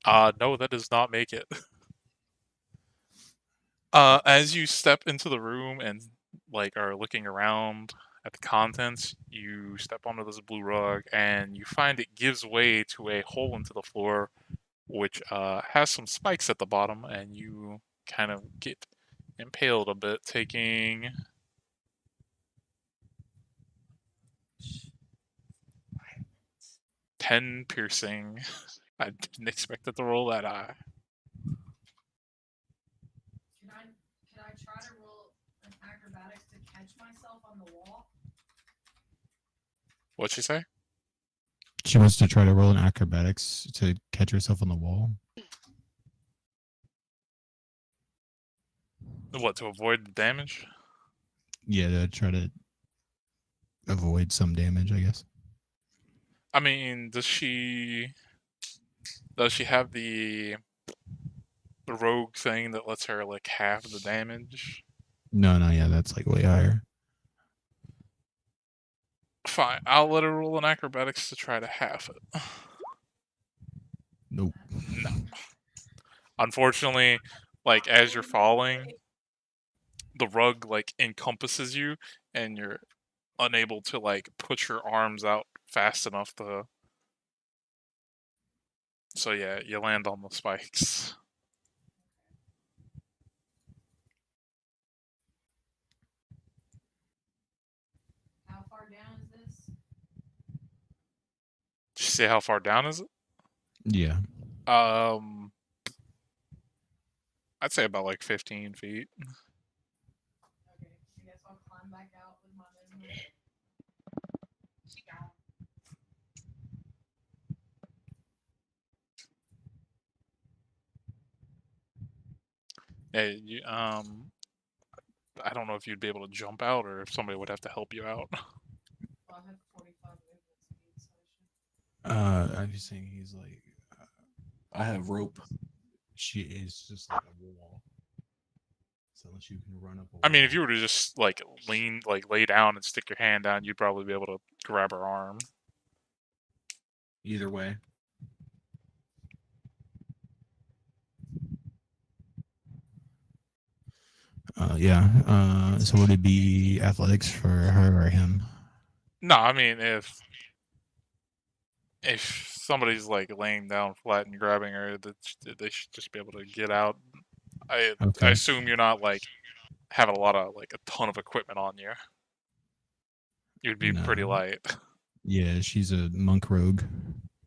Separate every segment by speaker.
Speaker 1: No, that does not make it. As you step into the room and like are looking around at the contents, you step onto this blue rug and you find it gives way to a hole into the floor, which has some spikes at the bottom, and you kind of get impaled a bit, taking 10 piercing. I didn't expect it to roll that high.
Speaker 2: Can I try to roll an acrobatics to catch myself on the wall?
Speaker 1: What'd she say?
Speaker 3: She wants to try to roll an acrobatics to catch herself on the wall.
Speaker 1: What, to avoid the damage?
Speaker 3: Yeah, to try to avoid some damage, I guess.
Speaker 1: I mean, does she have the rogue thing that lets her like half the damage?
Speaker 3: No, yeah, that's like way higher.
Speaker 1: Fine, I'll let her roll an acrobatics to try to half it.
Speaker 3: Nope.
Speaker 1: No. Unfortunately, like as you're falling, the rug like encompasses you and you're unable to like put your arms out fast enough to. So yeah, you land on the spikes.
Speaker 2: How far down is this?
Speaker 1: Did you say how far down is it?
Speaker 3: Yeah.
Speaker 1: I'd say about like 15 feet.
Speaker 2: Okay, I guess I'll climb back out with my movement.
Speaker 1: Yeah, I don't know if you'd be able to jump out or if somebody would have to help you out.
Speaker 2: Well, I have 45 movement speed, so I should.
Speaker 3: I'm just saying he's like, I have rope. She is just like a wall. So unless you can run up a wall.
Speaker 1: I mean, if you were to just like lay down and stick your hand down, you'd probably be able to grab her arm.
Speaker 3: Either way. Yeah. So would it be athletics for her or him?
Speaker 1: No, I mean if somebody's like laying down flat and grabbing her, they should just be able to get out. I assume you're not like having a ton of equipment on you. You'd be pretty light.
Speaker 3: Yeah, she's a monk rogue.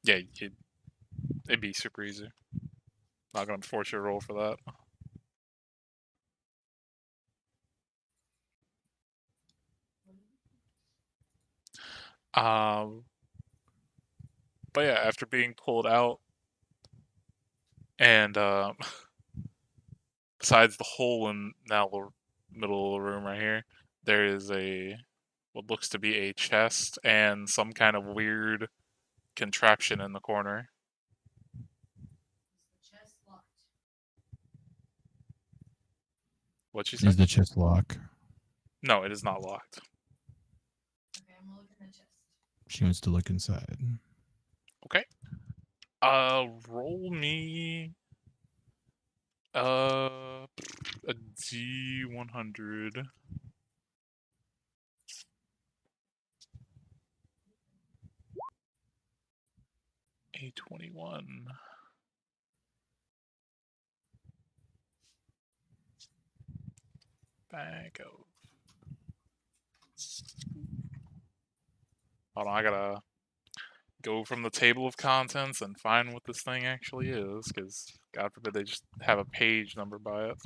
Speaker 1: Yeah, it'd be super easy. Not gonna force you to roll for that. But yeah, after being pulled out, and besides the hole in now the middle of the room right here, there is what looks to be a chest and some kind of weird contraption in the corner.
Speaker 2: Is the chest locked?
Speaker 1: What'd you say?
Speaker 3: Is the chest locked?
Speaker 1: No, it is not locked.
Speaker 2: Okay, I'm gonna look in the chest.
Speaker 3: She wants to look inside.
Speaker 1: Okay. Roll me a D100. A21. Bag of. Hold on, I gotta go from the table of contents and find what this thing actually is, because God forbid they just have a page number by it.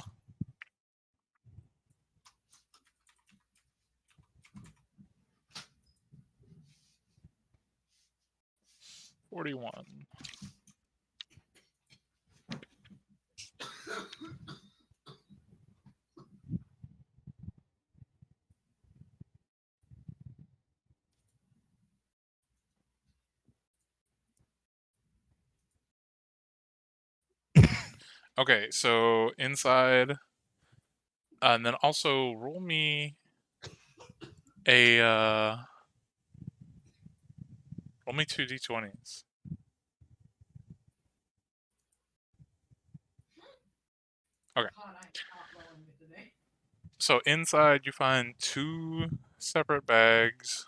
Speaker 1: $41. Okay, so inside, and then also roll me roll me 2 D20s.
Speaker 2: not rolling good today.
Speaker 1: So inside you find 2 separate bags,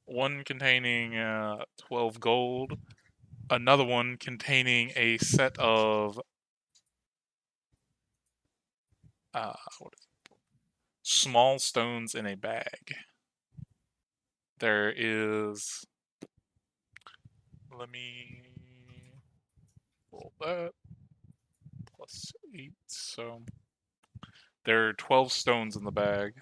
Speaker 1: one containing 12 gold, another one containing a set of what is it? Small stones in a bag. There is. Let me roll that. +8, so there are 12 stones in the bag.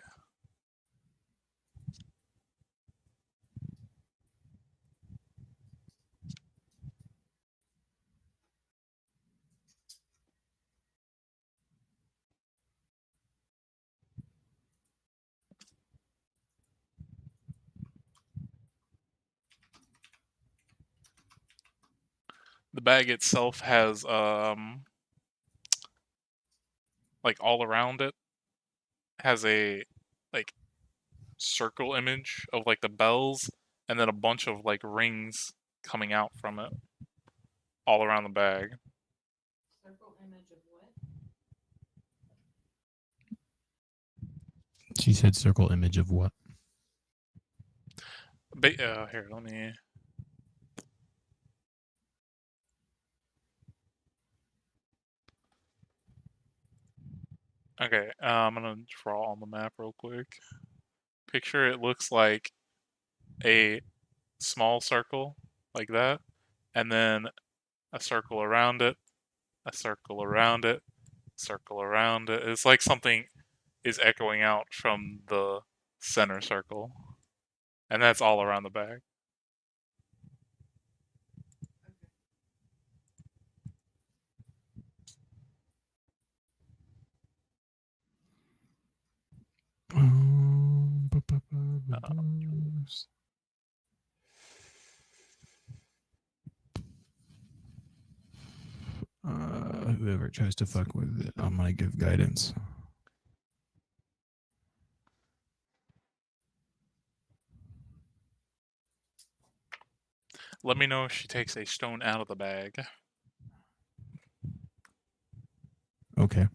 Speaker 1: The bag itself has like all around it has a like circle image of like the bells and then a bunch of like rings coming out from it all around the bag.
Speaker 2: Circle image of what?
Speaker 3: She said circle image of what?
Speaker 1: Here, let me. Okay, I'm gonna draw on the map real quick. Picture it looks like a small circle like that, and then a circle around it, a circle around it, circle around it. It's like something is echoing out from the center circle, and that's all around the bag.
Speaker 3: Whoever tries to fuck with it, I'm gonna give guidance.
Speaker 1: Let me know if she takes a stone out of the bag.
Speaker 3: Okay.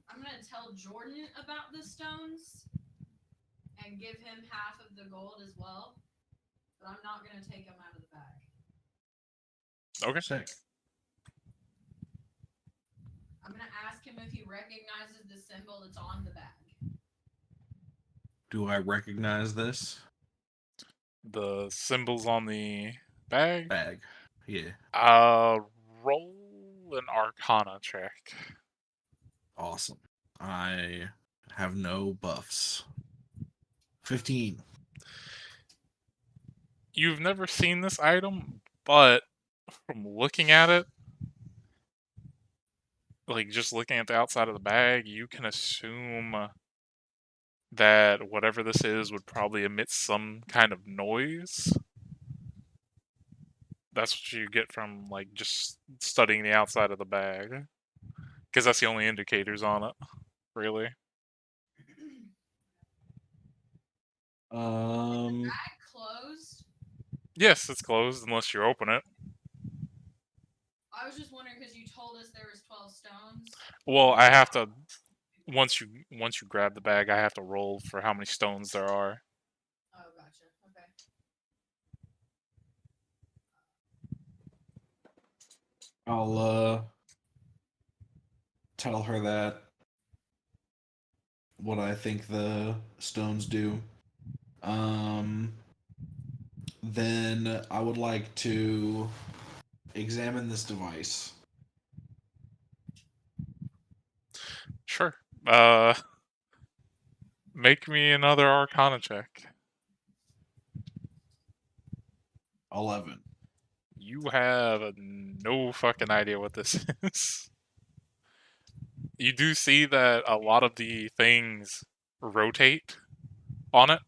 Speaker 2: I'm gonna tell Jordan about the stones and give him half of the gold as well, but I'm not gonna take them out of the bag.
Speaker 1: Okay.
Speaker 3: Sick.
Speaker 2: I'm gonna ask him if he recognizes the symbol that's on the bag.
Speaker 3: Do I recognize this
Speaker 1: The symbols on the bag.
Speaker 3: bag? Yeah.
Speaker 1: Roll an Arcana check.
Speaker 3: Awesome. I have no buffs. 15.
Speaker 1: You've never seen this item, but from looking at it, like just looking at the outside of the bag, you can assume that whatever this is would probably emit some kind of noise. That's what you get from like just studying the outside of the bag, because that's the only indicators on it, really.
Speaker 2: Bag closed.
Speaker 1: Yes, it's closed unless you open it.
Speaker 2: I was just wondering because you told us there was 12 stones.
Speaker 1: Well, I have to once you grab the bag, I have to roll for how many stones there are.
Speaker 2: Oh, gotcha. Okay.
Speaker 3: I'll tell her that what I think the stones do. Then I would like to examine this device.
Speaker 1: Sure. Make me another Arcana check.
Speaker 3: 11.
Speaker 1: You have no fucking idea what this is. You do see that a lot of the things rotate on it,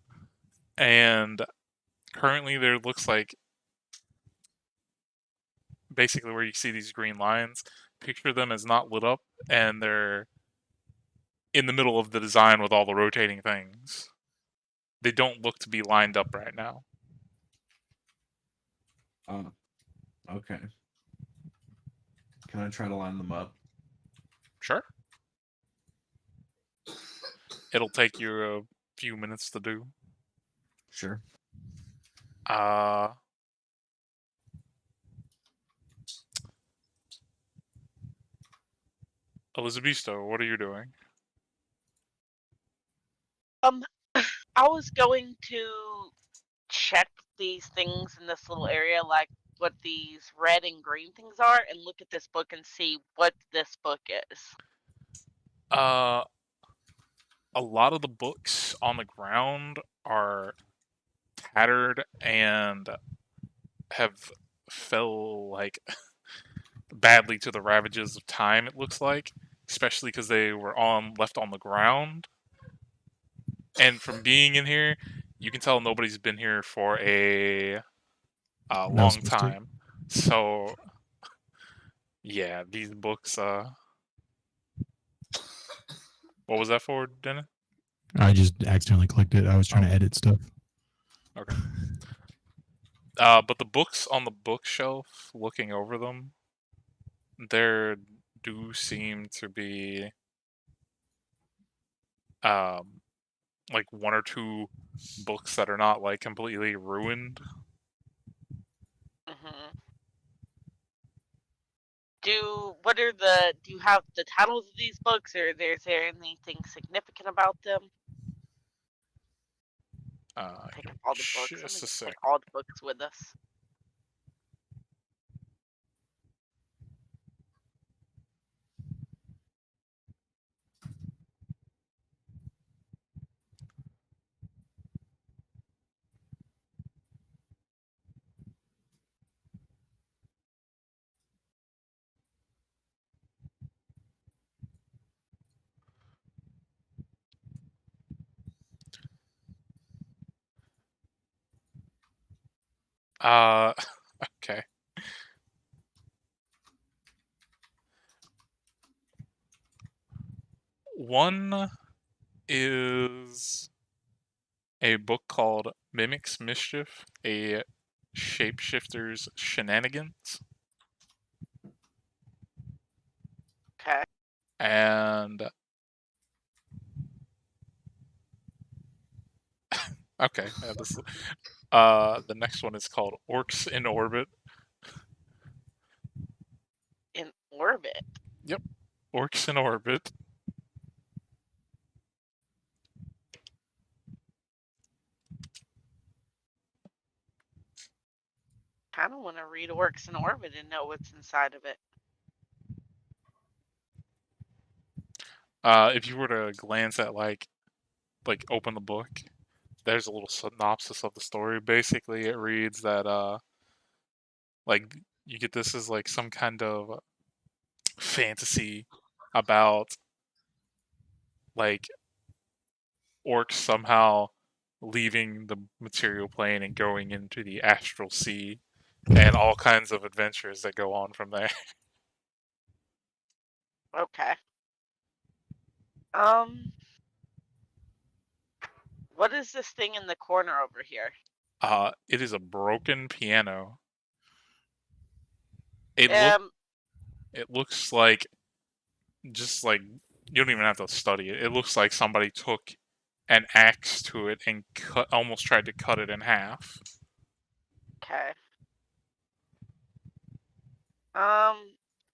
Speaker 1: and currently there looks like basically where you see these green lines, picture them as not lit up, and they're in the middle of the design with all the rotating things. They don't look to be lined up right now.
Speaker 3: Okay. Can I try to line them up?
Speaker 1: Sure. It'll take you a few minutes to do.
Speaker 3: Sure.
Speaker 1: Elizabesto, what are you doing?
Speaker 4: I was going to check these things in this little area, like what these red and green things are, and look at this book and see what this book is.
Speaker 1: A lot of the books on the ground are tattered and have fell like badly to the ravages of time. It looks like, especially because they were left on the ground. And from being in here, you can tell nobody's been here for a long time. So, yeah, these books. What was that for, Dennis?
Speaker 5: I just accidentally clicked it. I was trying to edit stuff.
Speaker 1: Okay. But the books on the bookshelf, looking over them, there do seem to be like one or two books that are not like completely ruined.
Speaker 4: Mm-hmm. Do you have the titles of these books, or is there anything significant about them? Take up all the books. Let me just take all the books with us.
Speaker 1: Okay. One is a book called Mimic's Mischief, a Shapeshifter's Shenanigans.
Speaker 4: Okay.
Speaker 1: And okay, yeah, the next one is called Orcs in Orbit.
Speaker 4: In Orbit?
Speaker 1: Yep, Orcs in Orbit.
Speaker 4: I kind of want to read Orcs in Orbit and know what's inside of it.
Speaker 1: If you were to glance at like open the book, there's a little synopsis of the story. Basically, it reads that like you get this as like some kind of fantasy about like orcs somehow leaving the material plane and going into the astral sea, and all kinds of adventures that go on from there.
Speaker 4: Okay. What is this thing in the corner over here?
Speaker 1: It is a broken piano. It looks like just like you don't even have to study it. It looks like somebody took an axe to it and almost tried to cut it in half.
Speaker 4: Okay.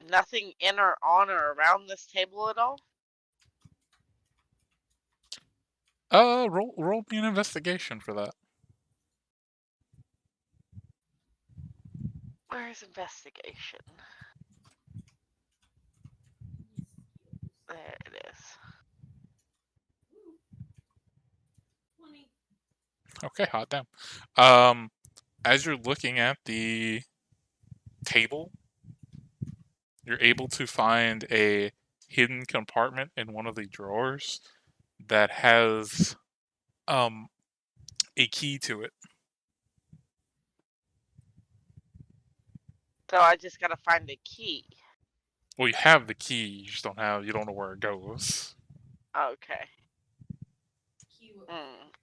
Speaker 4: Nothing in or on or around this table at all?
Speaker 1: Roll me an investigation for that.
Speaker 4: Where's investigation? There it is.
Speaker 2: 20.
Speaker 1: Okay, hot damn. As you're looking at the table, you're able to find a hidden compartment in one of the drawers that has a key to it.
Speaker 4: So I just gotta find the key.
Speaker 1: Well, you have the key, you don't know where it goes.
Speaker 4: Okay.
Speaker 2: Q. what.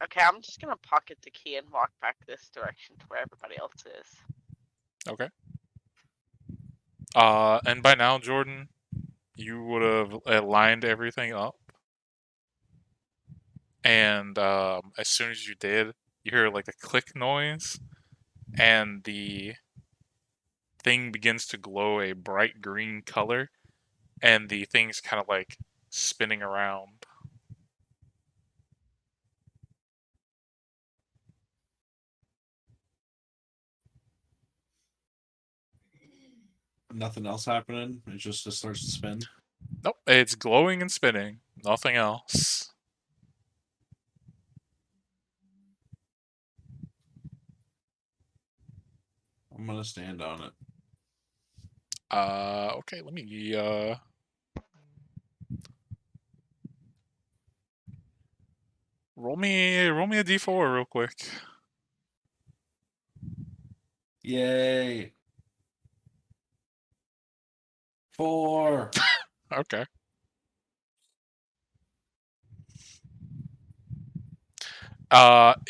Speaker 4: Okay, I'm just gonna pocket the key and walk back this direction to where everybody else is.
Speaker 1: Okay. And by now, Jordan, you would have lined everything up. And as soon as you did, you hear like a click noise, and the thing begins to glow a bright green color, and the thing's kind of like spinning around.
Speaker 3: Nothing else happening. It just starts to spin.
Speaker 1: Nope, it's glowing and spinning. Nothing else.
Speaker 3: I'm gonna stand on it.
Speaker 1: Okay, let me roll me a d4 real quick.
Speaker 3: Yay! 4.
Speaker 1: Okay.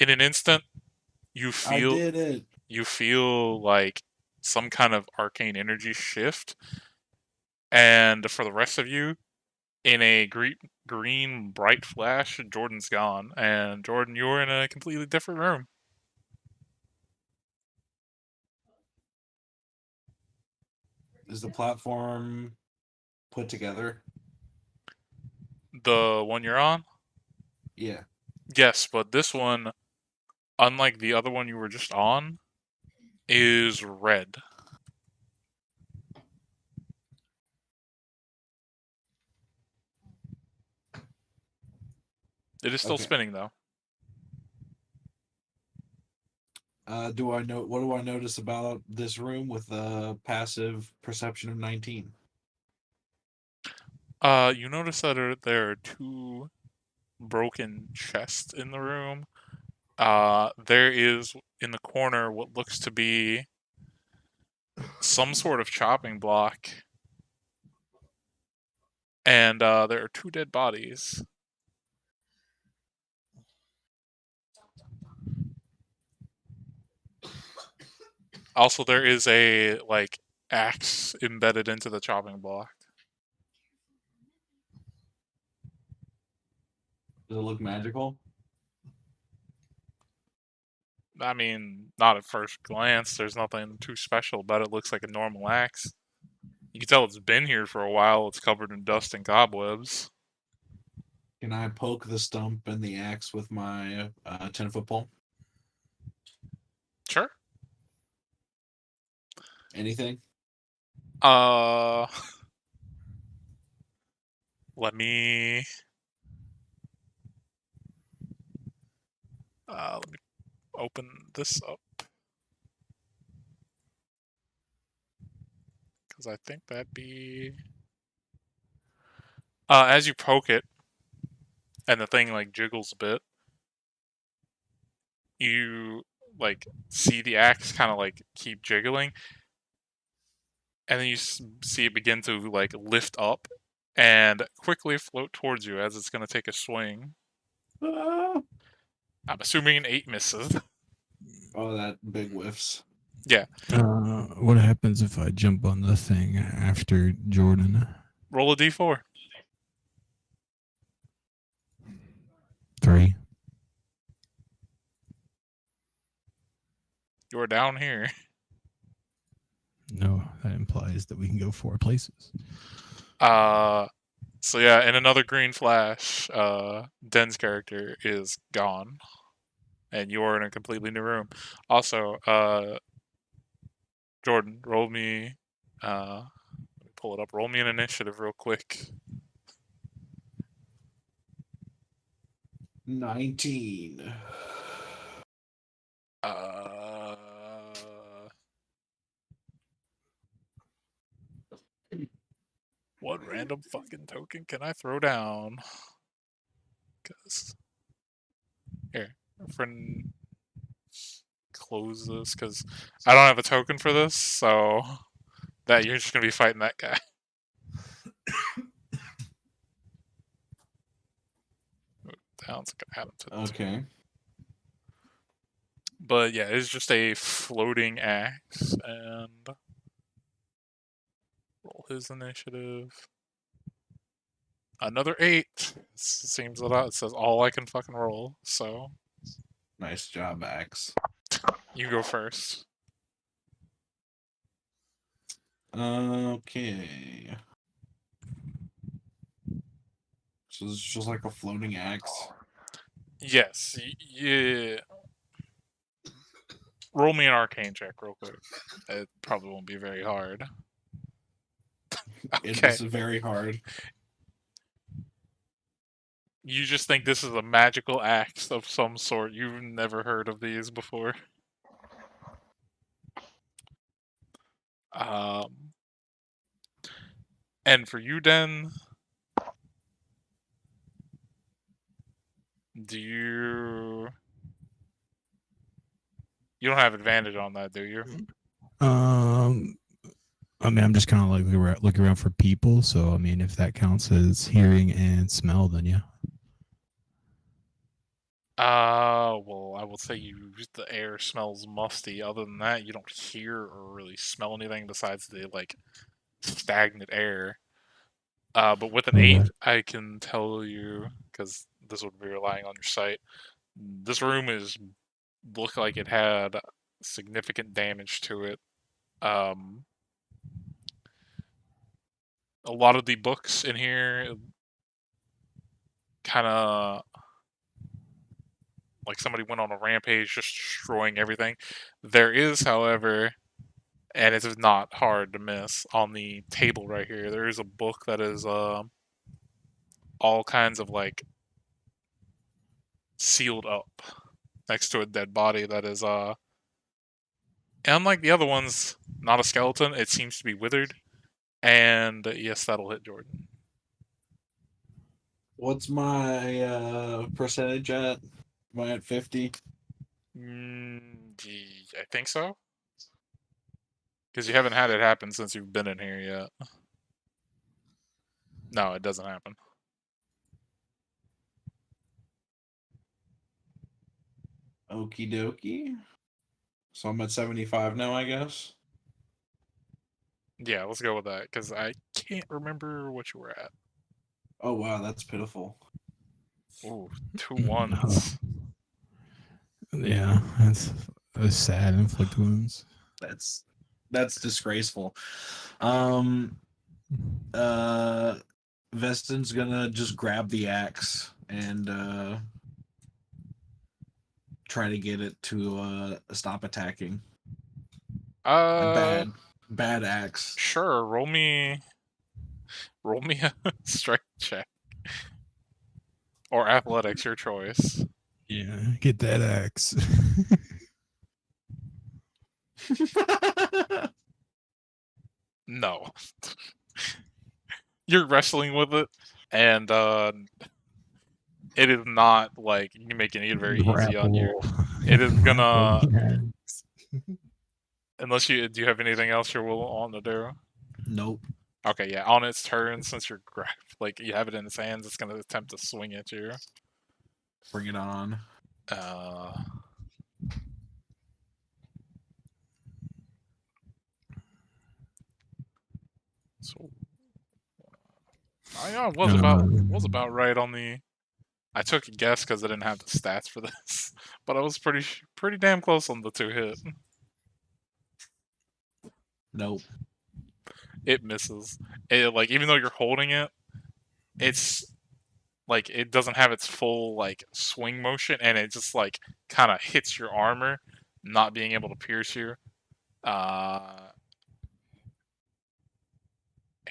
Speaker 1: In an instant, you
Speaker 3: I
Speaker 1: feel
Speaker 3: did it.
Speaker 1: you feel like some kind of arcane energy shift, and for the rest of you, in a green bright flash, Jordan's gone, and Jordan, you're in a completely different room.
Speaker 3: Is the platform put together?
Speaker 1: The one you're on?
Speaker 3: Yeah.
Speaker 1: Yes, but this one, unlike the other one you were just on, is red. It is still
Speaker 3: Okay.
Speaker 1: spinning though.
Speaker 3: What do I notice about this room with a passive perception of 19?
Speaker 1: You notice that there are two broken chests in the room. There is in the corner what looks to be some sort of chopping block, and there are two dead bodies. Also, there is a like axe embedded into the chopping block.
Speaker 3: Does it look magical?
Speaker 1: I mean, not at first glance. There's nothing too special about it. It looks like a normal axe. You can tell it's been here for a while. It's covered in dust and cobwebs.
Speaker 3: Can I poke the stump and the axe with my 10-foot pole?
Speaker 1: Sure.
Speaker 3: Anything?
Speaker 1: Let me open this up, because I think that'd be as you poke it and the thing like jiggles a bit, you like see the axe kind of like keep jiggling, and then you see it begin to like lift up and quickly float towards you as it's going to take a swing. I'm assuming an 8 misses.
Speaker 3: Oh, that big whiffs.
Speaker 1: Yeah.
Speaker 5: What happens if I jump on the thing after Jordan?
Speaker 1: Roll a d4.
Speaker 5: 3.
Speaker 1: You're down here.
Speaker 5: No, that implies that we can go 4 places.
Speaker 1: So yeah, in another green flash, Den's character is gone, and you're in a completely new room. Also, Jordan, roll me. Let me pull it up. Roll me an initiative real quick.
Speaker 3: 19.
Speaker 1: What random fucking token can I throw down? Cause here, friend, close this because I don't have a token for this, so that you're just gonna be fighting that guy. down so I can add them to the
Speaker 3: Okay.
Speaker 1: But yeah, it's just a floating axe, and roll his initiative. Another 8. Seems a lot. It says all I can fucking roll. So
Speaker 3: Nice job, Axe.
Speaker 1: you go first.
Speaker 3: Okay. So it's just like a floating axe.
Speaker 1: Yes. Yeah. Roll me an arcane check real quick. It probably won't be very hard.
Speaker 3: It
Speaker 1: Okay.
Speaker 3: is very hard.
Speaker 1: You just think this is a magical axe of some sort. You've never heard of these before. And for you, Den, do you don't have advantage on that, do you?
Speaker 5: I mean, I'm just kind of like looking around for people. So, I mean, if that counts as hearing and smell, then yeah.
Speaker 1: Well, I will say the air smells musty. Other than that, you don't hear or really smell anything besides the like stagnant air. But with an 8, I can tell you, because this would be relying on your sight, this room looked like it had significant damage to it. A lot of the books in here kind of like somebody went on a rampage just destroying everything. There is, however, and it is not hard to miss, on the table right here, there is a book that is all kinds of like sealed up next to a dead body that is unlike the other ones, not a skeleton. It seems to be withered. And yes, that'll hit Jordan.
Speaker 3: What's my percentage at? Am I at 50?
Speaker 1: I think so. Because you haven't had it happen since you've been in here yet. No, it doesn't happen.
Speaker 3: Okie dokie. So I'm at 75 now, I guess.
Speaker 1: Yeah, let's go with that, because I can't remember what you were at.
Speaker 3: Oh wow, that's pitiful.
Speaker 1: Ooh, 2 1s.
Speaker 5: Yeah, that's sad. Inflict wounds.
Speaker 3: That's disgraceful. Veston's gonna just grab the axe and try to get it to stop attacking. A bad axe.
Speaker 1: Sure, roll me a strength check. Or athletics, your choice.
Speaker 5: Yeah, get that axe.
Speaker 1: No. You're wrestling with it, and it is not like you making it very easy on you. It is gonna, unless do you have anything else you're willing to do?
Speaker 3: Nope.
Speaker 1: Okay, yeah. On its turn, since you're like you have it in its hands, it's gonna attempt to swing at you.
Speaker 3: Bring it on.
Speaker 1: So I was about right on the. I took a guess because I didn't have the stats for this, but I was pretty damn close on the 2 hit.
Speaker 3: Nope.
Speaker 1: It misses. It, like, even though you're holding it, it's like it doesn't have its full like swing motion, and it just like kind of hits your armor, not being able to pierce you.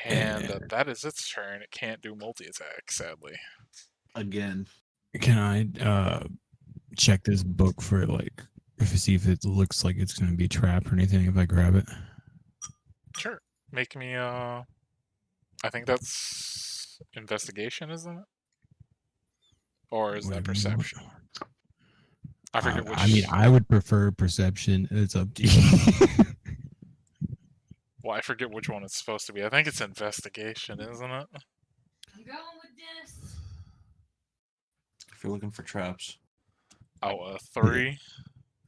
Speaker 1: And that is its turn. It can't do multi-attack, sadly.
Speaker 3: Again.
Speaker 5: Can I check this book for like see if it looks like it's gonna be trapped or anything if I grab it?
Speaker 1: Sure. Make me I think that's investigation, isn't it? Or is that perception? I forget which.
Speaker 5: I mean, I would prefer perception. It's up to you.
Speaker 1: Well, I forget which one it's supposed to be. I think it's investigation, isn't it?
Speaker 2: I'm going with Dennis.
Speaker 3: if you're looking for traps.
Speaker 1: Oh, a 3.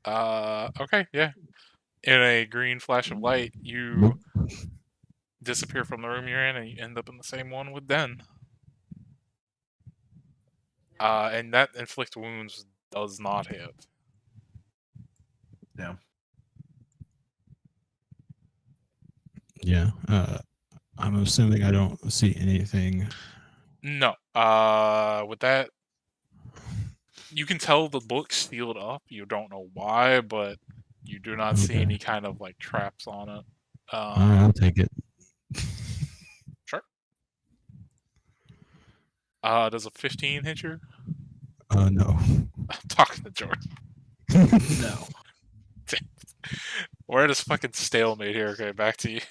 Speaker 1: Okay, yeah. In a green flash of light, you
Speaker 5: Nope.
Speaker 1: disappear from the room you're in, and you end up in the same one with Den. And that inflict wounds does not hit.
Speaker 3: Yeah.
Speaker 5: Yeah. I'm assuming I don't see anything.
Speaker 1: No. With that, you can tell the book's sealed up. You don't know why, but you do not see
Speaker 5: Okay.
Speaker 1: any kind of like traps on it.
Speaker 5: All right, I'll take it.
Speaker 1: Sure. Does a 15 hit you?
Speaker 5: No.
Speaker 1: I'm talking to Jordan.
Speaker 3: No.
Speaker 1: We're at this fucking stalemate here. Okay, back to you.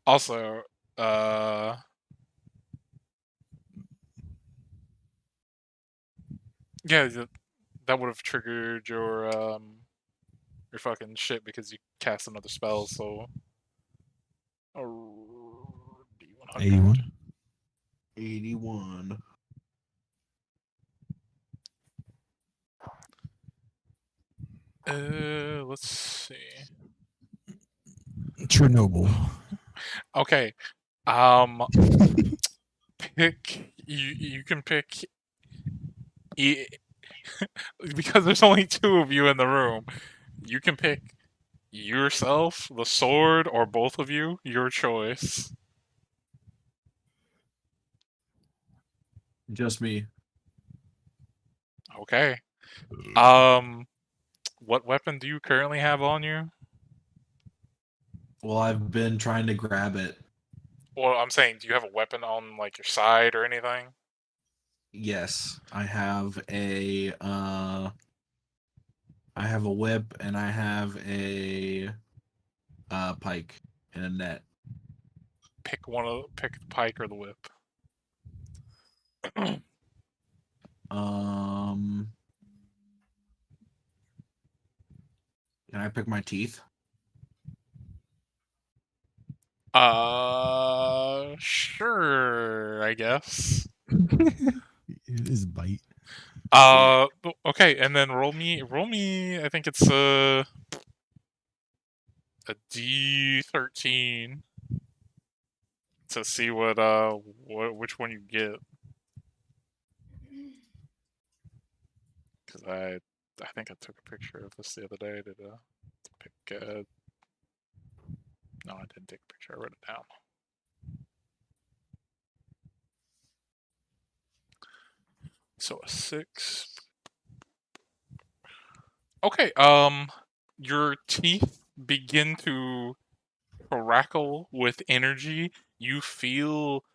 Speaker 1: Also, yeah, that would have triggered your fucking shit because you cast another spell. So, D100.
Speaker 5: 81.
Speaker 3: 81.
Speaker 1: Let's see.
Speaker 5: Chernobyl.
Speaker 1: Okay. Pick. You can pick. Because there's only 2 of you in the room. You can pick yourself, the sword, or both of you. Your choice.
Speaker 3: Just me.
Speaker 1: Okay. What weapon do you currently have on you?
Speaker 3: Well, I've been trying to grab it.
Speaker 1: Well, I'm saying, do you have a weapon on like your side or anything?
Speaker 3: Yes, I have a whip and I have a pike and a net.
Speaker 1: Pick the pike or the whip.
Speaker 3: Can I pick my teeth?
Speaker 1: Sure, I guess.
Speaker 5: It is bite.
Speaker 1: Okay, and then roll me. I think it's a D13 to see which one you get. Because I think I took a picture of this the other day to pick. No, I didn't take a picture. I wrote it down. So a 6. Okay. Your teeth begin to crackle with energy. You feel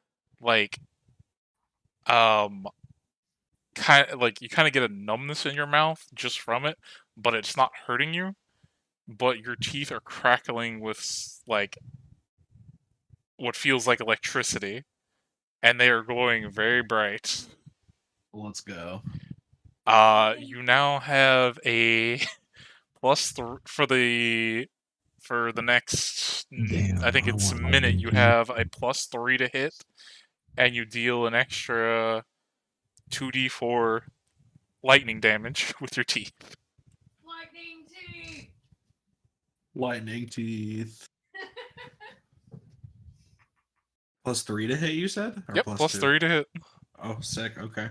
Speaker 1: like kind of get a numbness in your mouth just from it, but it's not hurting you. But your teeth are crackling with like what feels like electricity, and they are glowing very bright.
Speaker 3: Let's go.
Speaker 1: You now have a +3 for the next.
Speaker 5: Damn,
Speaker 1: I think
Speaker 5: I
Speaker 1: it's a
Speaker 5: want
Speaker 1: minute.
Speaker 5: lightning
Speaker 1: You
Speaker 5: key.
Speaker 1: have a +3 to hit, and you deal an extra 2d4 lightning damage with your teeth.
Speaker 2: Lightning teeth.
Speaker 3: Lightning teeth. +3 to hit, you said? Or
Speaker 1: Yep,
Speaker 3: +2?
Speaker 1: +3 to hit.
Speaker 3: Oh, sick. Okay.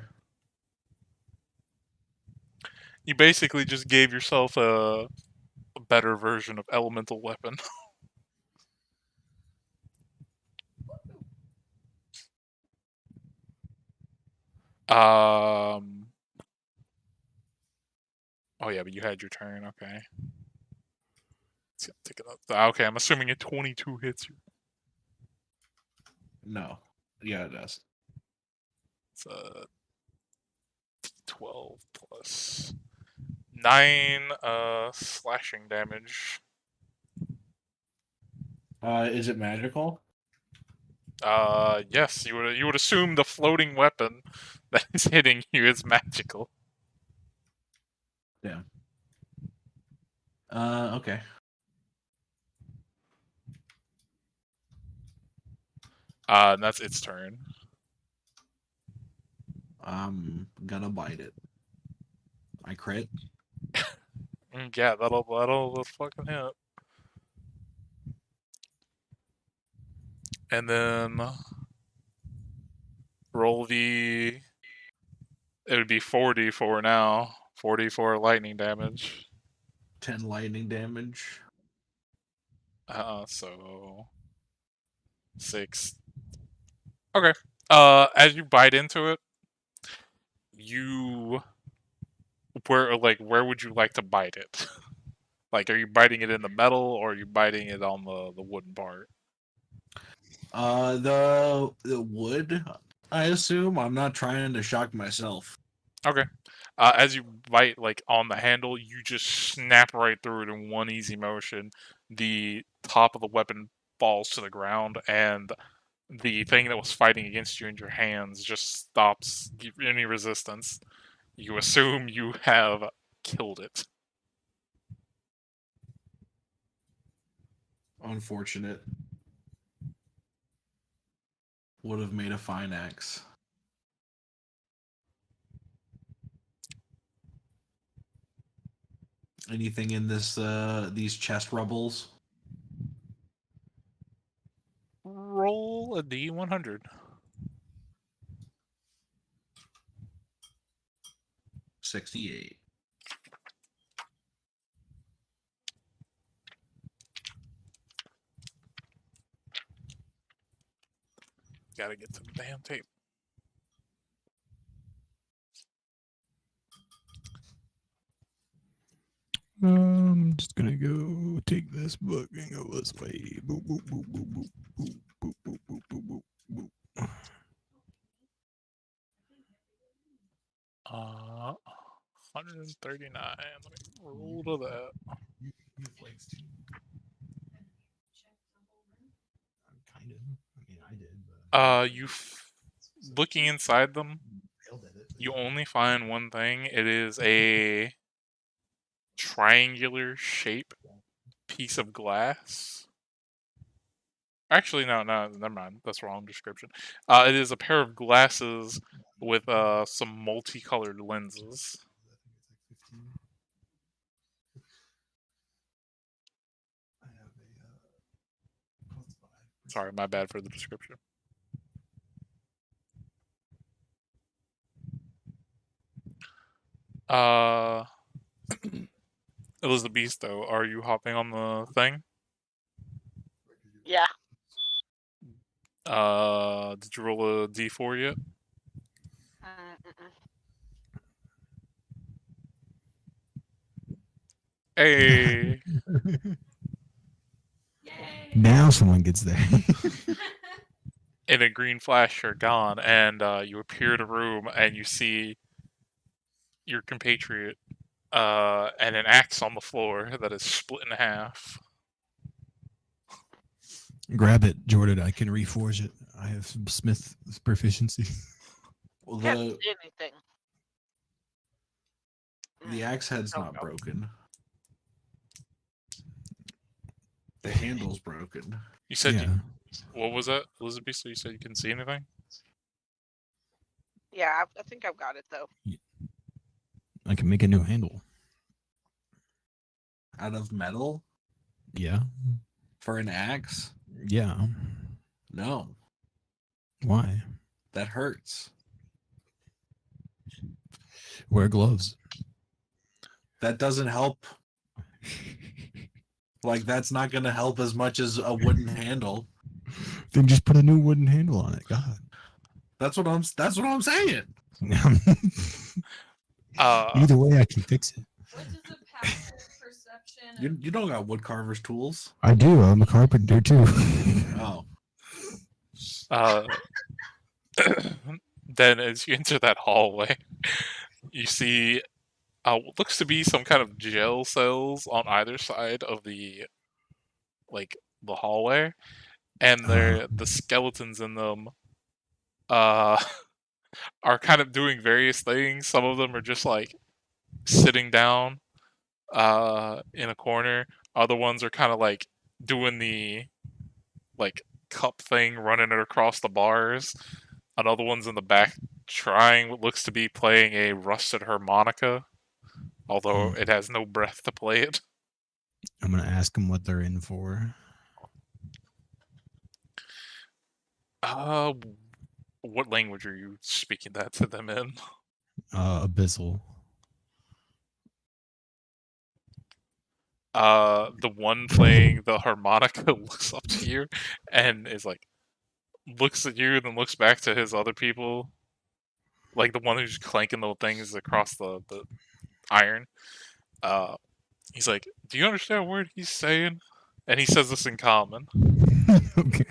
Speaker 1: You basically just gave yourself a better version of elemental weapon. Oh yeah, but you had your turn. Okay. Let's take it up. Okay, I'm assuming a 22 hits you.
Speaker 3: No. Yeah, it does.
Speaker 1: It's a D12 plus 9 slashing damage.
Speaker 3: Is it magical?
Speaker 1: Yes, you would assume the floating weapon that is hitting you is magical.
Speaker 3: Damn. Okay.
Speaker 1: And that's its turn.
Speaker 3: I'm gonna bite it. I crit.
Speaker 1: Yeah, that'll fucking hit. And then roll the. It would be 4d4 now. 4d4 lightning damage.
Speaker 3: 10 lightning damage.
Speaker 1: So 6. Okay. As you bite into it, where would you like to bite it? Like, are you biting it in the metal or are you biting it on the wooden part?
Speaker 3: The wood, I assume. I'm not trying to shock myself.
Speaker 1: Okay. As you bite like on the handle, you just snap right through it in one easy motion. The top of the weapon falls to the ground, and the thing that was fighting against you in your hands just stops any resistance. You assume you have killed it.
Speaker 3: Unfortunate. Would have made a fine axe. Anything in this these chest rubbles?
Speaker 1: Roll a d100.
Speaker 3: 68.
Speaker 1: Gotta get to the damn tape.
Speaker 5: I'm just gonna go take this book and go this way. Boop, boop, boop, boop, boop, boop, boop, boop, boop, boop, boop, boop.
Speaker 1: 139. Let me roll to that.
Speaker 3: You flakes too. Kind of. I mean, I did. But
Speaker 1: Looking inside them,
Speaker 3: failed at it.
Speaker 1: you only find one thing. It is a triangular shape piece of glass. Actually, no, never mind. That's wrong description. It is a pair of glasses with some multicolored lenses. Sorry, my bad for the description. Elizabeth, though, are you hopping on the thing?
Speaker 4: Yeah.
Speaker 1: Did you roll a d4 yet?
Speaker 4: Mm-mm.
Speaker 1: Hey.
Speaker 2: Yay!
Speaker 5: Now someone gets there.
Speaker 1: In a green flash, you're gone, and you appear in a room, and you see your compatriot and an axe on the floor that is split in half.
Speaker 5: Grab it, Jordan. I can reforge it. I have some Smith proficiency.
Speaker 3: Well,
Speaker 4: Can't
Speaker 3: the
Speaker 4: see anything.
Speaker 3: the axe head's
Speaker 1: Oh,
Speaker 3: not
Speaker 1: no.
Speaker 3: broken. The handle's broken.
Speaker 1: You said,
Speaker 5: Yeah.
Speaker 1: what was that, Elizabeth? So you said you couldn't see anything?
Speaker 4: Yeah, I think I've got it though.
Speaker 5: I can make a new handle.
Speaker 3: Out of metal
Speaker 5: Yeah.
Speaker 3: for an axe?
Speaker 5: Yeah.
Speaker 3: No,
Speaker 5: Why?
Speaker 3: that hurts.
Speaker 5: Wear gloves.
Speaker 3: That doesn't help. Like, that's not going to help as much as a wooden handle.
Speaker 5: Then just put a new wooden handle on it. God.
Speaker 3: That's what I'm saying.
Speaker 5: Either way, I can fix it.
Speaker 2: What does a passive perception?
Speaker 3: You don't got woodcarver's tools.
Speaker 5: I do. I'm a carpenter too.
Speaker 3: Oh,
Speaker 1: Then as you enter that hallway, you see what looks to be some kind of jail cells on either side of the hallway, and the skeletons in them are kind of doing various things. Some of them are just like sitting down in a corner. Other ones are kind of like doing the cup thing, running it across the bars. Another one's in the back trying what looks to be playing a rusted harmonica, although it has no breath to play it.
Speaker 5: I'm gonna ask them what they're in for.
Speaker 1: What language are you speaking that to them in?
Speaker 5: Abyssal.
Speaker 1: The one playing the harmonica looks up to you and is like, looks at you, then looks back to his other people, like the one who's clanking the things across the iron. He's like, "Do you understand a word he's saying?" And he says this in common.
Speaker 5: Okay.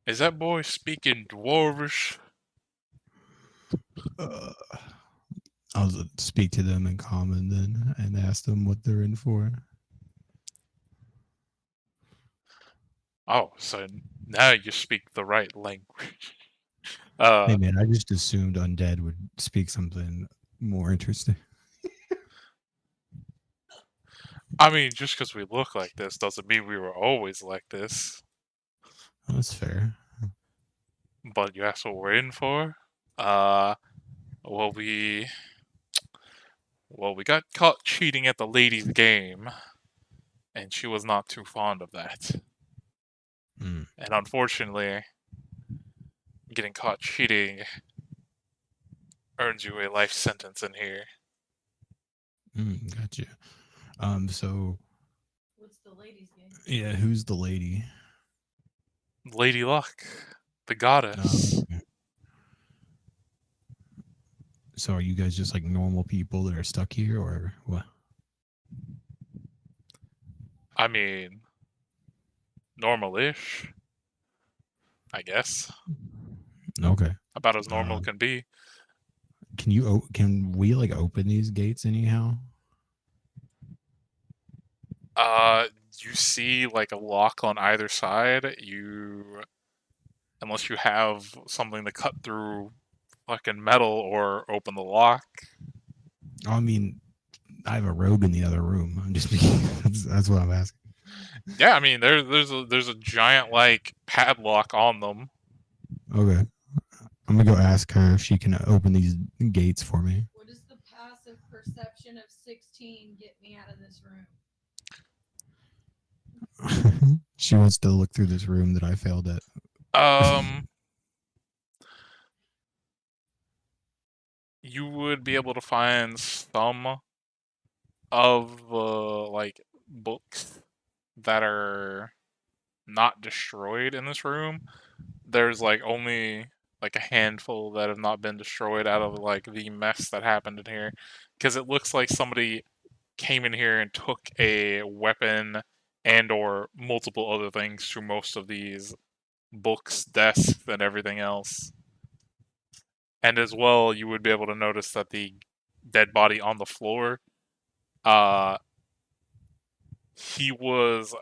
Speaker 1: Is that boy speaking Dwarvish?
Speaker 5: I'll speak to them in common then and ask them what they're in for.
Speaker 1: Oh, so now you speak the right language.
Speaker 5: Hey man, I just assumed Undead would speak something more interesting.
Speaker 1: I mean, just because we look like this doesn't mean we were always like this.
Speaker 5: Oh, that's fair.
Speaker 1: But you asked what we're in for? Well, we got caught cheating at the ladies' game, and she was not too fond of that.
Speaker 5: Mm.
Speaker 1: And unfortunately, getting caught cheating earns you a life sentence in here.
Speaker 5: Gotcha. So
Speaker 2: What's the ladies' game?
Speaker 5: yeah, who's the lady?
Speaker 1: Lady Luck, the goddess.
Speaker 5: Okay. So are you guys just like normal people that are stuck here, or what?
Speaker 1: I mean, normal-ish, I guess.
Speaker 5: Okay.
Speaker 1: About as normal can be.
Speaker 5: Can we like open these gates anyhow?
Speaker 1: You see like a lock on either side. Unless you have something to cut through fucking metal or open the lock.
Speaker 5: I mean, I have a rogue in the other room. I'm just being, that's what I'm asking.
Speaker 1: Yeah, I mean there's a giant like padlock on them.
Speaker 5: Okay. I'm gonna go ask her if she can open these gates for me.
Speaker 2: What does the passive perception of 16 get me out of this room?
Speaker 5: She wants to look through this room that I failed at.
Speaker 1: You would be able to find some of the like books that are not destroyed in this room. There's like only like a handful that have not been destroyed out of like the mess that happened in here, because it looks like somebody came in here and took a weapon and or multiple other things to most of these books, desks, and everything else. And as well, you would be able to notice that the dead body on the floor, he was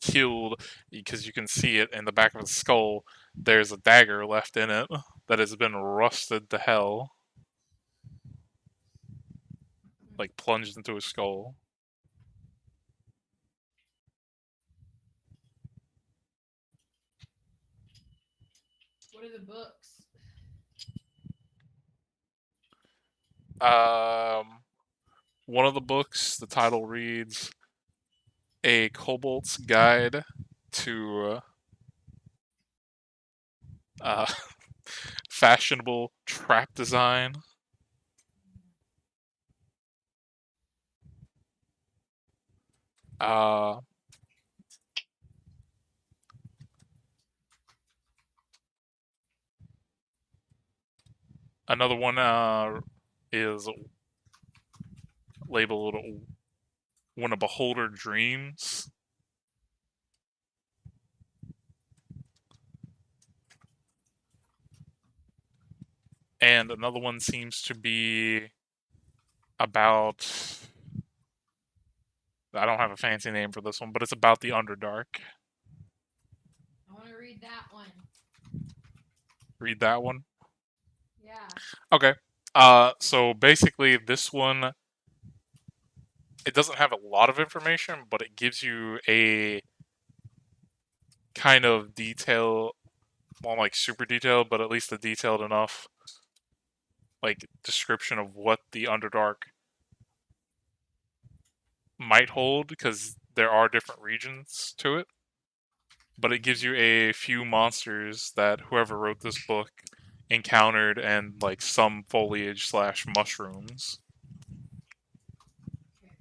Speaker 1: killed because you can see it in the back of his skull. There's a dagger left in it that has been rusted to hell, like plunged into his skull.
Speaker 2: What are the books?
Speaker 1: One of the books, the title reads A Kobold's Guide to Fashionable Trap Design. Another one is labeled When a Beholder Dreams. And another one seems to be about... I don't have a fancy name for this one, but it's about the Underdark.
Speaker 2: I want to read that one.
Speaker 1: Read that one?
Speaker 2: Yeah.
Speaker 1: Okay. So basically this one, it doesn't have a lot of information, but it gives you a kind of detail, well, like super detailed, but at least a detailed enough like description of what the Underdark might hold, because there are different regions to it. But it gives you a few monsters that whoever wrote this book encountered, and like some foliage / mushrooms.
Speaker 2: Okay.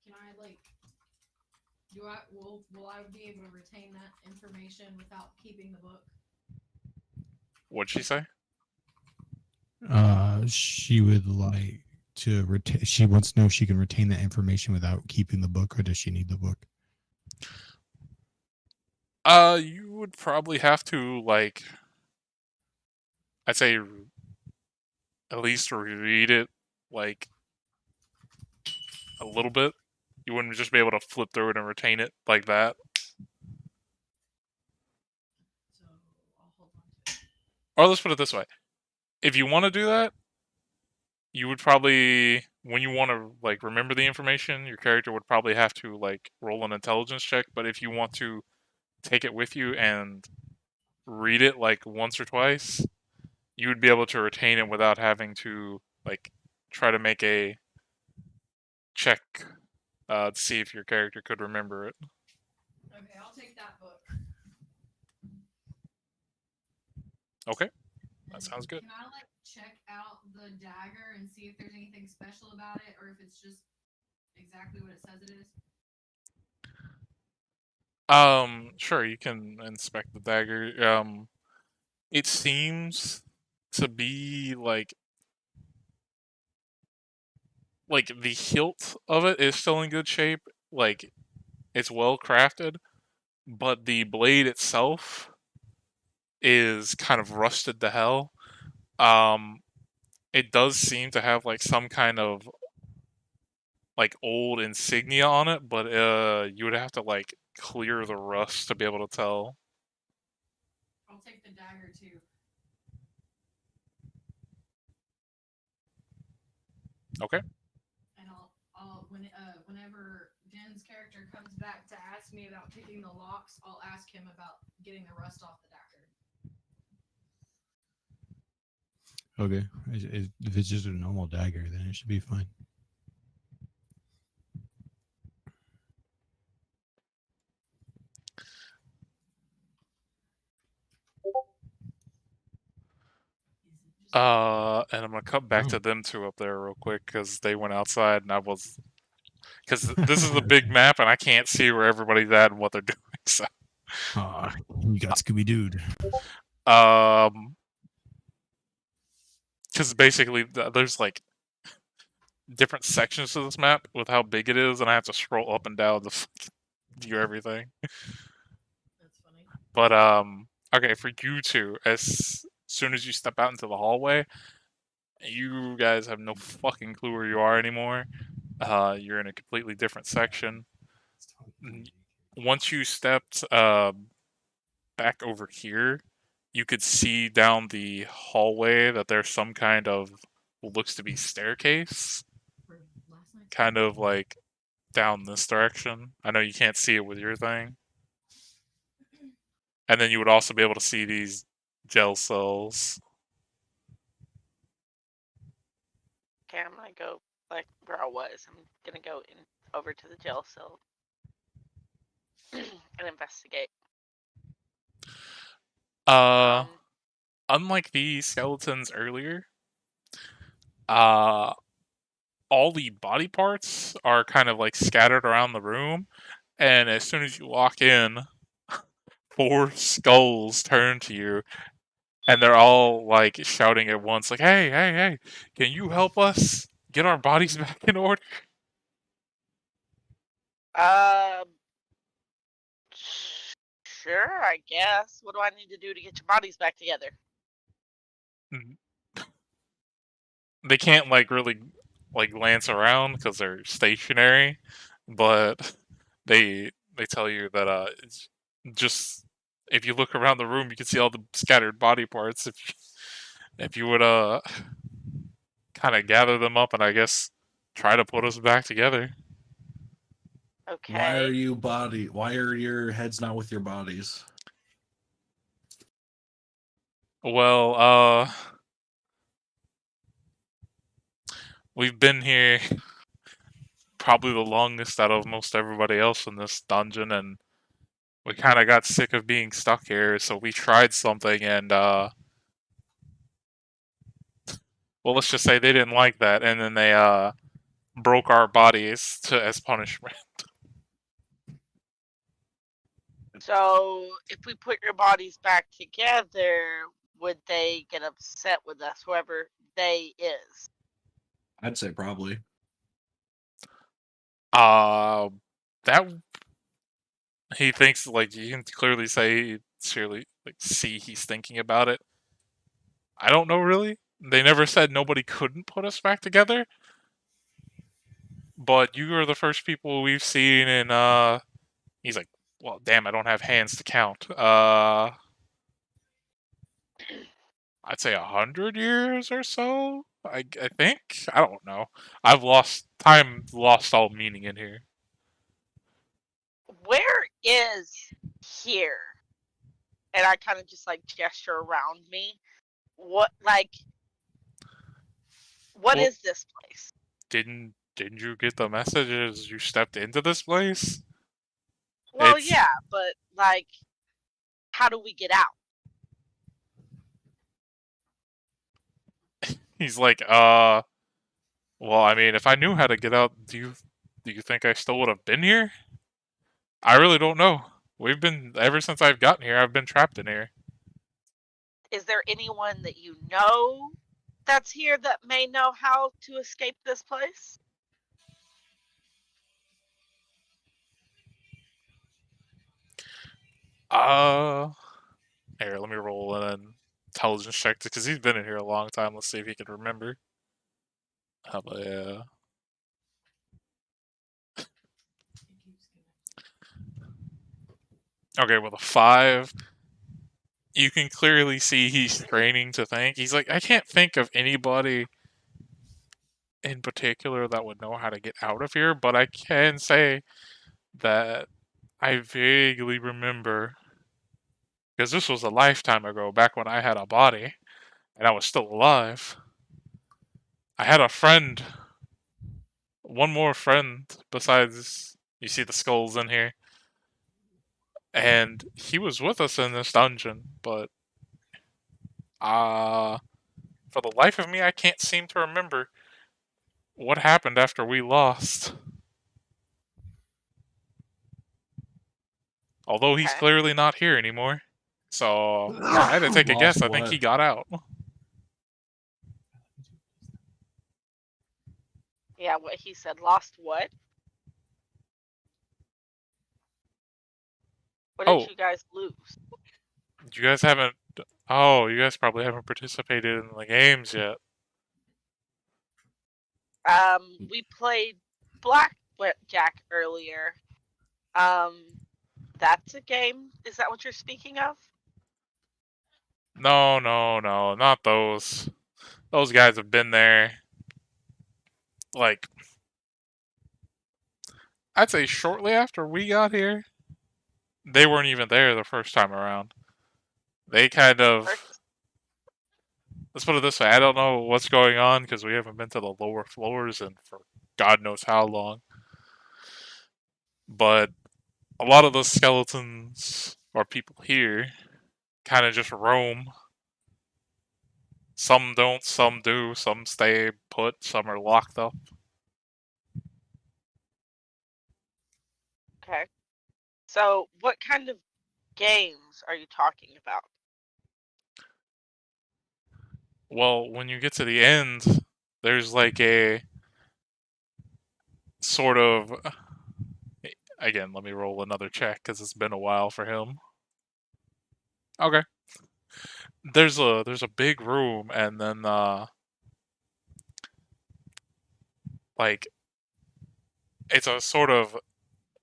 Speaker 2: Can I like? Will I be able to retain that information without keeping the book?
Speaker 1: What'd she say?
Speaker 5: She would like to retain. She wants to know if she can retain that information without keeping the book, or does she need the book?
Speaker 1: You would probably have to, like, I'd say at least read it, like, a little bit. You wouldn't just be able to flip through it and retain it like that.
Speaker 2: So I'll hold on to it.
Speaker 1: Or let's put it this way. If you want to do that, you would probably, when you want to, like, remember the information, your character would probably have to, like, roll an intelligence check. But if you want to take it with you and read it, like, once or twice, you would be able to retain it without having to, like, try to make a check to see if your character could remember it.
Speaker 2: Okay, I'll take that book.
Speaker 1: Okay, that
Speaker 2: And
Speaker 1: sounds good.
Speaker 2: Can I like check out the dagger and see if there's anything special about it, or if it's just exactly what it says it is?
Speaker 1: Sure, you can inspect the dagger. It seems to be like the hilt of it is still in good shape. Like, it's well crafted, but the blade itself is kind of rusted to hell. It does seem to have like some kind of like old insignia on it, but you would have to like clear the rust to be able to tell.
Speaker 2: I'll take the dagger too.
Speaker 1: Okay.
Speaker 2: And whenever Den's character comes back to ask me about picking the locks, I'll ask him about getting the rust off the dagger.
Speaker 5: Okay. If it's just a normal dagger, then it should be fine.
Speaker 1: And I'm gonna cut back to
Speaker 5: Oh.
Speaker 1: them two up there real quick because they went outside and because this is a big map and I can't see where everybody's at and what they're doing. So,
Speaker 5: You got Scooby Dude.
Speaker 1: because basically there's like different sections to this map with how big it is, and I have to scroll up and down to view everything.
Speaker 2: That's funny.
Speaker 1: But okay, for you two, as soon as you step out into the hallway, you guys have no fucking clue where you are anymore. You're in a completely different section. Once you stepped back over here, you could see down the hallway that there's some kind of what looks to be staircase,
Speaker 2: For last night's
Speaker 1: kind of like down this direction. I know you can't see it with your thing. And then you would also be able to see these gel cells.
Speaker 4: Okay, I'm gonna go like where I was. I'm gonna go over to the jail cell and investigate.
Speaker 1: Unlike the skeletons earlier, all the body parts are kind of like scattered around the room, and as soon as you walk in, 4 skulls turn to you, and they're all like shouting at once, like, "Hey, hey, hey! Can you help us get our bodies back in order?"
Speaker 4: Sure, I guess. What do I need to do to get your bodies back together?
Speaker 1: They can't like really like glance around because they're stationary, but they tell you that it's just if you look around the room, you can see all the scattered body parts. If you would kind of gather them up and I guess try to put us back together.
Speaker 4: Okay.
Speaker 3: Why are your heads not with your bodies?
Speaker 1: Well, we've been here probably the longest out of most everybody else in this dungeon, and we kind of got sick of being stuck here, so we tried something, and well, let's just say they didn't like that, and then they broke our bodies as punishment.
Speaker 4: So, if we put your bodies back together, would they get upset with us, whoever they is?
Speaker 3: I'd say probably.
Speaker 1: That he thinks, like, you can clearly say, surely, like, see he's thinking about it. I don't know, really. They never said nobody couldn't put us back together. But you are the first people we've seen, and he's like, well, damn, I don't have hands to count. I'd say 100 years or so. I think. I don't know. I've lost all meaning in here.
Speaker 4: Where is here? And I kind of just like gesture around me. What
Speaker 1: Well-
Speaker 4: is this place?
Speaker 1: Didn't you get the message as you stepped into this place?
Speaker 4: Well,
Speaker 1: It's-
Speaker 4: yeah, but like, how do we get out?
Speaker 1: He's like, well, I mean, if I knew how to get out, do you think I still would have been here? I really don't know. We've been, ever since I've gotten here, I've been trapped in here.
Speaker 4: Is there anyone that you know that's here that may know how to escape this place?
Speaker 1: Here, let me roll an intelligence check because he's been in here a long time. Let's see if he can remember. How about, yeah. Okay, with a 5, you can clearly see he's straining to think. He's like, I can't think of anybody in particular that would know how to get out of here, but I can say that I vaguely remember, because this was a lifetime ago, back when I had a body and I was still alive. I had a friend, one more friend besides, you see the skulls in here, and he was with us in this dungeon, but for the life of me, I can't seem to remember what happened after we lost. Although he's
Speaker 4: Okay.
Speaker 1: clearly not here anymore. So, if I had to take a guess, I think he got out.
Speaker 4: Yeah, what he said. Lost what? What did
Speaker 1: Oh.
Speaker 4: you guys lose?
Speaker 1: You guys haven't... Oh, you guys probably haven't participated in the games yet.
Speaker 4: We played Blackjack earlier. That's a game. Is that what you're speaking of?
Speaker 1: No, not those. Those guys have been there. Like, I'd say shortly after we got here. They weren't even there the first time around. They kind of... Let's put it this way, I don't know what's going on because we haven't been to the lower floors and for God knows how long. But a lot of the skeletons or people here kind of just roam. Some don't, some do, some stay put, some are locked up.
Speaker 4: Okay. So, what kind of games are you talking about?
Speaker 1: Well, when you get to the end, there's like a sort of... Again, let me roll another check because it's been a while for him. Okay. There's a big room, and then like, it's a sort of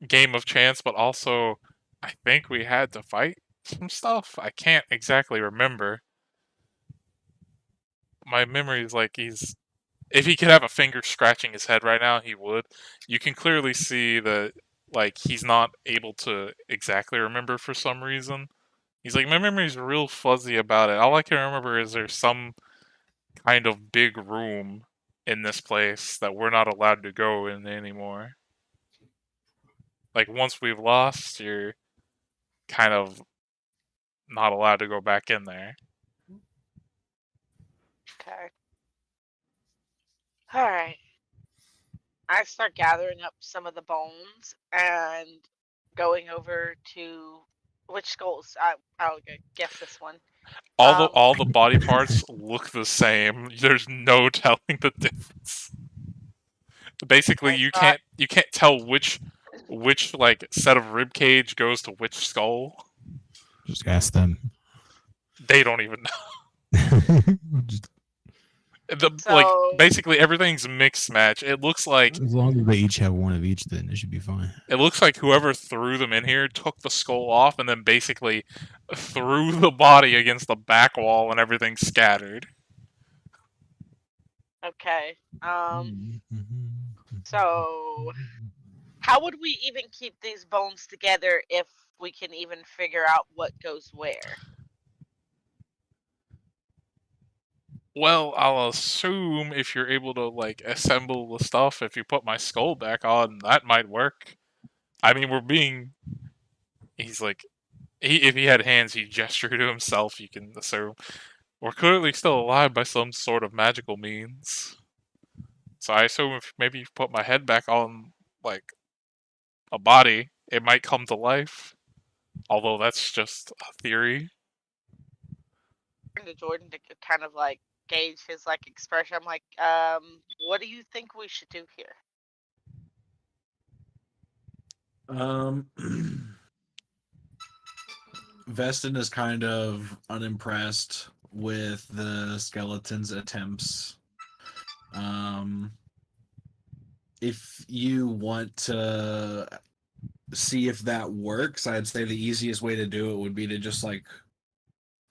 Speaker 1: game of chance, but also I think we had to fight some stuff. I can't exactly remember. My memory is like if he could have a finger scratching his head right now, he would. You can clearly see that like he's not able to exactly remember for some reason. He's like, my memory's real fuzzy about it. All I can remember is there's some kind of big room in this place that we're not allowed to go in anymore. Like once we've lost, you're kind of not allowed to go back in there.
Speaker 4: Okay. All right. I start gathering up some of the bones and going over to which skulls? I'll guess this one.
Speaker 1: All the body parts look the same. There's no telling the difference. Basically, you can't tell which like set of rib cage goes to which skull.
Speaker 5: Just ask them.
Speaker 1: They don't even know.
Speaker 5: Just,
Speaker 1: Like
Speaker 4: So-
Speaker 1: basically everything's mixed match. It looks like
Speaker 5: as long as they each have one of each, then it should be fine.
Speaker 1: whoever threw them in here took the skull off and then basically threw the body against the back wall and everything scattered.
Speaker 4: Okay.
Speaker 5: Mm-hmm.
Speaker 4: So how would we even keep these bones together if we can even figure out what goes where?
Speaker 1: Well, I'll assume if you're able to like assemble the stuff, if you put my skull back on, that might work. I mean, he's like, if he had hands, he'd gesture to himself. You can assume we're clearly still alive by some sort of magical means. So I assume if maybe you put my head back on, like a body, it might come to life. Although that's just a theory.
Speaker 4: To Jordan to kind of like gauge his like expression. I'm like, what do you think we should do here?
Speaker 3: Vestin is kind of unimpressed with the skeleton's attempts. If you want to see if that works, I'd say the easiest way to do it would be to just like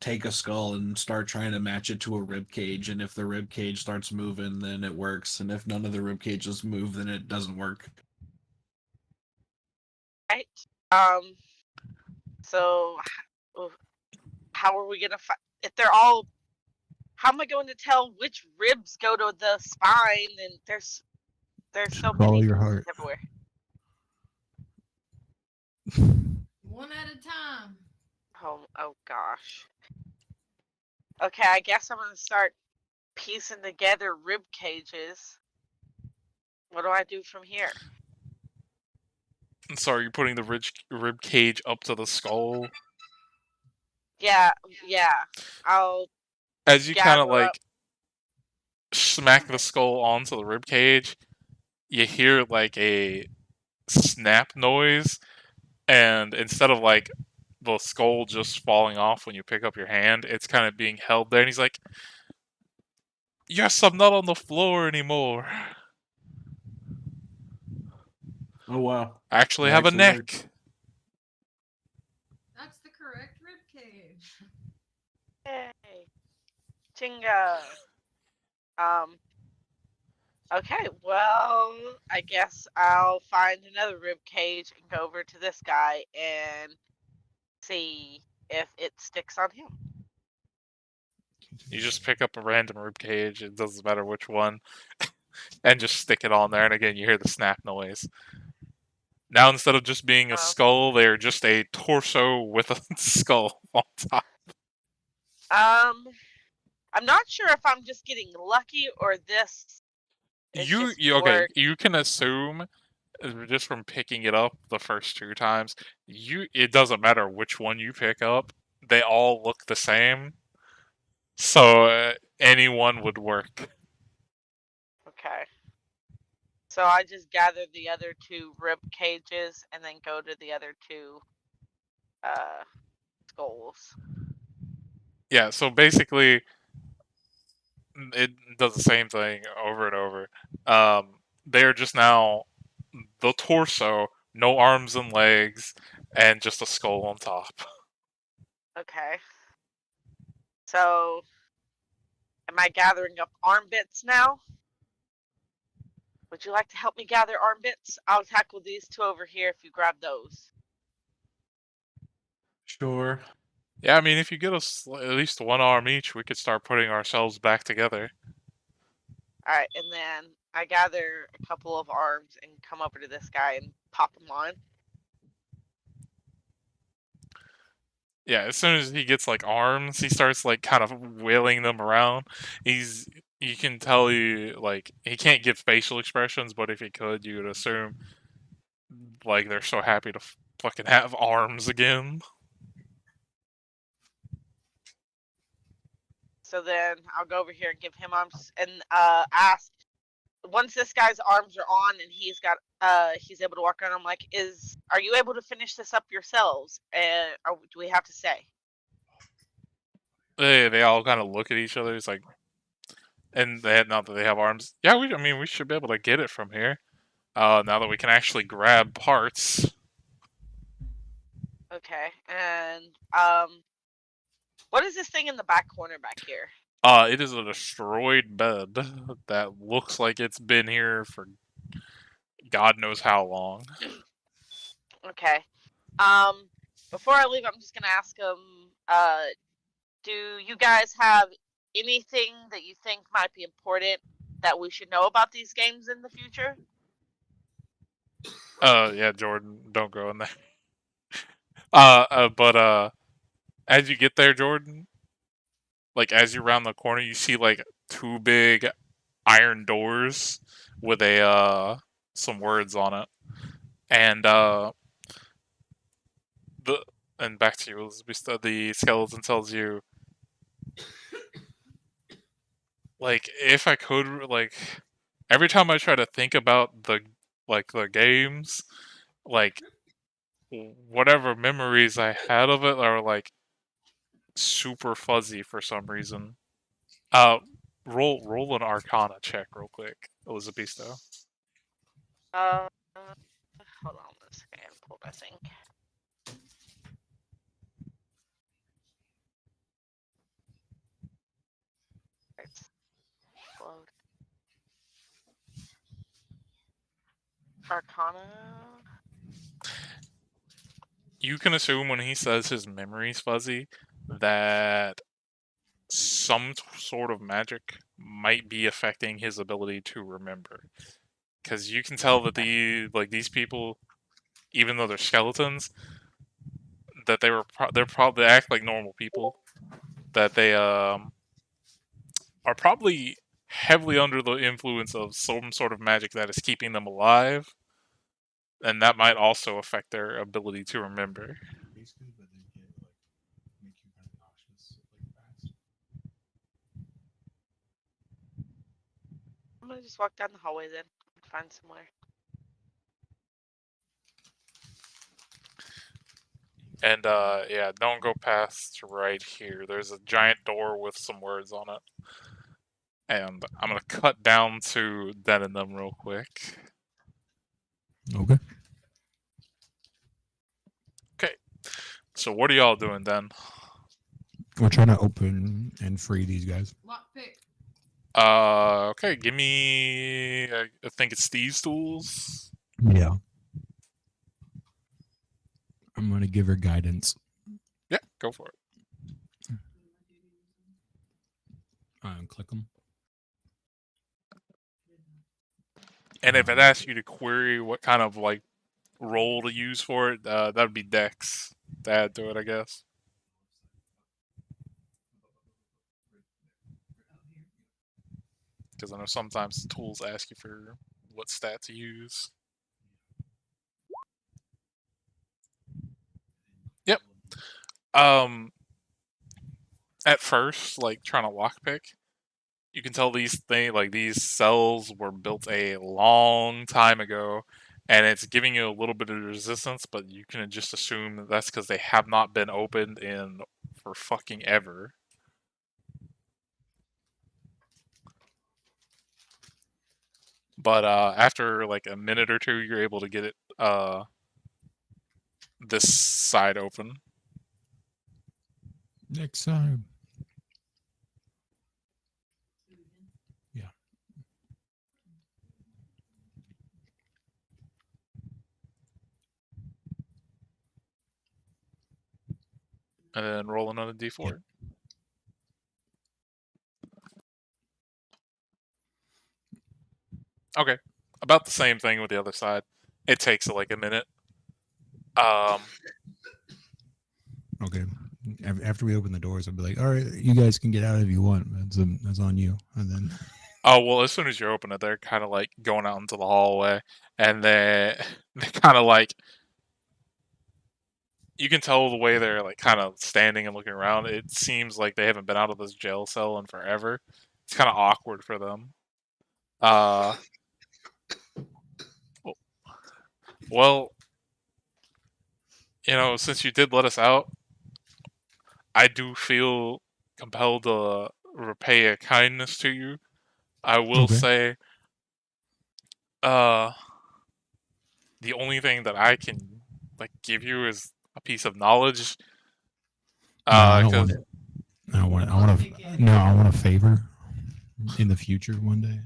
Speaker 3: take a skull and start trying to match it to a rib cage, and if the rib cage starts moving, then it works, and if none of the rib cages move, then it doesn't work.
Speaker 4: Right. So how are we gonna find if they're all? How am I going to tell which ribs go to the spine? And there's so
Speaker 5: Follow
Speaker 4: many
Speaker 5: your heart.
Speaker 4: everywhere.
Speaker 2: One at a time.
Speaker 4: Oh gosh. Okay, I guess I'm gonna start piecing together rib cages. What do I do from here?
Speaker 1: So are you putting the rib cage up to the skull?
Speaker 4: Yeah. I'll
Speaker 1: As you kind of
Speaker 4: gather
Speaker 1: like
Speaker 4: up.
Speaker 1: smack the skull onto the rib cage, you hear like a snap noise, and instead of like the skull just falling off when you pick up your hand, it's kind of being held there, and he's like, yes, I'm not on the floor anymore.
Speaker 3: Oh wow.
Speaker 1: I actually
Speaker 3: That
Speaker 1: have a
Speaker 3: actually
Speaker 1: neck.
Speaker 3: works.
Speaker 2: That's the correct rib cage.
Speaker 4: Yay. Chinga. Okay, well, I guess I'll find another rib cage and go over to this guy and see if it sticks on him.
Speaker 1: You just pick up a random rib cage, it doesn't matter which one, and just stick it on there, and again, you hear the snap noise. Now, instead of just being a skull, they're just a torso with a skull on top.
Speaker 4: I'm not sure if I'm just getting lucky or this.
Speaker 1: Okay, you can assume just from picking it up the first 2 times, it doesn't matter which one you pick up, they all look the same. So anyone would work.
Speaker 4: Okay. So I just gather the other 2 rib cages and then go to the other 2 skulls.
Speaker 1: Yeah, so basically it does the same thing over and over. They're just now the torso, no arms and legs, and just a skull on top.
Speaker 4: Okay. So, am I gathering up arm bits now? Would you like to help me gather arm bits? I'll tackle these two over here if you grab those.
Speaker 3: Sure.
Speaker 1: Yeah, I mean, if you get us at least one arm each, we could start putting ourselves back together.
Speaker 4: Alright, and then I gather a couple of arms and come over to this guy and pop him on.
Speaker 1: Yeah, as soon as he gets like arms, he starts like kind of wailing them around. You can tell he can't give facial expressions, but if he could, you would assume like they're so happy to fucking have arms again.
Speaker 4: So then I'll go over here and give him arms and ask. Once this guy's arms are on and he's able to walk around, I'm like, are you able to finish this up yourselves? Or do we have to say?
Speaker 1: They all kind of look at each other. It's like, and not that they have arms. Yeah, we should be able to get it from here. Now that we can actually grab parts.
Speaker 4: Okay, and what is this thing in the back corner back here?
Speaker 1: It is a destroyed bed that looks like it's been here for God knows how long.
Speaker 4: Okay. Before I leave, I'm just gonna ask him. Do you guys have anything that you think might be important that we should know about these games in the future?
Speaker 1: Yeah, Jordan, don't go in there. But as you get there, Jordan, like as you round the corner, you see like two big iron doors with some words on it, and back to you, Elizabeth. The skeleton tells you, like, if I could, like, every time I try to think about the games, like, whatever memories I had of it are like super fuzzy for some reason. Roll an Arcana check real quick, Elizabeth.
Speaker 4: Hold on a second. Pull my thing. Explode. Arcana.
Speaker 1: You can assume when he says his memory's fuzzy that some sort of magic might be affecting his ability to remember. Because you can tell that these people, even though they're skeletons, that they act like normal people. That they are probably heavily under the influence of some sort of magic that is keeping them alive, and that might also affect their ability to remember.
Speaker 4: I'm gonna just walk down the hallway then and find somewhere.
Speaker 1: And yeah, don't go past right here. There's a giant door with some words on it. And I'm gonna cut down to Den and them real quick.
Speaker 5: Okay.
Speaker 1: Okay. So what are y'all doing then?
Speaker 5: We're trying to open and free these guys.
Speaker 2: Lockpick.
Speaker 1: Okay, give me I think it's Steve's tools.
Speaker 5: Yeah. I'm gonna give her guidance.
Speaker 1: Yeah, go for it.
Speaker 5: Click them.
Speaker 1: And if it asks you to query what kind of like roll to use for it, that would be Dex to add to it, I guess. Because I know sometimes tools ask you for what stat to use. Yep. At first, like trying to lockpick, you can tell these cells were built a long time ago, and it's giving you a little bit of resistance, but you can just assume that that's because they have not been opened for fucking ever. But after like a minute or two, you're able to get it this side open.
Speaker 5: Next side. Yeah.
Speaker 1: and then roll another d4. Okay, about the same thing with the other side. It takes like a minute.
Speaker 5: Okay. After we open the doors, I'll be like, "All right, you guys can get out if you want. That's on you." And then,
Speaker 1: Oh well, as soon as you open it, they're kind of like going out into the hallway, and they're kind of like, you can tell the way they're like kind of standing and looking around. It seems like they haven't been out of this jail cell in forever. It's kind of awkward for them. Well, since you did let us out, I do feel compelled to repay a kindness to you. I will
Speaker 5: Okay.
Speaker 1: say, the only thing that I can like give you is a piece of knowledge.
Speaker 5: No, I don't
Speaker 1: 'Cause-
Speaker 5: want it. I don't want it. I want a favor in the future one day.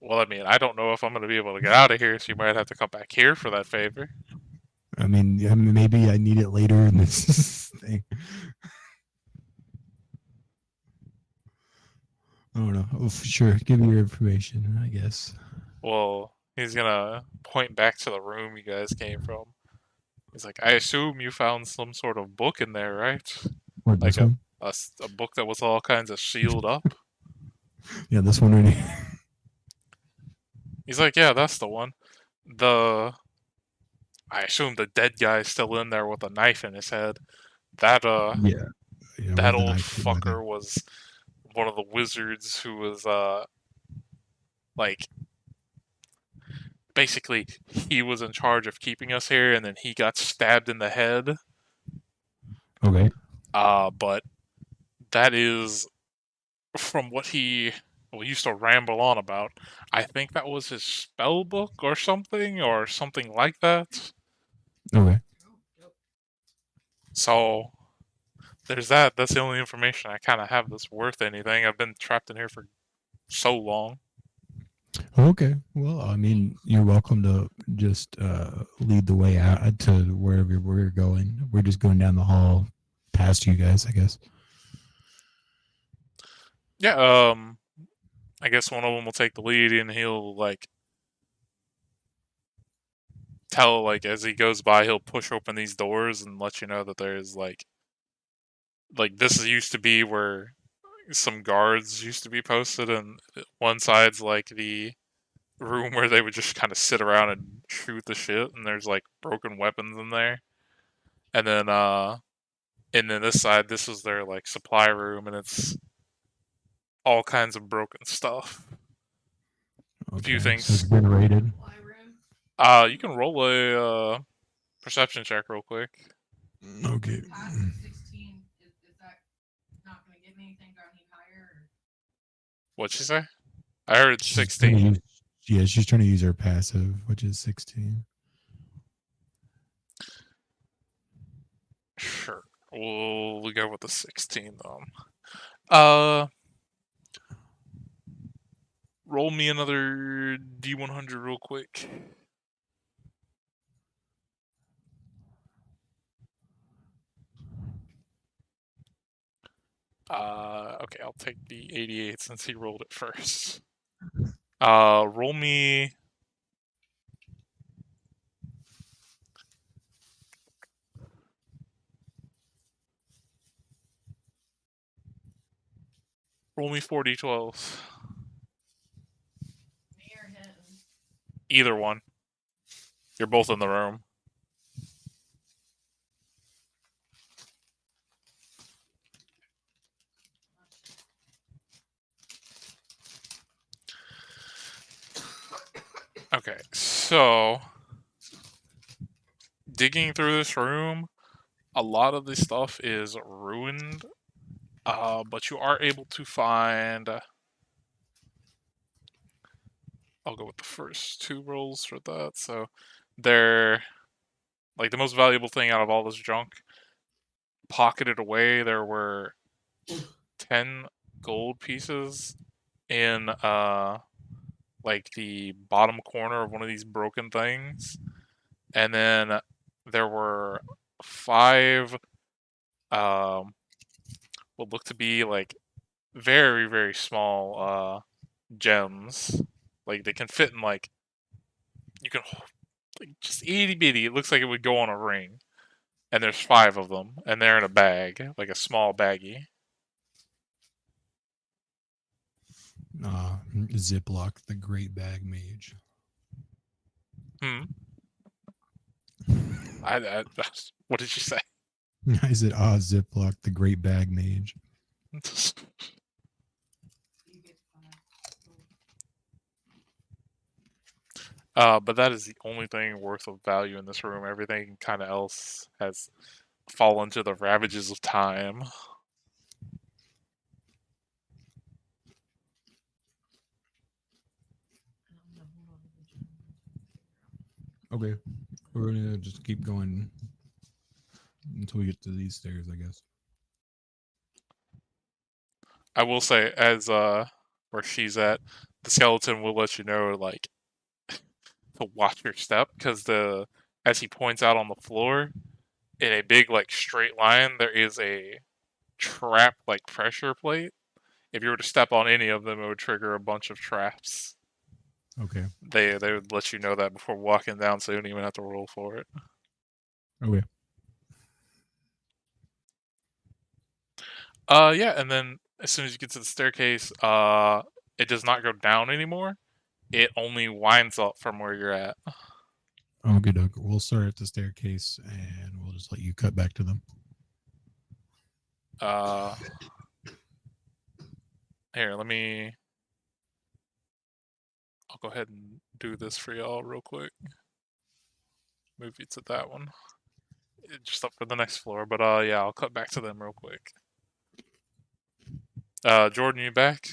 Speaker 1: Well, I mean, I don't know if I'm going to be able to get out of here, so you might have to come back here for that favor.
Speaker 5: I mean, maybe I need it later in this thing. I don't know. Oh, sure, give me your information, I guess.
Speaker 1: Well, he's going to point back to the room you guys came from. He's like, I assume you found some sort of book in there, right?
Speaker 5: What,
Speaker 1: Like
Speaker 5: this one?
Speaker 1: a book that was all kinds of sealed up.
Speaker 5: Yeah, this one right here.
Speaker 1: He's like, yeah, that's the one. I assume the dead guy's still in there with a knife in his head. That
Speaker 5: Yeah.
Speaker 1: that old fucker was one of the wizards who was like, basically he was in charge of keeping us here, and then he got stabbed in the head.
Speaker 5: Okay.
Speaker 1: But that is from what he used to ramble on about. I think that was his spell book or something like that.
Speaker 5: Okay.
Speaker 1: So there's that. That's the only information I kind of have that's worth anything. I've been trapped in here for so long.
Speaker 5: Okay. Well, I mean, you're welcome to just lead the way out to wherever we're going. We're just going down the hall past you guys, I guess.
Speaker 1: Yeah, I guess one of them will take the lead, and he'll like tell, like, as he goes by, he'll push open these doors and let you know that there's like this used to be where some guards used to be posted, and one side's like the room where they would just kind of sit around and shoot the shit, and there's like broken weapons in there. And then this side, this is their like supply room, and it's all kinds of broken stuff.
Speaker 5: Okay.
Speaker 1: Few things.
Speaker 5: So it's been raided.
Speaker 2: Fly room.
Speaker 1: You can roll a perception check real quick.
Speaker 5: Okay.
Speaker 2: Past 16. Is that not going to give me anything? Do I need higher? Or?
Speaker 1: What'd she say? I heard
Speaker 5: She's trying to
Speaker 1: 16.
Speaker 5: yeah, she's trying to use her passive, which is 16.
Speaker 1: Sure. We'll go with the 16 then. Roll me another D100 real quick. Okay, I'll take the 88 since he rolled it first. Roll me. Roll me 4d12s.
Speaker 2: Me or him?
Speaker 1: Either one. You're both in the room. Okay, so digging through this room, a lot of the stuff is ruined, but you are able to find. I'll go with the first two rolls for that. So they're like the most valuable thing out of all this junk. Pocketed away, there were 10 gold pieces in like the bottom corner of one of these broken things. and then there were 5 what looked to be like very, very small gems. Like they can fit in like you can like just itty bitty. It looks like it would go on a ring. And there's 5 of them, and they're in a bag, like a small baggie.
Speaker 5: Ziploc, the great bag mage.
Speaker 1: Hmm. What did you say?
Speaker 5: I said, Ziploc, the great bag mage.
Speaker 2: You get 5 gold.
Speaker 1: But that is the only thing worth of value in this room. Everything kind of else has fallen to the ravages of time.
Speaker 5: Okay. We're gonna just keep going until we get to these stairs, I guess.
Speaker 1: I will say, as where she's at, the skeleton will let you know, like, to watch your step, because as he points out on the floor, in a big like straight line, there is a trap like pressure plate. If you were to step on any of them, it would trigger a bunch of traps.
Speaker 5: Okay.
Speaker 1: They would let you know that before walking down, so you don't even have to roll for it.
Speaker 5: Okay.
Speaker 1: Yeah, and then as soon as you get to the staircase, it does not go down anymore. It only winds up from where you're at.
Speaker 5: Okay, Doug. We'll start at the staircase and we'll just let you cut back to them.
Speaker 1: Here, I'll go ahead and do this for y'all real quick. Move you to that one. Just up for the next floor, but yeah, I'll cut back to them real quick. Jordan, you back?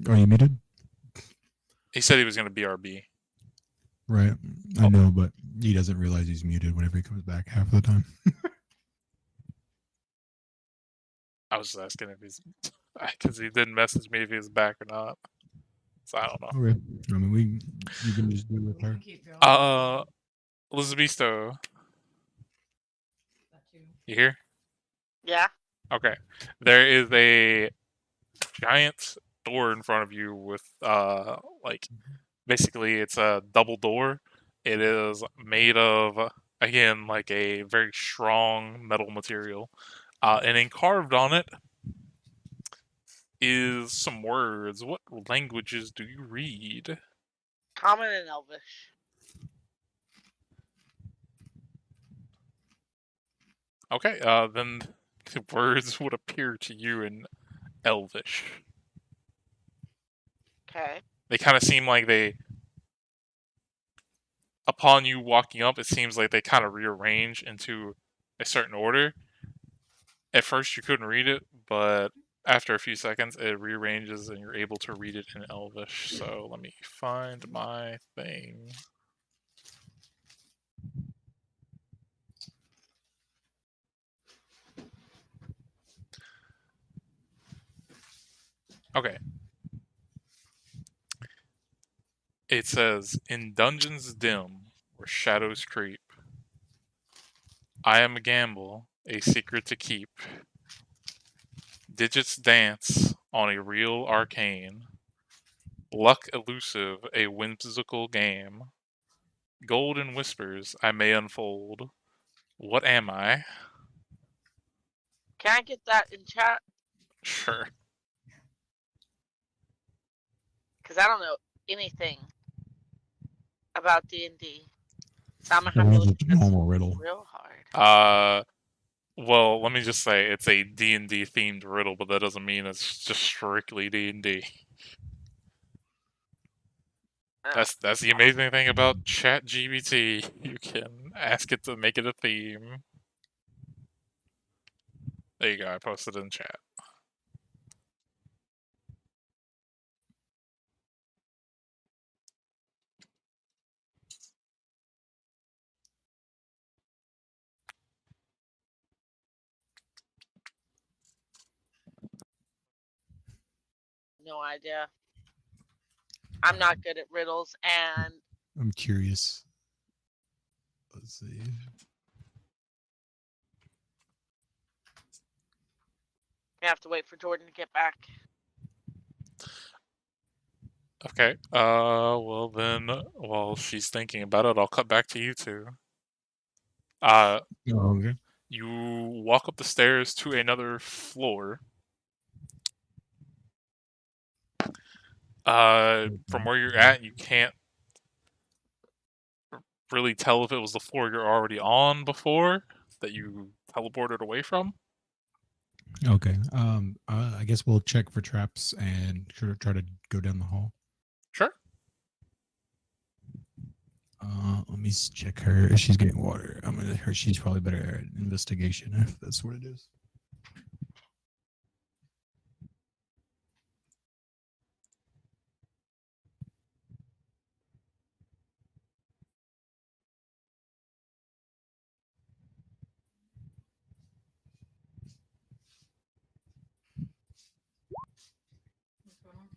Speaker 5: Are you muted?
Speaker 1: He said he was going to BRB.
Speaker 5: Right. I know, but he doesn't realize he's muted whenever he comes back half the time.
Speaker 1: I was just asking if he's, because he didn't message me if he was back or not. So I don't know.
Speaker 5: Okay. I mean, you can just do it with
Speaker 2: We
Speaker 5: her.
Speaker 2: can keep going.
Speaker 1: Elizabetho,
Speaker 2: That too.
Speaker 1: you here?
Speaker 4: Yeah.
Speaker 1: Okay. There is a giant door in front of you with like basically it's a double door. It is made of again like a very strong metal material. And then carved on it is some words. What languages do you read?
Speaker 4: Common and Elvish.
Speaker 1: Okay, then the words would appear to you in Elvish.
Speaker 4: Okay.
Speaker 1: They kind of seem like upon you walking up, it seems like they kind of rearrange into a certain order. At first, you couldn't read it, but after a few seconds, it rearranges and you're able to read it in Elvish. So let me find my thing. Okay. It says, in dungeons dim, where shadows creep, I am a gamble, a secret to keep. Digits dance on a real arcane. Luck elusive, a whimsical game. Golden whispers I may unfold. What am I?
Speaker 4: Can I get that in chat?
Speaker 1: Sure.
Speaker 4: Because I don't know anything about D&D. So I'm going to
Speaker 5: That
Speaker 4: have to
Speaker 5: was
Speaker 4: look
Speaker 5: a
Speaker 4: at this
Speaker 5: normal riddle.
Speaker 4: real hard.
Speaker 1: Well, let me just say it's a D&D themed riddle, but that doesn't mean it's just strictly D&D. That's the amazing thing about ChatGPT. You can ask it to make it a theme. There you go. I posted it in chat.
Speaker 4: No idea. I'm not good at riddles, and
Speaker 5: I'm curious. Let's see.
Speaker 4: I have to wait for Jordan to get back.
Speaker 1: Okay. Well then, while she's thinking about it, I'll cut back to you two.
Speaker 5: Oh, okay.
Speaker 1: You walk up the stairs to another floor. From where you're at, you can't really tell if it was the floor you're already on before that you teleported away from.
Speaker 5: Okay. I guess we'll check for traps and try to go down the hall.
Speaker 1: Sure.
Speaker 5: Let me check her. If she's getting water, she's probably better at investigation if that's what it is.
Speaker 2: What's going on?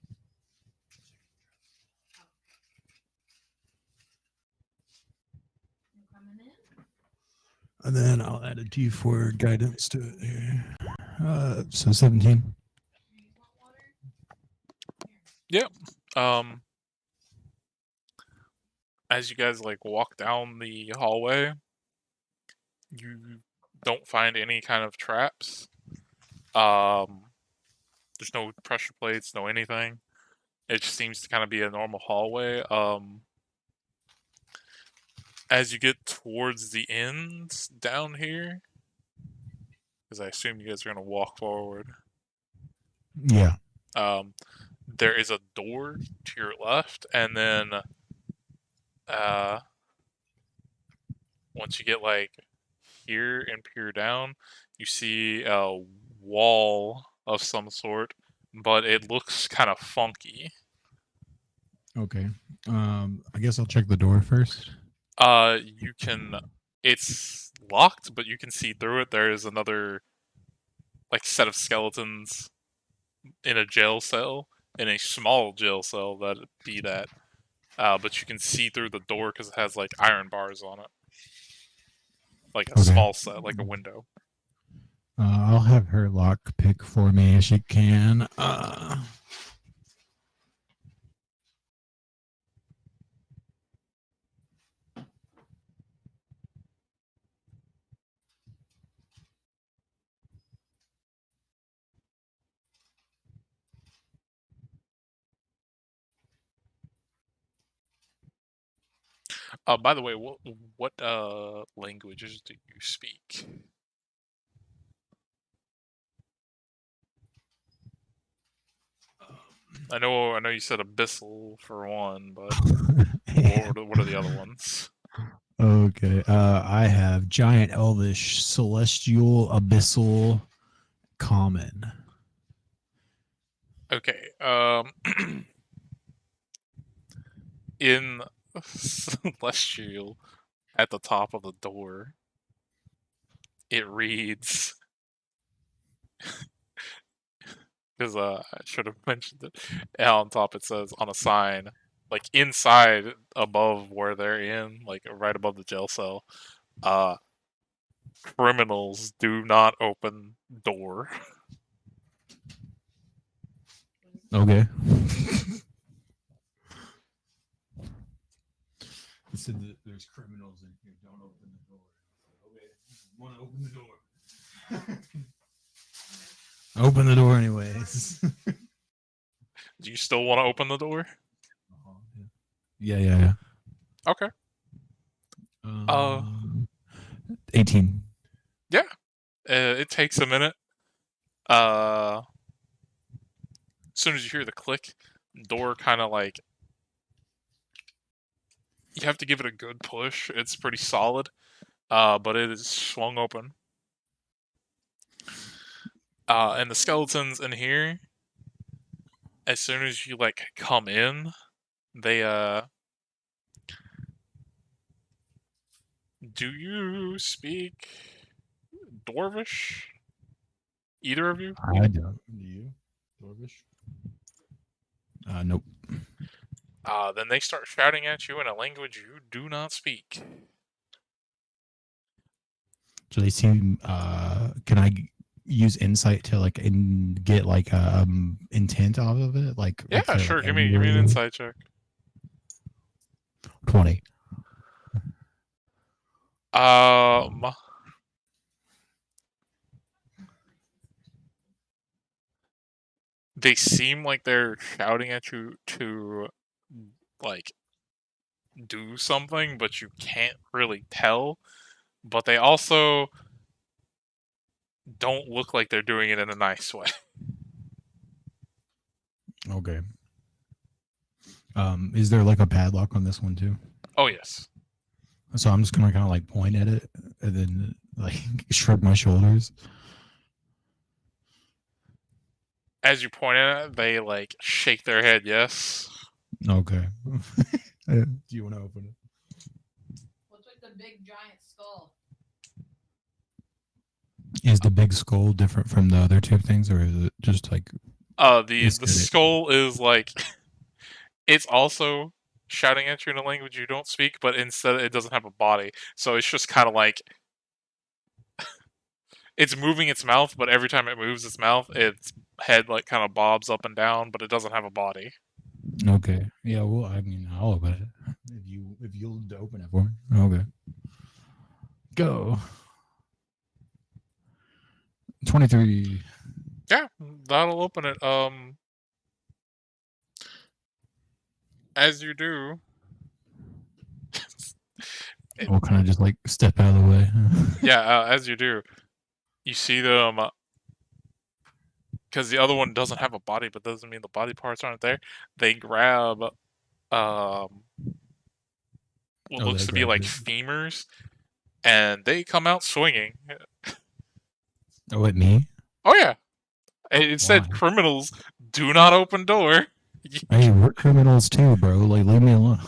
Speaker 2: You coming in?
Speaker 5: And then I'll add a D4 guidance to it here. So 17.
Speaker 2: You want water?
Speaker 1: As you guys like walk down the hallway, you don't find any kind of traps. There's no pressure plates, no anything. It just seems to kind of be a normal hallway. As you get towards the ends down here, because I assume you guys are gonna walk forward.
Speaker 5: Yeah.
Speaker 1: There is a door to your left, and then once you get like here and peer down, you see a wall of some sort, but it looks kind of funky.
Speaker 5: Okay. I guess I'll check the door first.
Speaker 1: You can. It's locked, but you can see through it. There is another like set of skeletons in a jail cell, in a small jail cell that'd be that. But you can see through the door because it has like iron bars on it, like a
Speaker 5: Okay.
Speaker 1: small set, like a window.
Speaker 5: I'll have her lock pick for me if she can.
Speaker 1: By the way, what languages do you speak? I know you said Abyssal for one, but what are the other ones?
Speaker 5: Okay. I have Giant, Elvish, Celestial, Abyssal, Common.
Speaker 1: Okay. In Celestial, at the top of the door, it reads. Because I should have mentioned it. And on top, it says on a sign, like inside, above where they're in, like right above the jail cell, criminals do not open door.
Speaker 5: Okay. It said that there's criminals in here. Don't open the door. Okay. Want to open the door? Open the door anyways.
Speaker 1: Do you still want to open the door?
Speaker 5: Yeah.
Speaker 1: Okay.
Speaker 5: 18.
Speaker 1: It takes a minute. As soon as you hear the click, door kind of like you have to give it a good push. It's pretty solid, but it is swung open. And the skeletons in here, as soon as you like come in, they do you speak Dwarvish? Either of you?
Speaker 5: I don't. Do you? Dwarvish? Nope.
Speaker 1: Then they start shouting at you in a language you do not speak.
Speaker 5: So they seem. Can I use insight to like get like intent off of it? Like
Speaker 1: Yeah,
Speaker 5: if they're,
Speaker 1: sure.
Speaker 5: like,
Speaker 1: Give me an
Speaker 5: angry?
Speaker 1: insight check.
Speaker 5: 20.
Speaker 1: They seem like they're shouting at you to like do something, but you can't really tell. But they also don't look like they're doing it in a nice way.
Speaker 5: Okay. Is there like a padlock on this one too?
Speaker 1: Oh yes.
Speaker 5: So I'm just gonna kind of like point at it and then like shrug my shoulders.
Speaker 1: As you point at it, they like shake their head yes.
Speaker 5: Okay. Do you want to open it?
Speaker 2: What's with the big giant skull?
Speaker 5: Is the big skull different from the other two things, or is it just like
Speaker 1: The
Speaker 5: Aesthetic.
Speaker 1: skull is like it's also shouting at you in a language you don't speak, but instead it doesn't have a body. So it's just kind of like it's moving its mouth, but every time it moves its mouth, its head like kind of bobs up and down, but it doesn't have a body.
Speaker 5: okay? Yeah, well, I mean, I'll open it if you'll open it for me. Okay, go. 23.
Speaker 1: Yeah, that'll open it. As you do,
Speaker 5: Or can I just like step out of the way?
Speaker 1: yeah, as you do, you see them because the other one doesn't have a body, but doesn't mean the body parts aren't there. They grab what looks
Speaker 5: they
Speaker 1: to be
Speaker 5: grab
Speaker 1: like
Speaker 5: it.
Speaker 1: femurs, and they come out swinging.
Speaker 5: Oh, at me?
Speaker 1: Oh yeah, it said
Speaker 5: Why?
Speaker 1: criminals do not open door.
Speaker 5: Hey, we're criminals too, bro. Like, leave me alone.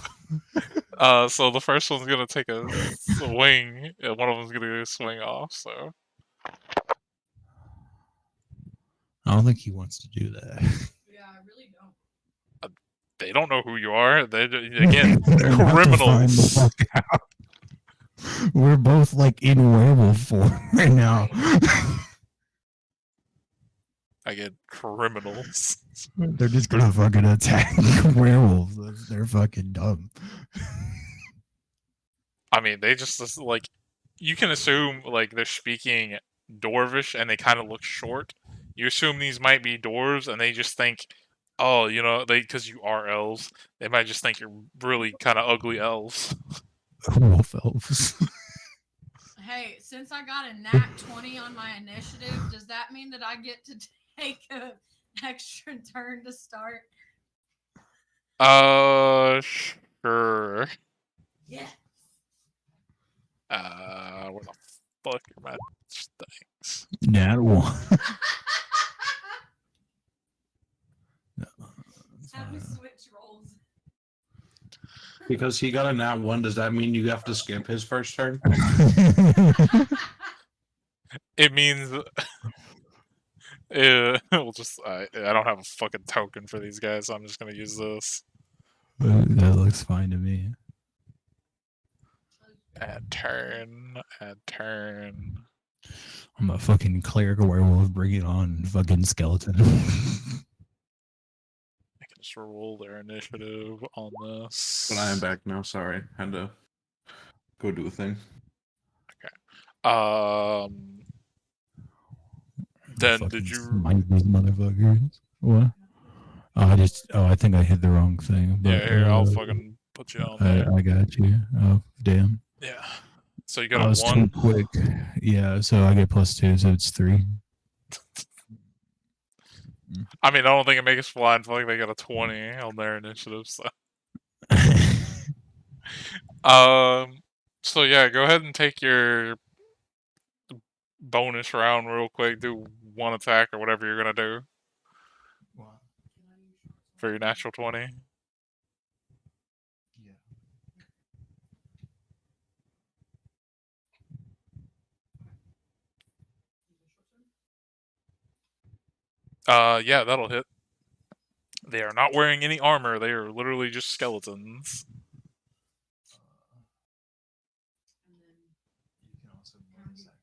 Speaker 1: So the first one's gonna take a swing, and one of them's gonna swing off. So
Speaker 5: I don't think he wants to do that.
Speaker 2: Yeah, I really don't.
Speaker 1: they don't know who you are. They again
Speaker 5: They're about to find the
Speaker 1: criminals.
Speaker 5: fuck out. We're both like in werewolf form right now.
Speaker 1: Again, criminals.
Speaker 5: They're just gonna fucking attack werewolves. They're fucking dumb.
Speaker 1: I mean, they just like you can assume like they're speaking Dwarvish and they kind of look short. You assume these might be dwarves, and they just think, oh, you know, because you are elves, they might just think you're really kind of ugly elves.
Speaker 5: Wolf elves.
Speaker 2: Hey, since I got a nat 20 on my initiative, does that mean that I get to take an extra turn to start?
Speaker 1: Sure.
Speaker 2: Yeah.
Speaker 1: Where the fuck are my things?
Speaker 5: Nat one.
Speaker 2: Have me switch roles.
Speaker 3: Because he got a nat 1, does that mean you have to skip his first turn?
Speaker 1: It means we'll just I don't have a fucking token for these guys, so I'm just gonna use this.
Speaker 5: That looks fine to me.
Speaker 1: Add turn.
Speaker 5: I'm a fucking cleric werewolf. Bring it on, fucking skeleton.
Speaker 1: I can just roll their initiative on this.
Speaker 3: But I am back now, sorry. Had to go do a thing.
Speaker 1: Then
Speaker 5: Fucking
Speaker 1: did you?
Speaker 5: smite these motherfuckers? What? I think I hit the wrong thing. But,
Speaker 1: Yeah, here I'll fucking put you on there.
Speaker 5: I got you. Oh damn.
Speaker 1: Yeah. So you
Speaker 5: I
Speaker 1: got a
Speaker 5: was too
Speaker 1: 1.
Speaker 5: quick. Yeah, so I get +2, so it's 3.
Speaker 1: I mean, I don't think it makes flying. I feel like they got a 20 on their initiative. So. So yeah, go ahead and take your bonus round real quick. Do 1 attack or whatever you're gonna do for your natural 20. Yeah, that'll hit. They are not wearing any armor. They are literally just skeletons.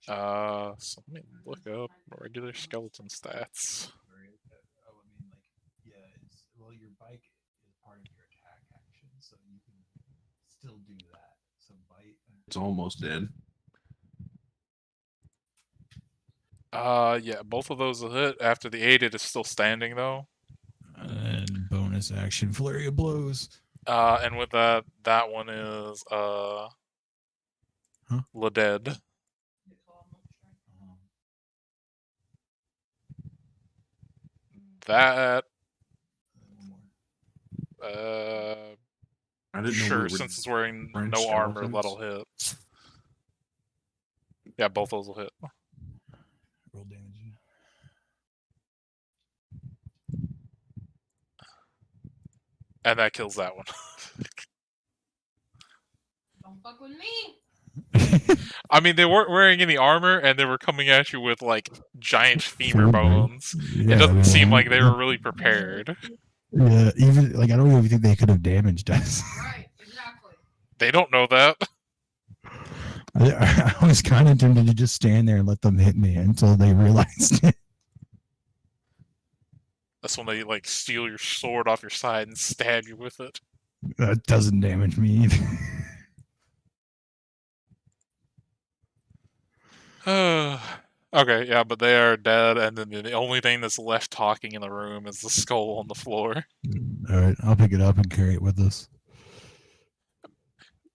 Speaker 1: So let me look up regular skeleton stats.
Speaker 5: Well, your bike is part of your attack action, so you can still do that. So bite.
Speaker 3: It's almost dead.
Speaker 1: Yeah, both of those will hit. After the 8, it is still standing though.
Speaker 5: And bonus action, flurry of blows.
Speaker 1: And with that one is La Dead. That
Speaker 3: I didn't know
Speaker 1: sure,
Speaker 3: we were
Speaker 1: since it's wearing
Speaker 3: French
Speaker 1: no armor,
Speaker 3: skeletons.
Speaker 1: that'll hit. Yeah, both those will hit.
Speaker 5: Roll damage.
Speaker 1: And that kills that one.
Speaker 2: Don't fuck with me.
Speaker 1: I mean, they weren't wearing any armor, and they were coming at you with, like, giant femur
Speaker 5: Femur.
Speaker 1: bones.
Speaker 5: Yeah,
Speaker 1: It doesn't seem
Speaker 5: man.
Speaker 1: like they were really prepared.
Speaker 5: Yeah, even like I don't even think they could have damaged us.
Speaker 2: Right, exactly.
Speaker 1: They don't know that.
Speaker 5: I was kind of tempted to just stand there and let them hit me until they realized it.
Speaker 1: That's when they, like, steal your sword off your side and stab you with it.
Speaker 5: That doesn't damage me either.
Speaker 1: Okay, yeah, but they are dead, and then the only thing that's left talking in the room is the skull on the floor.
Speaker 5: All right, I'll pick it up and carry it with us.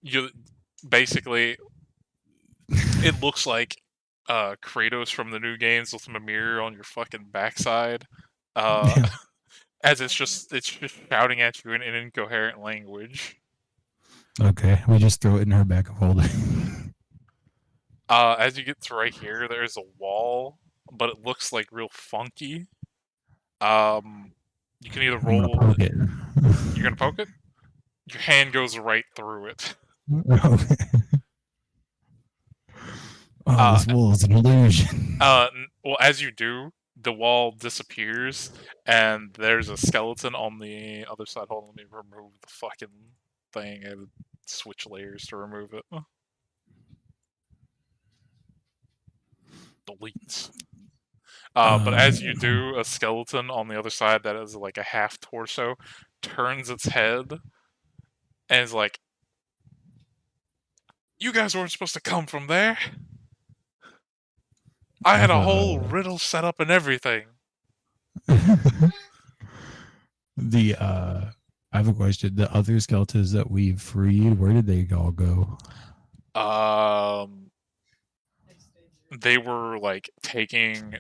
Speaker 1: You basically, it looks like Kratos from the new games with a mirror on your fucking backside,
Speaker 5: Yeah.
Speaker 1: as it's just shouting at you in an incoherent language.
Speaker 5: Okay, we just throw it in her back of holding.
Speaker 1: As you get to right here, there's a wall, but it looks like real funky. You can either
Speaker 5: I'm gonna
Speaker 1: roll.
Speaker 5: poke it.
Speaker 1: You're gonna poke it. Your hand goes right through it.
Speaker 5: Okay. Oh, this wall is an illusion.
Speaker 1: Well, as you do, the wall disappears, and there's a skeleton on the other side. Hold on, let me remove the fucking thing and switch layers to remove it. Delete. But as you do, a skeleton on the other side that is like a half torso turns its head and is like, "You guys weren't supposed to come from there. I had a whole riddle set up and everything."
Speaker 5: I have a question. The other skeletons that we've freed, where did they all go?
Speaker 1: They were like taking.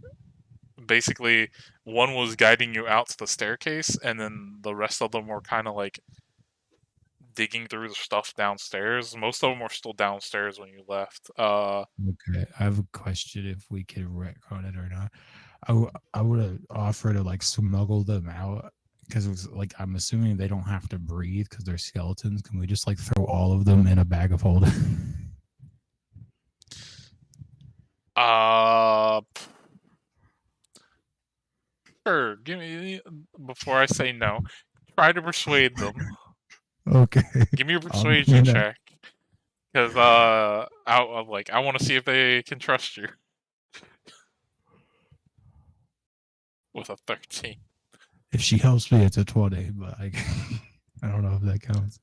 Speaker 1: Basically, one was guiding you out to the staircase, and then the rest of them were kind of like digging through the stuff downstairs. Most of them were still downstairs when you left.
Speaker 5: Okay, I have a question if we can retcon it or not. I would have offered to like smuggle them out because it was like I'm assuming they don't have to breathe because they're skeletons. Can we just like throw all of them in a bag of holding?
Speaker 1: Sure. Give me before I say no. Try to persuade them.
Speaker 5: Okay.
Speaker 1: Give me a persuasion check, because I want to see if they can trust you. With a 13.
Speaker 5: If she helps me, it's a 20, but I don't know if that counts.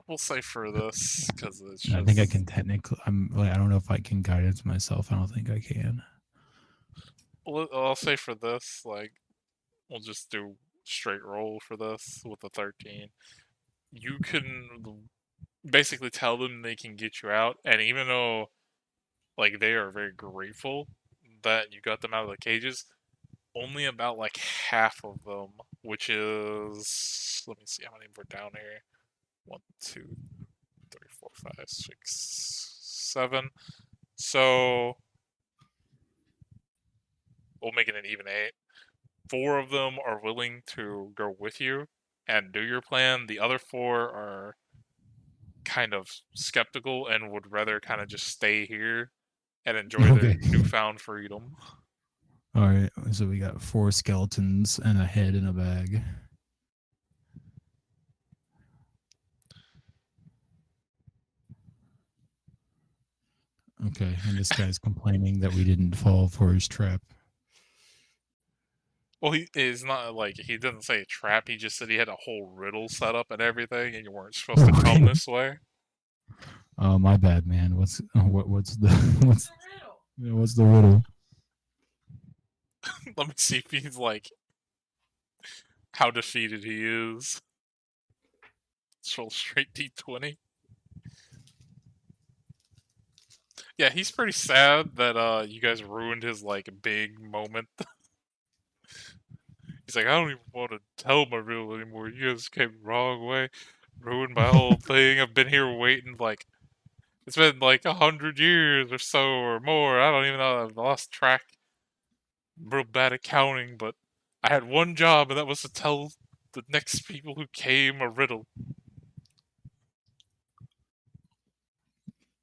Speaker 1: We'll say for this because it's just...
Speaker 5: I think I can technically. I don't know if I can guidance myself. I don't think I can.
Speaker 1: I'll say for this, like, we'll just do straight roll for this with a 13. You can basically tell them they can get you out, and even though, like, they are very grateful that you got them out of the cages, only about like half of them, which is, let me see how many were down here. 1, 2, 3, 4, 5, 6, 7. So we'll make it an even 8. 4 of them are willing to go with you and do your plan. The other 4 are kind of skeptical and would rather kind of just stay here and enjoy their
Speaker 5: Okay.
Speaker 1: newfound freedom.
Speaker 5: All right, so we got 4 skeletons and a head in a bag. Okay, and this guy's complaining that we didn't fall for his trap.
Speaker 1: Well, he is not like he didn't say a trap. He just said he had a whole riddle set up and everything, and you weren't supposed to come this way.
Speaker 5: Oh, my bad, man. What's the
Speaker 2: It's a riddle.
Speaker 5: what's the riddle?
Speaker 1: Let me see if he's like how defeated he is. Let's roll straight D20. Yeah, he's pretty sad that you guys ruined his like big moment. He's like, I don't even want to tell my riddle anymore. You guys came the wrong way, ruined my whole thing. I've been here waiting like it's been like 100 years or so or more. I don't even know. I've lost track. I'm real bad at counting, but I had one job, and that was to tell the next people who came a riddle.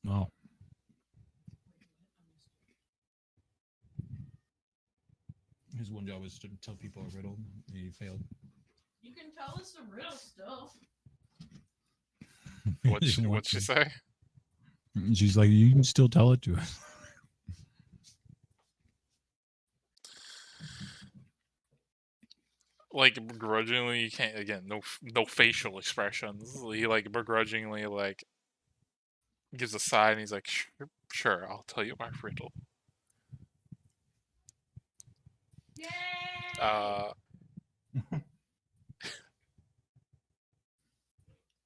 Speaker 5: Oh. His one job was to tell people a riddle. He failed.
Speaker 2: You can tell us the riddle still.
Speaker 1: What'd she say?
Speaker 5: She's like, you can still tell it to us.
Speaker 1: Like begrudgingly, you can't. Again, no facial expressions. He like begrudgingly like gives a sigh, and he's like, "Sure, I'll tell you my riddle."
Speaker 2: Yay!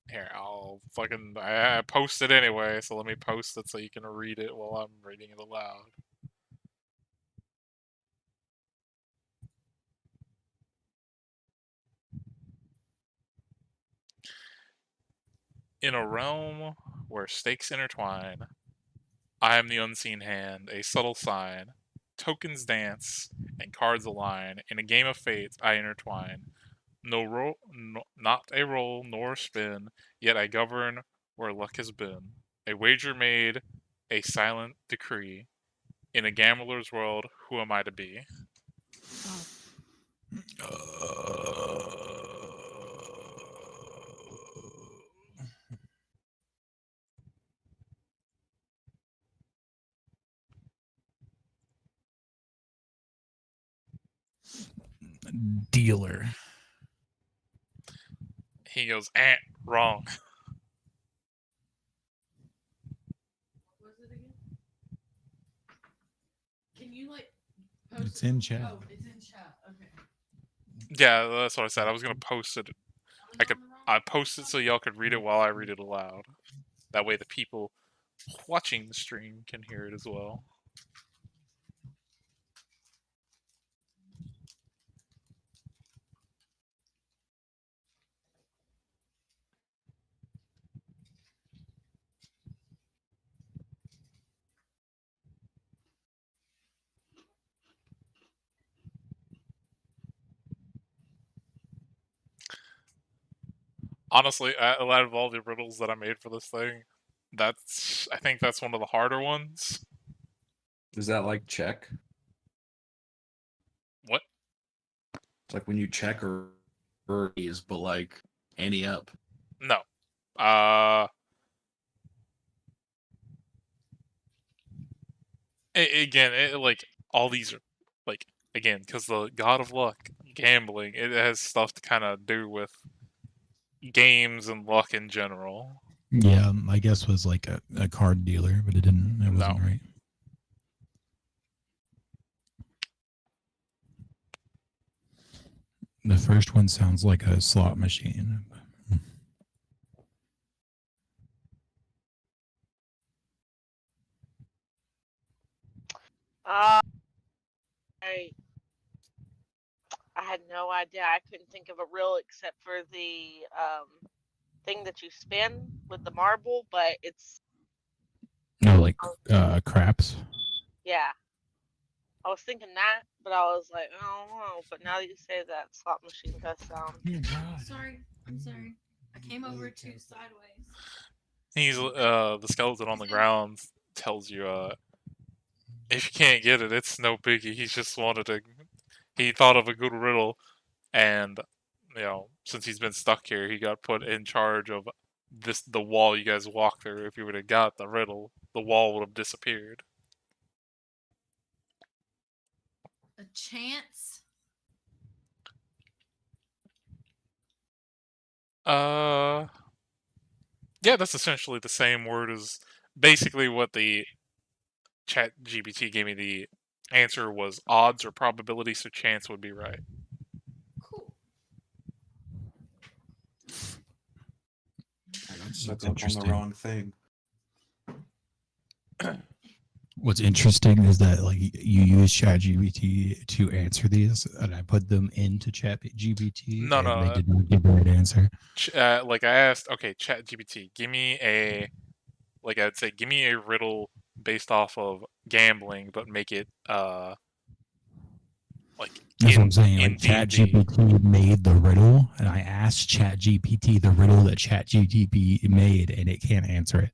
Speaker 1: Here, I post it anyway, so let me post it so you can read it while I'm reading it aloud. In a realm where stakes intertwine, I am the unseen hand, a subtle sign. Tokens dance and cards align. In a game of fate, I intertwine. Not a roll nor a spin, yet I govern where luck has been. A wager made, a silent decree. In a gambler's world, who am I to be?
Speaker 5: Dealer.
Speaker 1: He goes, wrong.
Speaker 2: What was it again? Can you like post
Speaker 5: It's
Speaker 2: it?
Speaker 5: in chat.
Speaker 2: Oh, it's in chat. Okay.
Speaker 1: Yeah, that's what I said. I was gonna post it.
Speaker 2: I was on the wrong
Speaker 1: I posted so y'all could read it while I read it aloud. That way the people watching the stream can hear it as well. Honestly, out of all the riddles that I made for this thing, I think that's one of the harder ones.
Speaker 3: Is that like check?
Speaker 1: What?
Speaker 3: It's like when you check or is, but like ante up.
Speaker 1: No. Like all these are like again because the God of Luck, gambling, it has stuff to kind of do with games and luck in general.
Speaker 5: Yeah, I guess was like a card dealer, but it wasn't
Speaker 1: No.
Speaker 5: right. The first one sounds like a slot machine.
Speaker 4: I had no idea. I couldn't think of a riddle except for the thing that you spin with the marble, but it's
Speaker 5: No, like craps.
Speaker 4: yeah. I was thinking that, but I was like, I don't know. But now that you say that, slot machine does sound.
Speaker 2: Sorry. I'm sorry. I came over too sideways.
Speaker 1: He's the skeleton on the ground tells you If you can't get it, it's no biggie. He just wanted to. He thought of a good riddle, and since he's been stuck here, he got put in charge of the wall you guys walk through. If you would have got the riddle, the wall would have disappeared.
Speaker 2: A chance?
Speaker 1: Yeah, that's essentially the same word as basically what the Chat GPT gave me. The answer was odds or probability, so chance would be right.
Speaker 2: Cool.
Speaker 3: I got
Speaker 5: That's
Speaker 3: stuck up on the
Speaker 5: interesting.
Speaker 3: wrong thing.
Speaker 5: What's interesting is that like you use ChatGPT to answer these, and I put them into ChatGPT,
Speaker 1: No,
Speaker 5: and
Speaker 1: no,
Speaker 5: they did not give the right answer.
Speaker 1: Like I asked, okay, Chat GPT, give me I'd say, give me a riddle based off of gambling, but make it like
Speaker 5: That's what I'm saying.
Speaker 1: in
Speaker 5: Like
Speaker 1: D&D.
Speaker 5: ChatGPT made the riddle, and I asked ChatGPT the riddle that ChatGPT made, and it can't answer it.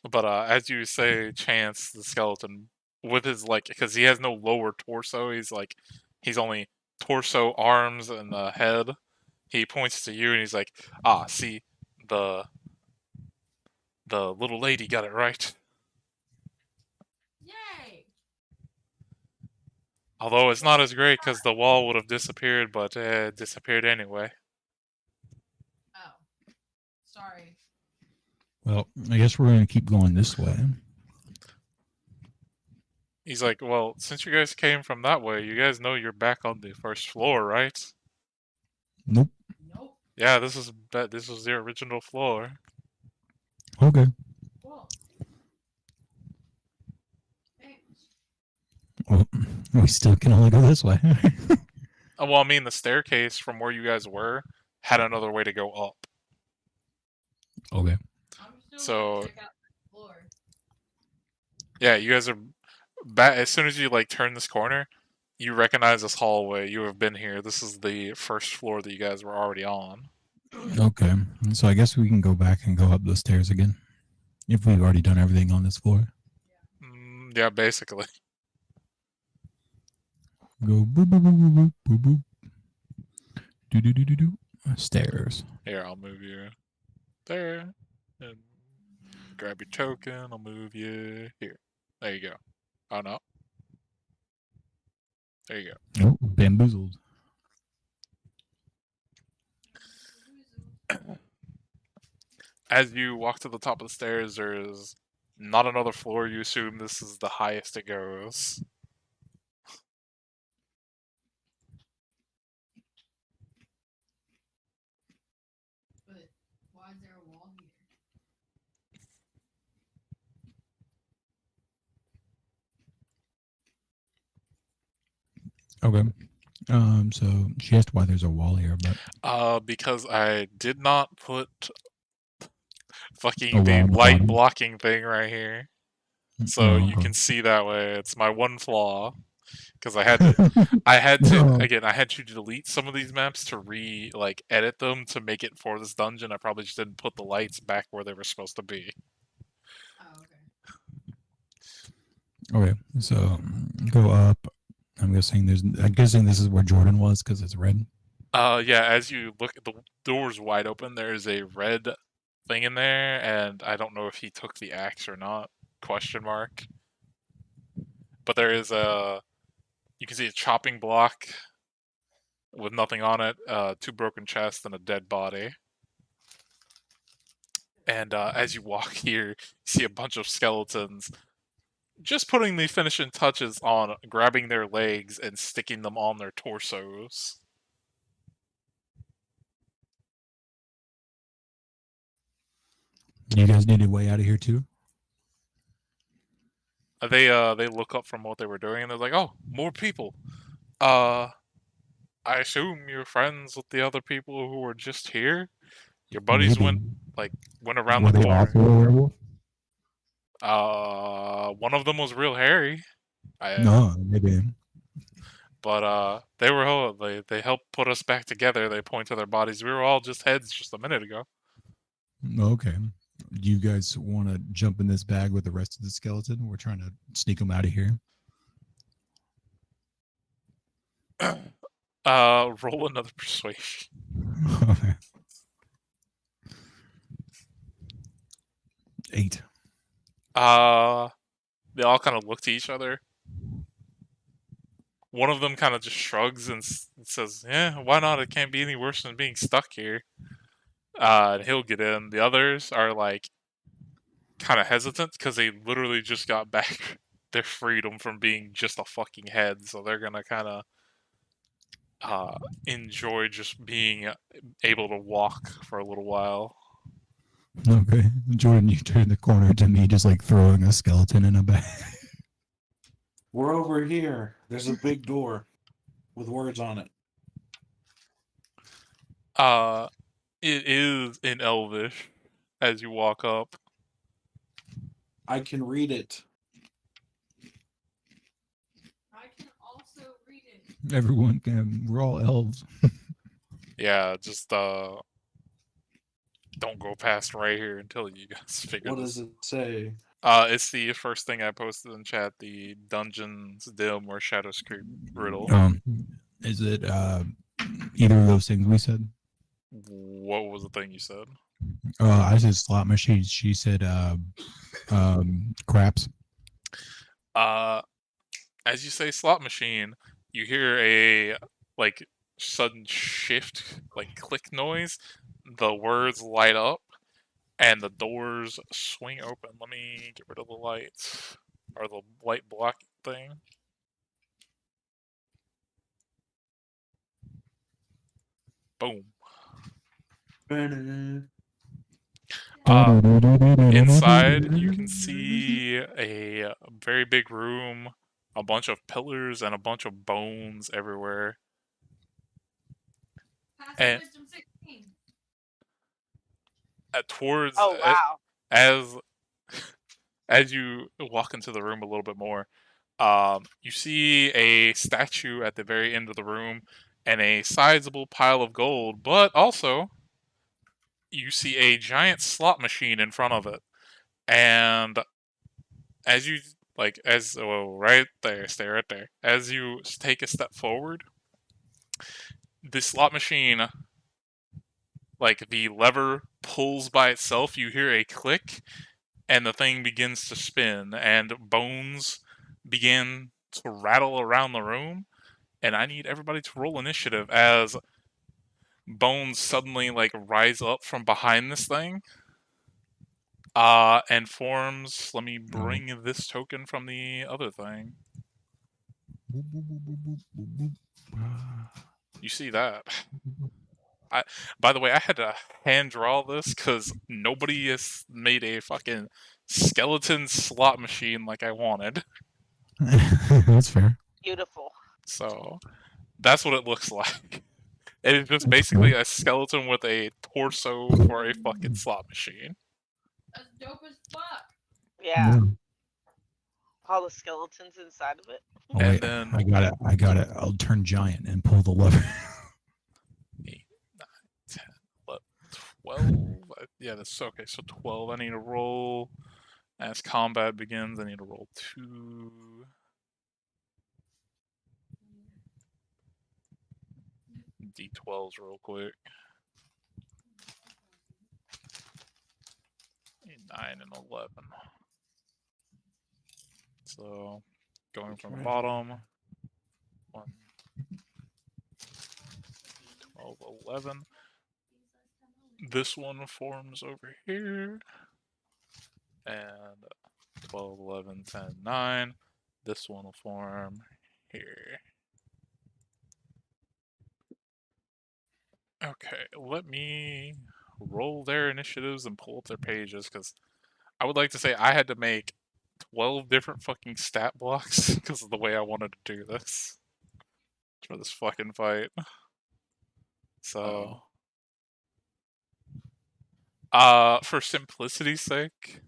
Speaker 1: But as you say, Chance the skeleton with his because he has no lower torso, he's only torso, arms, and head. He points to you and he's like, "Ah, see, the little lady got it right."
Speaker 2: Yay!
Speaker 1: Although it's not as great because the wall would have disappeared, but it disappeared anyway.
Speaker 2: Oh. Sorry.
Speaker 5: Well, I guess we're gonna keep going this way.
Speaker 1: He's like, "Well, since you guys came from that way, you guys know you're back on the first floor, right?"
Speaker 5: Nope.
Speaker 2: Nope.
Speaker 1: Yeah, this was the original floor.
Speaker 5: Okay.
Speaker 2: Cool. Thanks.
Speaker 5: Well, we still can only go this way.
Speaker 1: Well, I mean, the staircase from where you guys were had another way to go up.
Speaker 5: Okay.
Speaker 2: I'm still
Speaker 1: So-
Speaker 2: gonna check out the floor.
Speaker 1: Yeah, you guys are back. As soon as you turn this corner, you recognize this hallway. You have been here. This is the first floor that you guys were already on.
Speaker 5: Okay. So I guess we can go back and go up the stairs again. If we've already done everything on this floor.
Speaker 1: Yeah, basically.
Speaker 5: Go boop boop boop boop boop boop. Do do do do do. Stairs.
Speaker 1: Here, I'll move you there. And grab your token. I'll move you here. There you go. Oh, no. There you go.
Speaker 5: Oh, bamboozled.
Speaker 1: As you walk to the top of the stairs, there's not another floor. You assume this is the highest it goes.
Speaker 2: But why is there a wall here?
Speaker 5: Okay. So she asked why there's a wall here, but
Speaker 1: Because I did not put
Speaker 5: A
Speaker 1: fucking the
Speaker 5: wall on the
Speaker 1: light
Speaker 5: bottom?
Speaker 1: blocking thing right here. So
Speaker 5: Oh,
Speaker 1: you
Speaker 5: okay.
Speaker 1: can see that way. It's my one flaw. Because I had to
Speaker 5: No.
Speaker 1: again, I had to delete some of these maps to edit them to make it for this dungeon. I probably just didn't put the lights back where they were supposed to be.
Speaker 2: Oh, okay.
Speaker 5: Okay, so go up. I'm guessing this is where Jordan was because it's red.
Speaker 1: Yeah, as you look, the door's wide open. There's a red thing in there, and I don't know if he took the axe or not. Question mark. But there is you can see a chopping block with nothing on it, 2 broken chests, and a dead body. And as you walk here, you see a bunch of skeletons just putting the finishing touches on grabbing their legs and sticking them on their torsos.
Speaker 5: You guys need a way out of here too?
Speaker 1: They look up from what they were doing and they're like, "Oh, more people. I assume you're friends with the other people who were just here. Your buddies
Speaker 5: Maybe.
Speaker 1: went around
Speaker 5: Were
Speaker 1: the
Speaker 5: they
Speaker 1: corner.
Speaker 5: also a werewolf?
Speaker 1: One of them was real hairy.
Speaker 5: No, maybe.
Speaker 1: But they were they helped put us back together. They point to their bodies. We were all just heads just a minute ago.
Speaker 5: Okay. Do you guys want to jump in this bag with the rest of the skeleton? We're trying to sneak them out of here.
Speaker 1: Roll another persuasion.
Speaker 5: Okay. 8.
Speaker 1: They all kind of look to each other. One of them kind of just shrugs and says, "Yeah, why not? It can't be any worse than being stuck here." And he'll get in. The others are like kind of hesitant because they literally just got back their freedom from being just a fucking head, so they're gonna kind of enjoy just being able to walk for a little while.
Speaker 5: Okay. Jordan, you turn the corner to me, just like throwing a skeleton in a bag.
Speaker 3: We're over here. There's a big door with words on it.
Speaker 1: It is in Elvish as you walk up.
Speaker 3: I can read it.
Speaker 2: I can also read it.
Speaker 5: Everyone can. We're all elves.
Speaker 1: Yeah, just don't go past right here until you guys figure
Speaker 3: What
Speaker 1: this.
Speaker 3: does it say?
Speaker 1: It's the first thing I posted in chat, the Dungeons Dim or Shadows Creep riddle.
Speaker 5: Is it either of those things we said?
Speaker 1: What was the thing you said?
Speaker 5: I said slot machines. She said craps.
Speaker 1: As you say slot machine, you hear a like sudden shift, like click noise. The words light up and the doors swing open. Let me get rid of the lights or the light block thing. Boom. Inside, you can see a very big room, a bunch of pillars, and a bunch of bones everywhere.
Speaker 2: Passive
Speaker 1: And-
Speaker 2: wisdom 16.
Speaker 1: Towards
Speaker 4: Oh wow.
Speaker 1: as you walk into the room a little bit more, you see a statue at the very end of the room and a sizable pile of gold, but also you see a giant slot machine in front of it. And as you right there, stay right there. As you take a step forward, the slot machine, like the lever pulls by itself, you hear a click, and the thing begins to spin, and bones begin to rattle around the room. And I need everybody to roll initiative as bones suddenly like rise up from behind this thing. And forms. Let me bring this token from the other thing. You see that? By the way, I had to hand draw this because nobody has made a fucking skeleton slot machine like I wanted.
Speaker 5: That's fair.
Speaker 4: Beautiful.
Speaker 1: So that's what it looks like. It is just basically a skeleton with a torso for a fucking slot machine.
Speaker 2: That's dope as fuck.
Speaker 4: Yeah. All the skeletons inside of it.
Speaker 5: Oh,
Speaker 1: And
Speaker 5: wait,
Speaker 1: then-
Speaker 5: I got it. I'll turn giant and pull the lever.
Speaker 1: 8, 9, 10, 11, 12. Yeah, that's okay. So 12. I need to roll. As combat begins, I need to roll 2. D12s real quick. 9 and 11. So going from the bottom. 1, 12, 11. This one forms over here. And 12, 11, 10, 9. This one will form here. Okay, let me roll their initiatives and pull up their pages, because I would like to say I had to make 12 different fucking stat blocks because of the way I wanted to do this for this fucking fight. So, for simplicity's sake,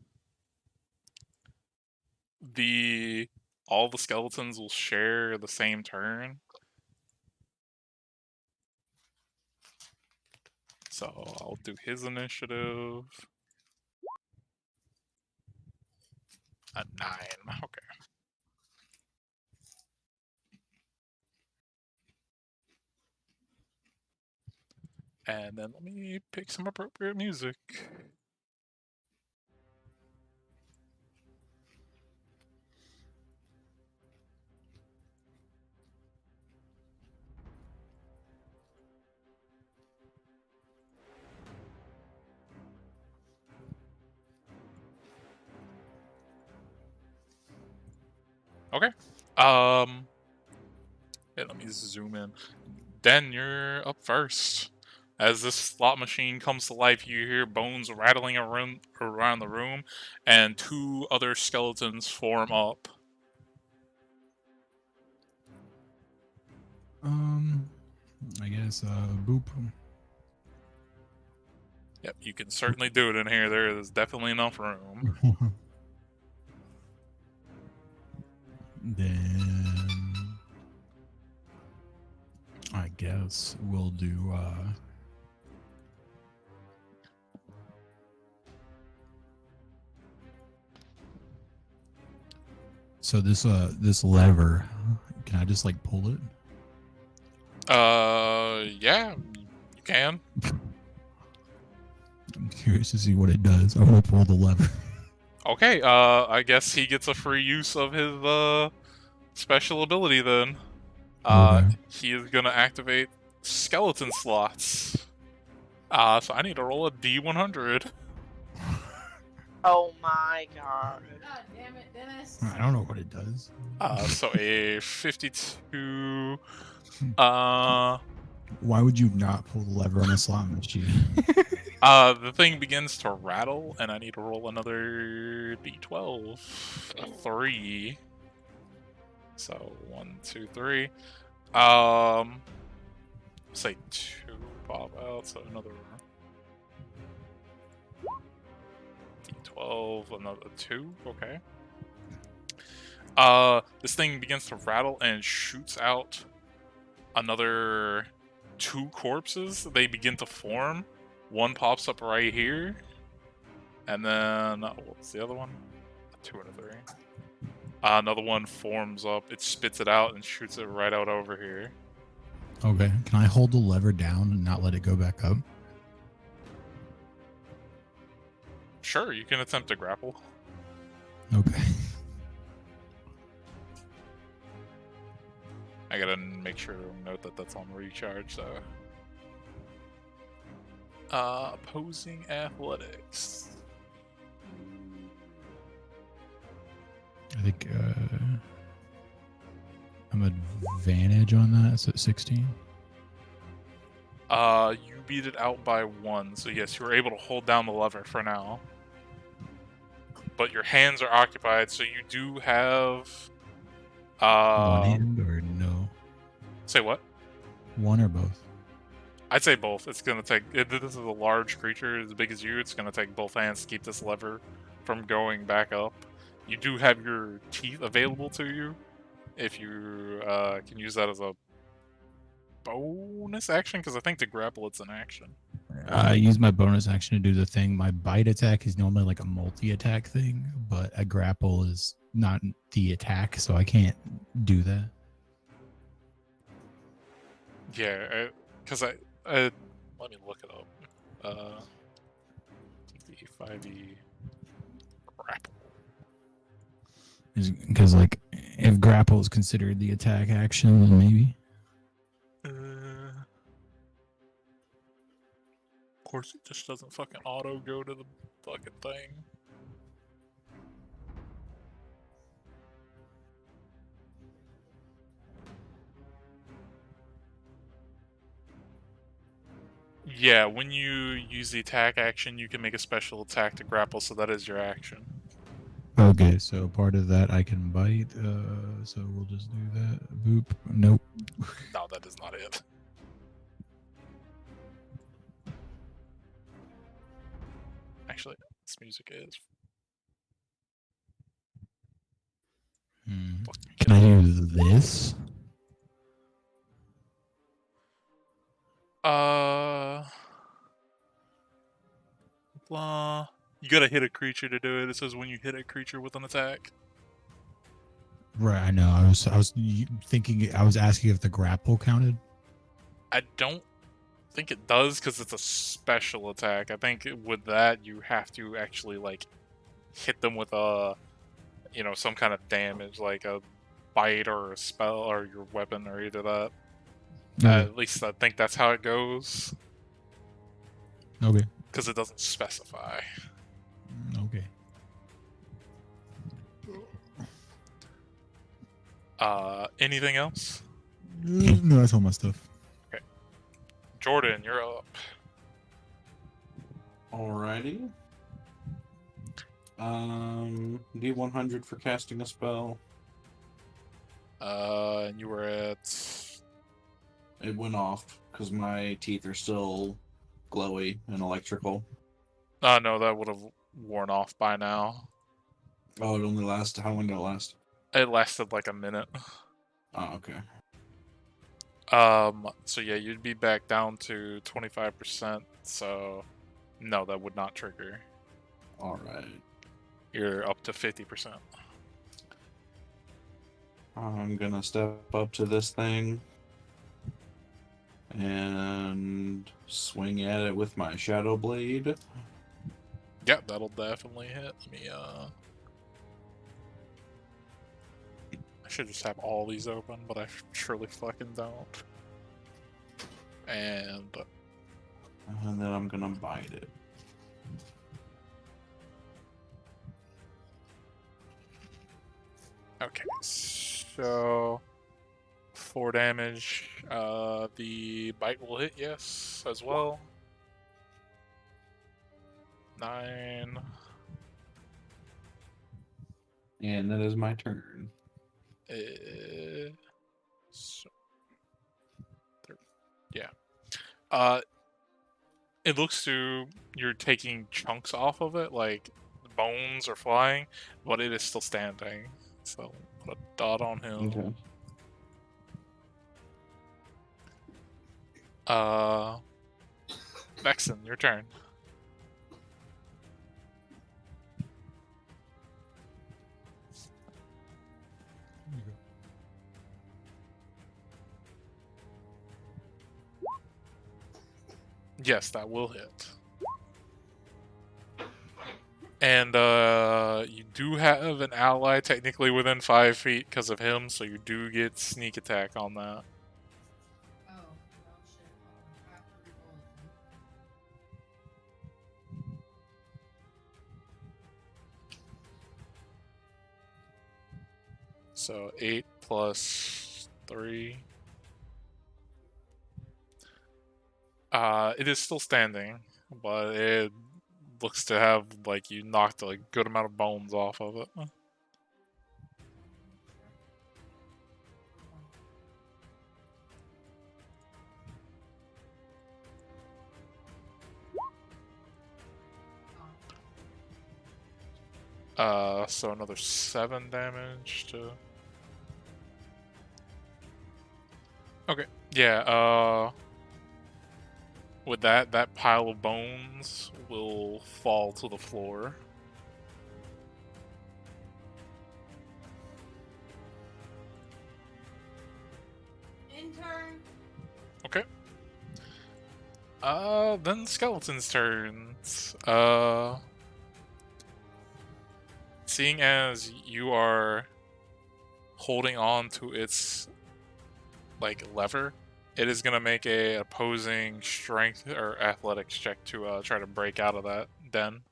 Speaker 1: all the skeletons will share the same turn. So I'll do his initiative. A 9. Okay. And then let me pick some appropriate music. Okay. Yeah, let me zoom in. Den, you're up first. As this slot machine comes to life, you hear bones rattling around the room, and 2 other skeletons form up.
Speaker 5: I guess boop.
Speaker 1: Yep, you can certainly do it in here. There is definitely enough room.
Speaker 5: Then I guess we'll do so this lever, can I just like pull it?
Speaker 1: Yeah, you can.
Speaker 5: I'm curious to see what it does. I want to pull the lever.
Speaker 1: Okay, I guess he gets a free use of his special ability then.
Speaker 5: Okay.
Speaker 1: He is gonna activate skeleton slots. So I need to roll a D100.
Speaker 4: Oh my god.
Speaker 2: God damn it, Dennis.
Speaker 5: I don't know what it does.
Speaker 1: So a 52.
Speaker 5: Why would you not pull the lever on a slot machine?
Speaker 1: The thing begins to rattle, and I need to roll another D12. A 3. So 1, 2, 3. Say 2 pop out, so another D12, another 2. Okay. This thing begins to rattle and shoots out another 2 corpses. They begin to form. One pops up right here, and then what's the other one? 2 and a 3. Another one forms up. It spits it out and shoots it right out over here.
Speaker 5: Okay. Can I hold the lever down and not let it go back up?
Speaker 1: Sure, you can attempt to grapple.
Speaker 5: Okay.
Speaker 1: I gotta make sure to note that that's on recharge, so. Opposing athletics.
Speaker 5: I think I'm advantage on that. So 16.
Speaker 1: You beat it out by 1, so yes, you were able to hold down the lever for now. But your hands are occupied, so you do have.
Speaker 5: One hand or no?
Speaker 1: Say what?
Speaker 5: One or both?
Speaker 1: I'd say both. It's gonna take. This is a large creature as big as you. It's gonna take both hands to keep this lever from going back up. You do have your teeth available to you, if you can use that as a bonus action, because I think to grapple it's an action.
Speaker 5: I use my bonus action to do the thing. My bite attack is normally like a multi-attack thing, but a grapple is not the attack, so I can't do that.
Speaker 1: Yeah, because I let me look it up. 5e grapple.
Speaker 5: Because like, if grapple is considered the attack action, then maybe.
Speaker 1: Of course, it just doesn't fucking auto go to the fucking thing. Yeah, when you use the attack action, you can make a special attack to grapple, so that is your action.
Speaker 5: Okay, so part of that I can bite, so we'll just do that. Boop. Nope.
Speaker 1: No, that is not it. Actually, this music is.
Speaker 5: Can I use this?
Speaker 1: blah. You gotta hit a creature to do it. It says when you hit a creature with an attack.
Speaker 5: Right, I know. I was thinking. I was asking if the grapple counted.
Speaker 1: I don't think it does because it's a special attack. I think with that you have to actually like hit them with a, some kind of damage, like a bite or a spell or your weapon or either that.
Speaker 5: Okay.
Speaker 1: At least I think that's how it goes
Speaker 5: Okay.
Speaker 1: because it doesn't specify.
Speaker 5: Okay.
Speaker 1: Anything else?
Speaker 5: No, that's all my stuff.
Speaker 1: Jordan, you're up.
Speaker 3: Alrighty. D100 for casting a spell.
Speaker 1: And you were at.
Speaker 3: It went off because my teeth are still glowy and electrical.
Speaker 1: No, that would have worn off by now.
Speaker 3: Oh, it only lasts. How long did it last?
Speaker 1: It lasted like a minute.
Speaker 3: Oh, okay.
Speaker 1: So yeah, you'd be back down to 25%. So, no, that would not trigger.
Speaker 3: Alright.
Speaker 1: You're up to 50%.
Speaker 3: I'm gonna step up to this thing and swing at it with my Shadow Blade.
Speaker 1: Yeah, that'll definitely hit. Let me, I should just have all these open, but I surely fucking don't. And
Speaker 3: then I'm gonna bite it.
Speaker 1: okay, so 4 damage. The bite will hit, yes, as well. 9.
Speaker 3: And that is my turn.
Speaker 1: So, yeah. It looks to you're taking chunks off of it, like the bones are flying, but it is still standing. So put a dot on him.
Speaker 3: Okay.
Speaker 1: Vexen, your turn. Yes, that will hit. And you do have an ally technically within 5 feet because of him, so you do get sneak attack on that.
Speaker 2: Oh, shit. I have to re-roll it.
Speaker 1: So 8 plus 3. It is still standing, but it looks to have, like, you knocked a good amount of bones off of it. So another 7 damage to... Okay, yeah, with that pile of bones will fall to the floor.
Speaker 2: Intern.
Speaker 1: Okay. Then Skeleton's turns. Seeing as you are holding on to its, like, lever, it is gonna make a opposing strength or athletics check to try to break out of that den.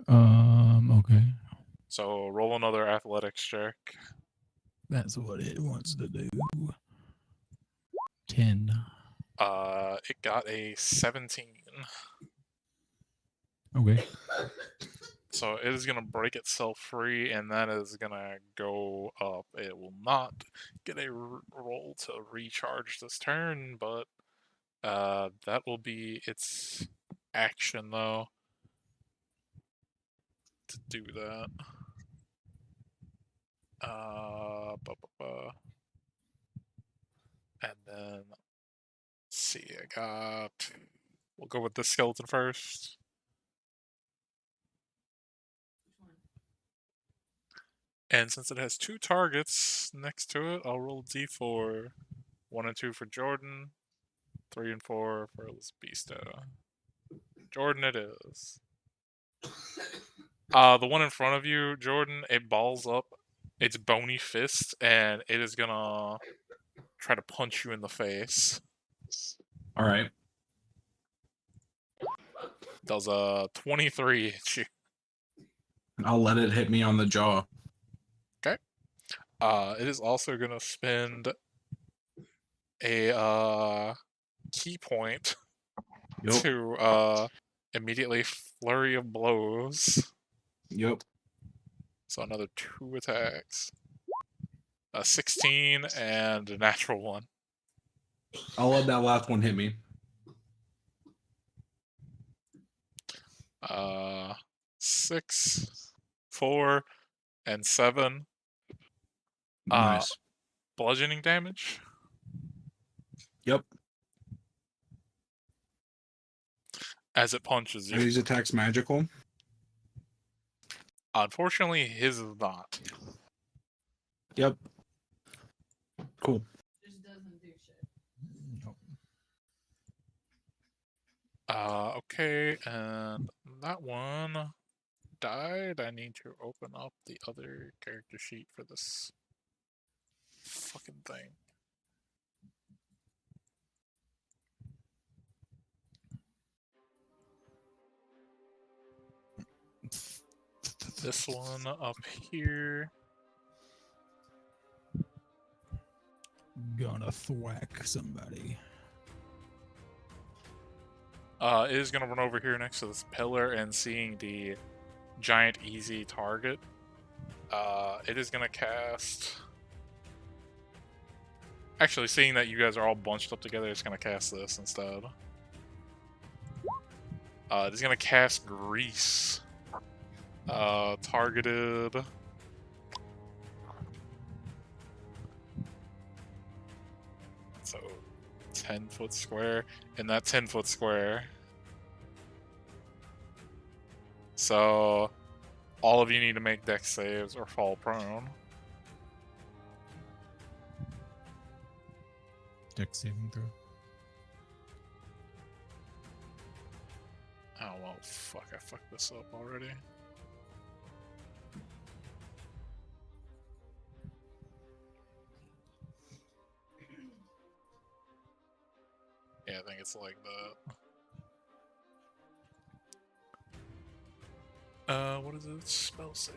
Speaker 5: Okay.
Speaker 1: So roll another athletics check.
Speaker 5: That's what it wants to do. 10.
Speaker 1: It got a 17.
Speaker 5: Okay.
Speaker 1: So it is gonna break itself free, and that is gonna go up. It will not get a roll to recharge this turn, but that will be its action though to do that. And then let's see, I got We'll go with the skeleton first.
Speaker 2: Which one?
Speaker 1: And since it has 2 targets next to it, I'll roll d4. 1 and 2 for Jordan. 3 and 4 for Lisbista. Jordan it is. The one in front of you, Jordan, it balls up its bony fist, and it is gonna try to punch you in the face.
Speaker 3: All right.
Speaker 1: Does a 23 hit you?
Speaker 3: I'll let it hit me on the jaw.
Speaker 1: It is also gonna spend a key point
Speaker 3: Yep.
Speaker 1: to immediately flurry of blows.
Speaker 3: Yep.
Speaker 1: So another 2 attacks. A 16 and a natural 1.
Speaker 3: I'll let that last one hit me.
Speaker 1: 6, 4, and 7.
Speaker 3: Nice.
Speaker 1: Bludgeoning damage.
Speaker 3: Yep.
Speaker 1: As it punches
Speaker 3: Are
Speaker 1: you.
Speaker 3: these attacks magical?
Speaker 1: Unfortunately, his is not.
Speaker 3: Yep. Cool.
Speaker 2: Just doesn't do shit.
Speaker 5: Nope.
Speaker 1: Okay, and that one died. I need to open up the other character sheet for this fucking thing. This one up here.
Speaker 5: Gonna thwack somebody.
Speaker 1: It is gonna run over here next to this pillar and seeing the giant easy target. It is gonna cast. Actually, seeing that you guys are all bunched up together, it's gonna cast this instead. It is gonna cast Grease. Targeted. So 10-foot square, and that 10-foot square. So all of you need to make dex saves or fall prone.
Speaker 5: Dex saving throw.
Speaker 1: Oh well, fuck! I fucked this up already. Yeah, I think it's like that. What is it? Spell save.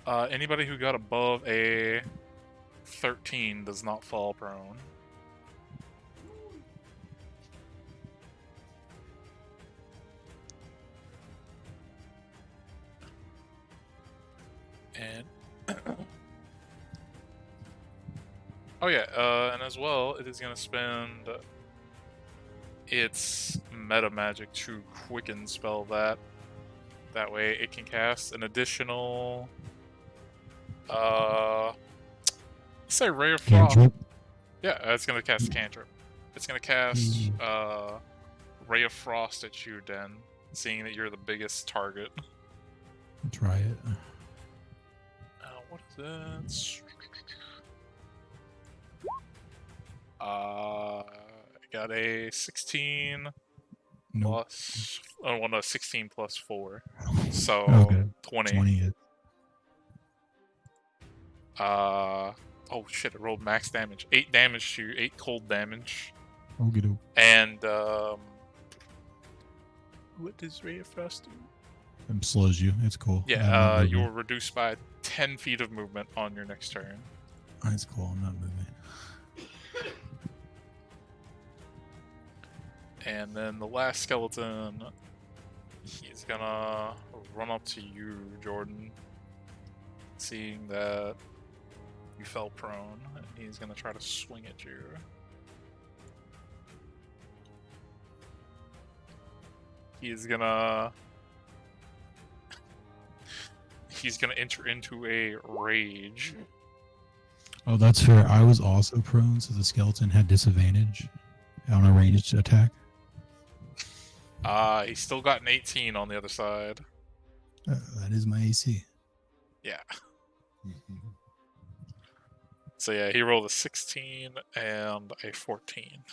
Speaker 1: Anybody who got above a 13 does not fall prone. And oh yeah, and as well, it is gonna spend its meta magic to quicken spell that. That way, it can cast an additional. Let's say Ray of Frost.
Speaker 5: Cantrip.
Speaker 1: Yeah, it's gonna cast cantrip. It's gonna cast Ray of Frost at you, Den, seeing that you're the biggest target.
Speaker 5: Try it.
Speaker 1: What is that? I got a 16
Speaker 5: Nope.
Speaker 1: plus. Oh, well, no, 16 plus 4. So
Speaker 5: Okay.
Speaker 1: 20.
Speaker 5: 20 hit.
Speaker 1: Oh shit! It rolled max damage. 8 damage to you. 8 cold damage.
Speaker 5: Okay.
Speaker 1: And what does Ray of Frost do?
Speaker 5: It slows you. It's cool. I'm
Speaker 1: Yeah,
Speaker 5: not moving.
Speaker 1: you're reduced by 10 feet of movement on your next turn.
Speaker 5: It's cool. I'm not moving.
Speaker 1: And then the last skeleton, he's gonna run up to you, Jordan, seeing that you fell prone, and he's gonna try to swing at you. He's gonna enter into a rage.
Speaker 5: Oh, that's fair. I was also prone, so the skeleton had disadvantage on a ranged attack.
Speaker 1: He's still got an 18 on the other side.
Speaker 5: That is my AC.
Speaker 1: Yeah. So yeah, he rolled a 16 and a 14.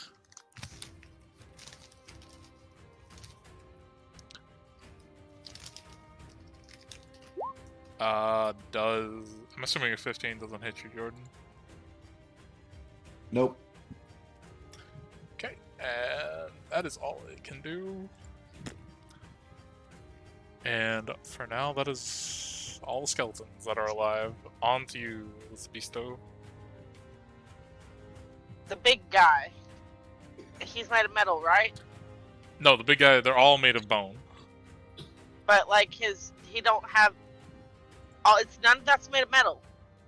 Speaker 1: I'm assuming a 15 doesn't hit you, Jordan.
Speaker 3: Nope.
Speaker 1: Okay, and that is all it can do. And for now, that is all the skeletons that are alive. On to you, Beasto.
Speaker 4: The big guy. He's made of metal, right?
Speaker 1: No, the big guy, they're all made of bone.
Speaker 4: But like he don't have. Oh, it's none that's made of metal.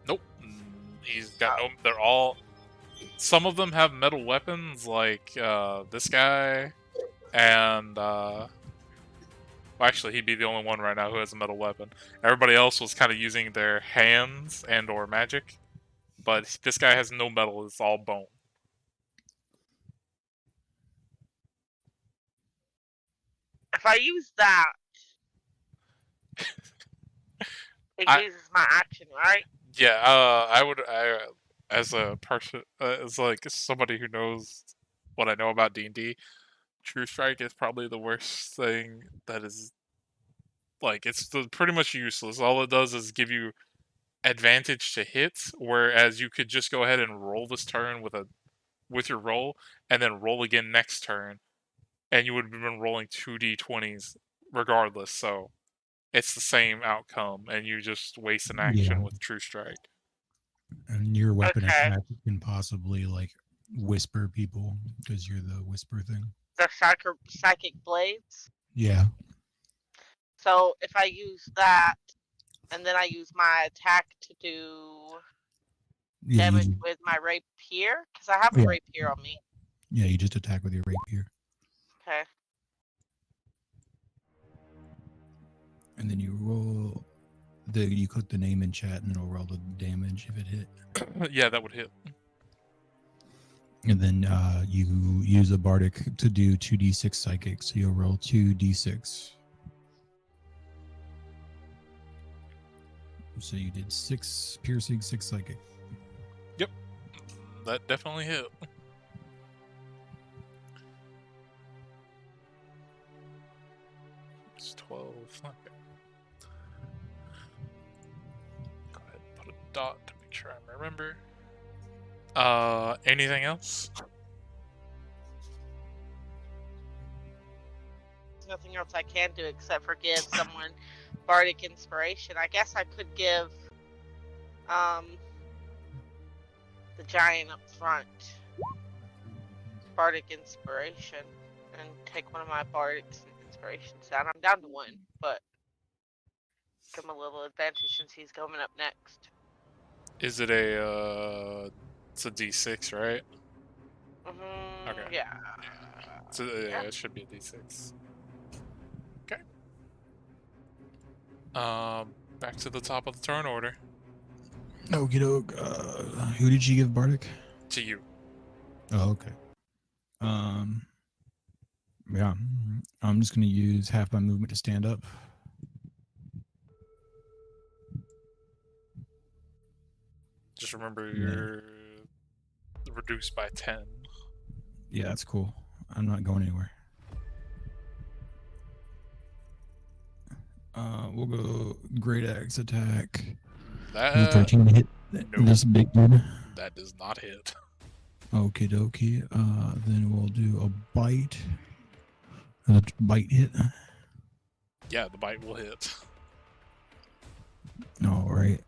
Speaker 1: Nope. He's got no. They're all. Some of them have metal weapons, like this guy, and well, actually, he'd be the only one right now who has a metal weapon. Everybody else was kind of using their hands and/or magic, but this guy has no metal. It's all bone.
Speaker 4: If I use that, it uses my action, right?
Speaker 1: Yeah, I would. As a person, as like somebody who knows what I know about D&D, True Strike is probably the worst thing that is. Like, it's pretty much useless. All it does is give you advantage to hit, whereas you could just go ahead and roll this turn with your roll, and then roll again next turn, and you would have been rolling 2d20s regardless. So it's the same outcome, and you just waste an action with True Strike.
Speaker 5: And your weapon
Speaker 4: Okay.
Speaker 5: attack can possibly like whisper people because you're the whisper thing.
Speaker 4: The psychic blades.
Speaker 5: Yeah.
Speaker 4: So if I use that, and then I use my attack to do
Speaker 5: Yeah,
Speaker 4: damage
Speaker 5: you,
Speaker 4: with my rapier, because I have a
Speaker 5: Yeah.
Speaker 4: rapier on me.
Speaker 5: yeah, you just attack with your rapier.
Speaker 4: Okay.
Speaker 5: And then you roll you click the name in chat and it'll roll the damage if it hit.
Speaker 1: Yeah, that would hit.
Speaker 5: And then you use a bardic to do 2d6 psychic, so you'll roll 2d6. So you did 6 piercing, 6 psychic.
Speaker 1: That definitely hit. It's 12. Okay. Go ahead and put a dot to make sure I remember. Anything else?
Speaker 4: There's nothing else I can do except for give someone bardic inspiration. I guess I could give the giant up front bardic inspiration and take one of my bardic inspirations down. I'm down to 1, but give him a little advantage since he's coming up next.
Speaker 1: Is it a it's a D6, right? Okay.
Speaker 4: Yeah.
Speaker 1: So, yeah, it should be a D6. Okay. Back to the top of the turn order.
Speaker 5: Okie doke. Who did you give bardic?
Speaker 1: To you.
Speaker 5: Oh, okay. Yeah, I'm just gonna use half my movement to stand up.
Speaker 1: Just remember you're reduced by 10.
Speaker 5: Yeah, that's cool. I'm not going anywhere. We'll go great axe attack.
Speaker 1: That
Speaker 5: 13 hit.
Speaker 1: nope.
Speaker 5: This big dude.
Speaker 1: That does not hit.
Speaker 5: Okie dokie. Then we'll do a bite. A bite hit.
Speaker 1: Yeah, the bite will hit.
Speaker 5: All right.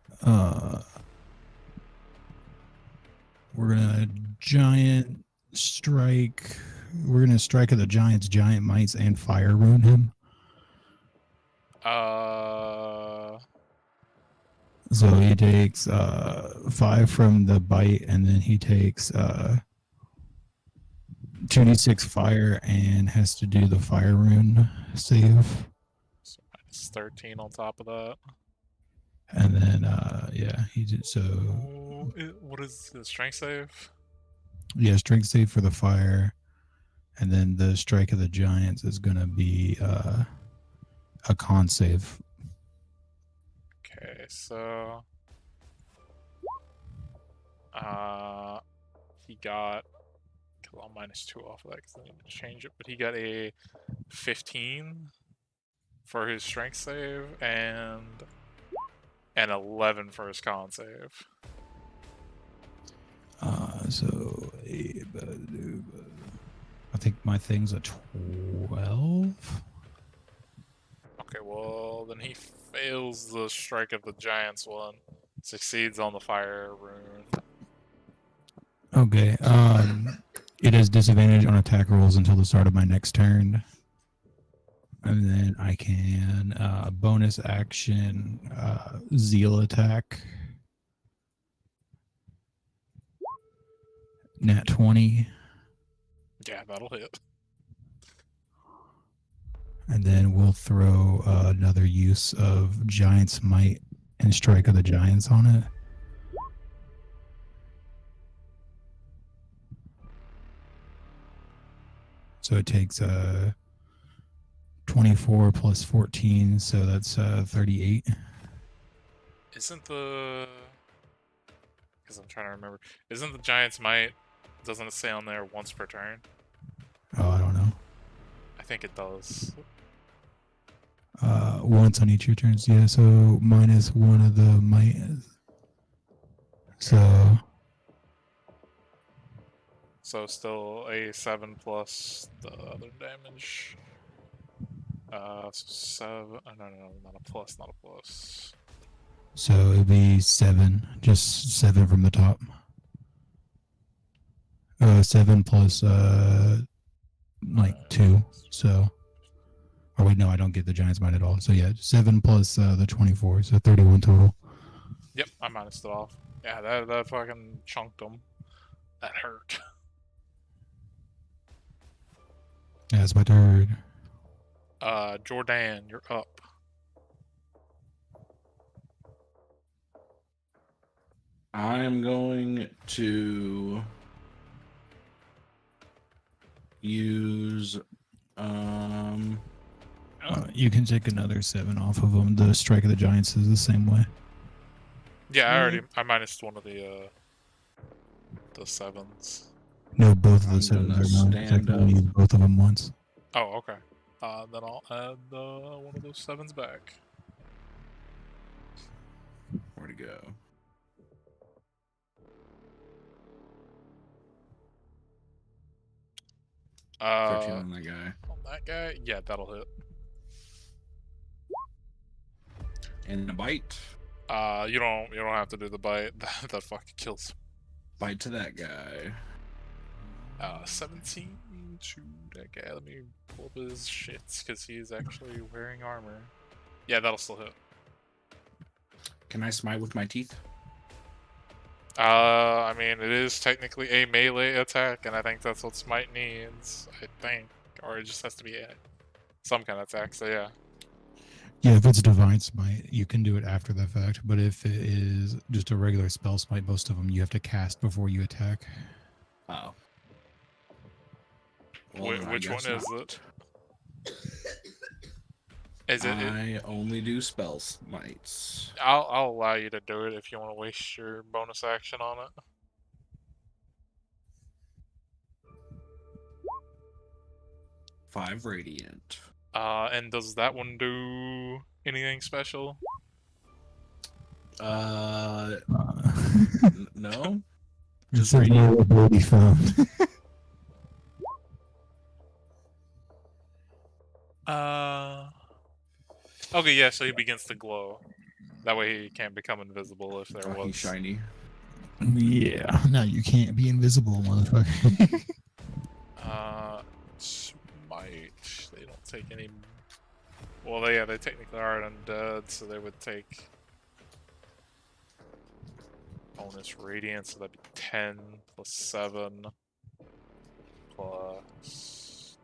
Speaker 5: We're gonna giant strike. We're gonna strike at the giant's giant mites and fire ruin him. So he takes 5 from the bite, and then he takes 2d6 fire and has to do the fire rune save.
Speaker 1: So minus 13 on top of that.
Speaker 5: And then yeah, he did so.
Speaker 1: What is the strength save?
Speaker 5: Yeah, strength save for the fire, And then the Strike of the Giants is going to be a con save.
Speaker 1: Okay, so he got, because I'll -2 off of that because I need to change it, but he got a 15 for his strength save and an 11 for his con save.
Speaker 5: So I think my thing's a 12.
Speaker 1: Okay, well then he fails the Strike of the Giants one, succeeds on the fire rune.
Speaker 5: Okay. It has disadvantage on attack rolls until the start of my next turn. And then I can bonus action zeal attack. Nat 20.
Speaker 1: Yeah, that'll hit.
Speaker 5: And then we'll throw another use of Giant's Might and Strike of the Giants on it. So it takes 24 plus 14, so that's 38.
Speaker 1: Isn't the... Because I'm trying to remember. Isn't the Giant's Might, doesn't it say on there once per turn?
Speaker 5: Oh, I don't know.
Speaker 1: I think it does.
Speaker 5: Once on each of your turns, yeah, so minus one of the might. So
Speaker 1: still a 7 plus the other damage. So 7. Oh, no, not a plus, not a plus.
Speaker 5: So it'd be 7, just 7 from the top. 7 plus like 2. So, or wait, no, I don't get the Giants Might at all. So yeah, 7 plus the 24, so 31 total.
Speaker 1: Yep, I minused it off. Yeah, that fucking chunked him. That hurt.
Speaker 5: Yeah, it's my turn.
Speaker 1: Jordan, you're up.
Speaker 3: I'm going to use
Speaker 5: You can take another 7 off of them. The Strike of the Giants is the same way.
Speaker 1: Yeah, I minused one of the 7s.
Speaker 5: No, both of
Speaker 3: I'm
Speaker 5: the 7s
Speaker 3: gonna
Speaker 5: are mine. I
Speaker 3: stand
Speaker 5: can only
Speaker 3: up.
Speaker 5: use both of them once.
Speaker 1: Oh, okay. Then I'll add one of those 7s back.
Speaker 3: Where'd it go?
Speaker 1: Uh,
Speaker 3: 13 on that guy.
Speaker 1: on that guy, yeah, that'll hit.
Speaker 3: And a bite.
Speaker 1: You don't have to do the bite. That fucking kills.
Speaker 3: Bite to that guy.
Speaker 1: 17 to that guy. Let me pull up his shits because he's actually wearing armor. Yeah, that'll still hit.
Speaker 3: Can I smite with my teeth?
Speaker 1: I mean, it is technically a melee attack, and I think that's what Smite needs. I think, or it just has to be some kind of attack. So yeah.
Speaker 5: Yeah, if it's Divine Smite, you can do it after the fact. But if it is just a regular spell smite, most of them you have to cast before you attack.
Speaker 3: Oh. Well, then I
Speaker 1: Which one
Speaker 3: guess
Speaker 1: is
Speaker 3: not.
Speaker 1: it? Is it?
Speaker 3: I only do spell smites.
Speaker 1: I'll allow you to do it if you want to waste your bonus action on it.
Speaker 3: Five radiant.
Speaker 1: And does that one do anything special?
Speaker 3: No.
Speaker 5: Just
Speaker 3: Just radiant.
Speaker 5: no ability found.
Speaker 1: Okay, yeah, so he begins to glow. That way he can't become invisible if there
Speaker 3: Fucking
Speaker 1: was.
Speaker 3: shiny.
Speaker 5: Yeah, no, you can't be invisible, motherfucker.
Speaker 1: Smite. They don't take any. Well, they technically are undead, so they would take bonus radiant, so that'd be 10 plus 7 plus.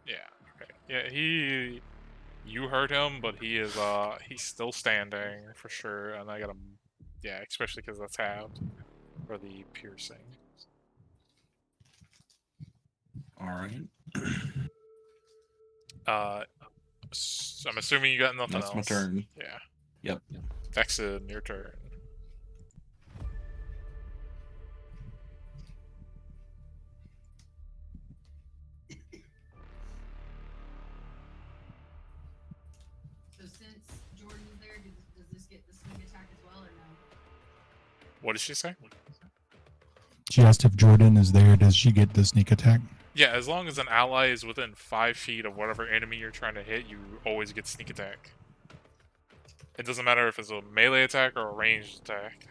Speaker 1: Yeah. Okay. Yeah, you hurt him, but he's still standing for sure, and I got him. Yeah, especially because that's halved for the piercing.
Speaker 3: All right.
Speaker 1: I'm assuming you got nothing
Speaker 3: That's
Speaker 1: else.
Speaker 3: my turn.
Speaker 1: Yeah.
Speaker 3: Yep.
Speaker 1: Vexen, your turn.
Speaker 2: So since Jordan's there, does this get the sneak attack as well, or no?
Speaker 1: What did she say?
Speaker 5: She asked if Jordan is there. Does she get the sneak attack?
Speaker 1: Yeah, as long as an ally is within 5 feet of whatever enemy you're trying to hit, you always get sneak attack. It doesn't matter if it's a melee attack or a ranged attack.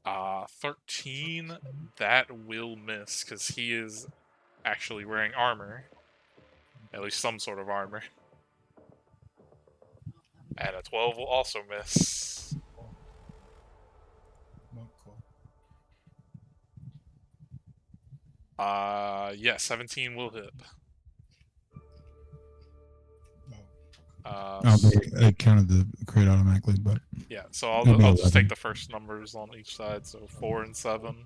Speaker 1: 13, that will miss, because he is actually wearing armor. At least some sort of armor. And a 12 will also miss. Yeah, 17 will hit.
Speaker 5: I counted the crit automatically, but
Speaker 1: Yeah, so
Speaker 5: It'll be
Speaker 1: I'll just
Speaker 5: 11.
Speaker 1: take the first numbers on each side, so 4 and 7.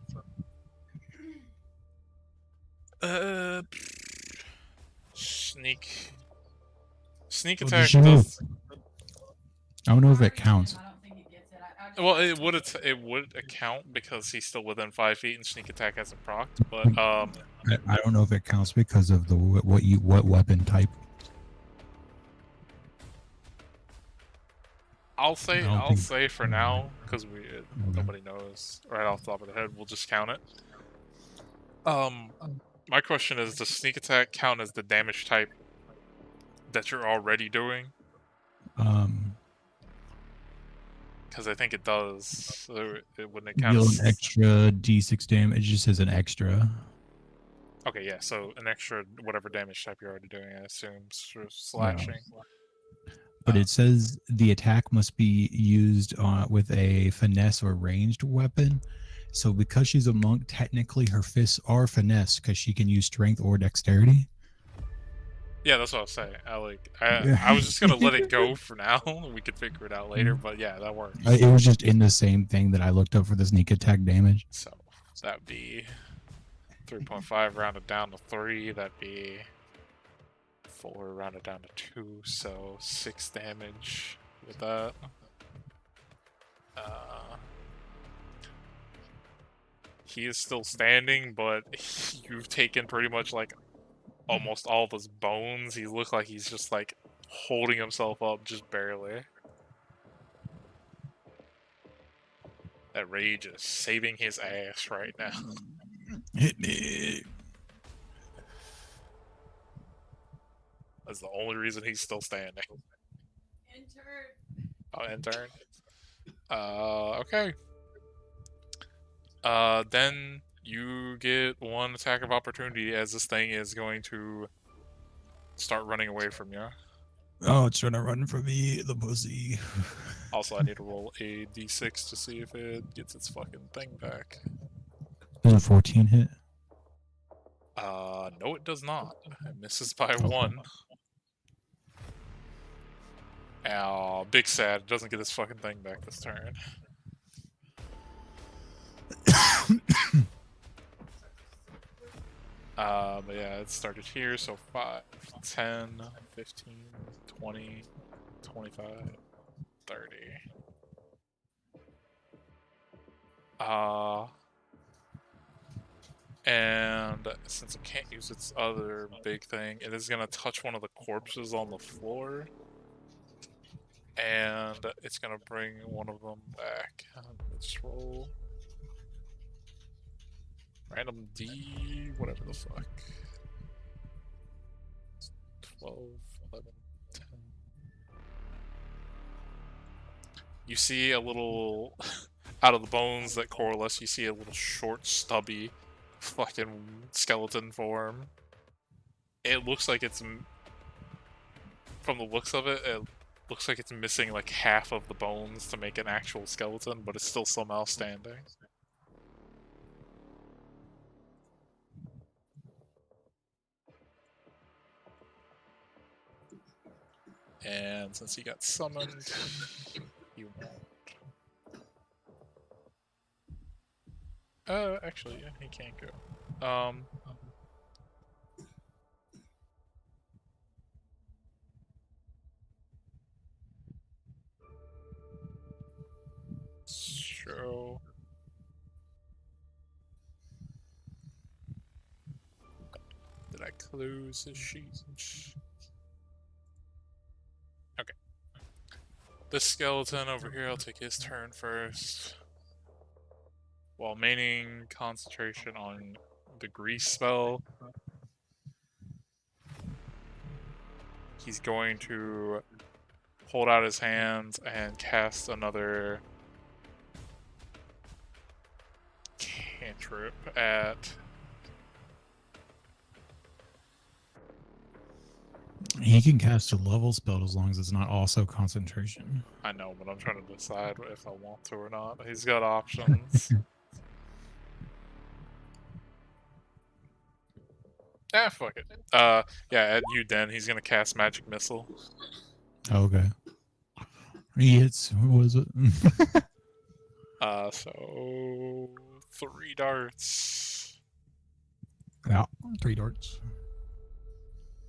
Speaker 1: Sneak
Speaker 5: Well,
Speaker 1: attack
Speaker 5: does she know-
Speaker 1: does.
Speaker 5: I don't know if
Speaker 2: I
Speaker 5: it counts.
Speaker 2: don't think it gets it. I just
Speaker 1: Well,
Speaker 2: don't
Speaker 1: it would account because he's still within 5 feet and sneak attack hasn't procced. But
Speaker 5: I don't know if it counts because of the what weapon type.
Speaker 1: I'll
Speaker 5: don't think-
Speaker 1: say for now, because nobody knows right off the top of the head, we'll just count it. My question is, does sneak attack count as the damage type that you're already doing? Because I think it does. So it wouldn't count
Speaker 5: Deal
Speaker 1: as...
Speaker 5: an extra D6 damage. It just says an extra.
Speaker 1: Okay, yeah, so an extra whatever damage type you're already doing, I assume, slashing.
Speaker 5: But it says the attack must be used with a finesse or ranged weapon. So because she's a monk, technically her fists are finesse because she can use strength or dexterity.
Speaker 1: Yeah, that's what I was saying. I was just gonna let it go for now. We could figure it out later, but yeah, that works.
Speaker 5: It was just in the same thing that I looked up for the sneak attack damage.
Speaker 1: So that'd be 3.5 rounded down to 3. That'd be 4 rounded down to 2. So 6 damage with that. He is still standing, but you've taken pretty much like almost all of his bones. He looks like he's just like holding himself up just barely. That rage is saving his ass right now.
Speaker 5: Hit me.
Speaker 1: That's the only reason he's still standing.
Speaker 2: Enter.
Speaker 1: Oh, intern. Okay. Then you get one attack of opportunity as this thing is going to start running away from you.
Speaker 5: Oh, it's trying to run from me, the pussy.
Speaker 1: Also, I need to roll a d6 to see if it gets its fucking thing back.
Speaker 5: Does a 14 hit?
Speaker 1: No, it does not. It misses by 1. Ow, big sad. It doesn't get its fucking thing back this turn. But yeah, it started here, so 5, 10, 15, 20, 25, 30. And since it can't use its other big thing, it is gonna touch one of the corpses on the floor. And it's gonna bring one of them back. Let's roll. Random D, whatever the fuck. 12, 11, 10. You see a little, out of the bones that coalesce, you see a little short, stubby, fucking skeleton form. It looks like it's, from the looks of it, it looks like it's missing like half of the bones to make an actual skeleton, but it's still somehow standing. And since he got summoned, he won't. Actually, yeah, he can't go. Show. Did I close the sheet? Okay. This skeleton over here, I'll take his turn first. While maintaining concentration on the grease spell, he's going to hold out his hands and cast another cantrip at...
Speaker 5: He can cast a level spell as long as it's not also concentration.
Speaker 1: I know, but I'm trying to decide if I want to or not. He's got options. Fuck it. Yeah, at you, Den. He's gonna cast Magic Missile.
Speaker 5: Okay. He hits. What was it?
Speaker 1: So 3 darts.
Speaker 5: Yeah, 3 darts.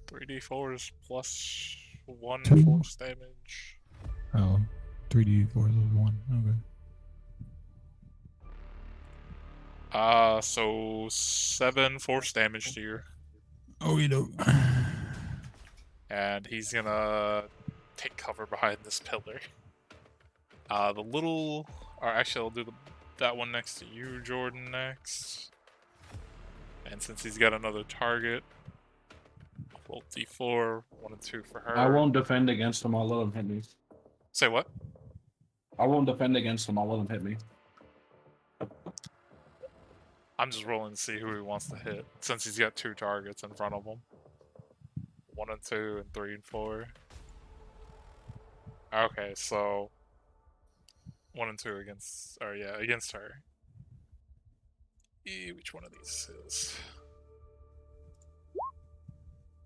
Speaker 1: 3d4s plus 1
Speaker 5: 2.
Speaker 1: force damage.
Speaker 5: Oh, 3d4 is 1. Okay.
Speaker 1: So 7 force damage to you.
Speaker 5: Oh, you know.
Speaker 1: And he's gonna take cover behind this pillar. The little... Or actually, I'll do that one next to you, Jordan, next. And since he's got another target, roll d4, 1 and 2 for her.
Speaker 3: I won't defend against him. I'll let him hit me.
Speaker 1: Say what?
Speaker 3: I won't defend against him. I'll let him hit me.
Speaker 1: I'm just rolling to see who he wants to hit, since he's got 2 targets in front of him. 1 and 2 and 3 and 4. Okay, so 1 and 2 against, or yeah, against her. Which one of these is?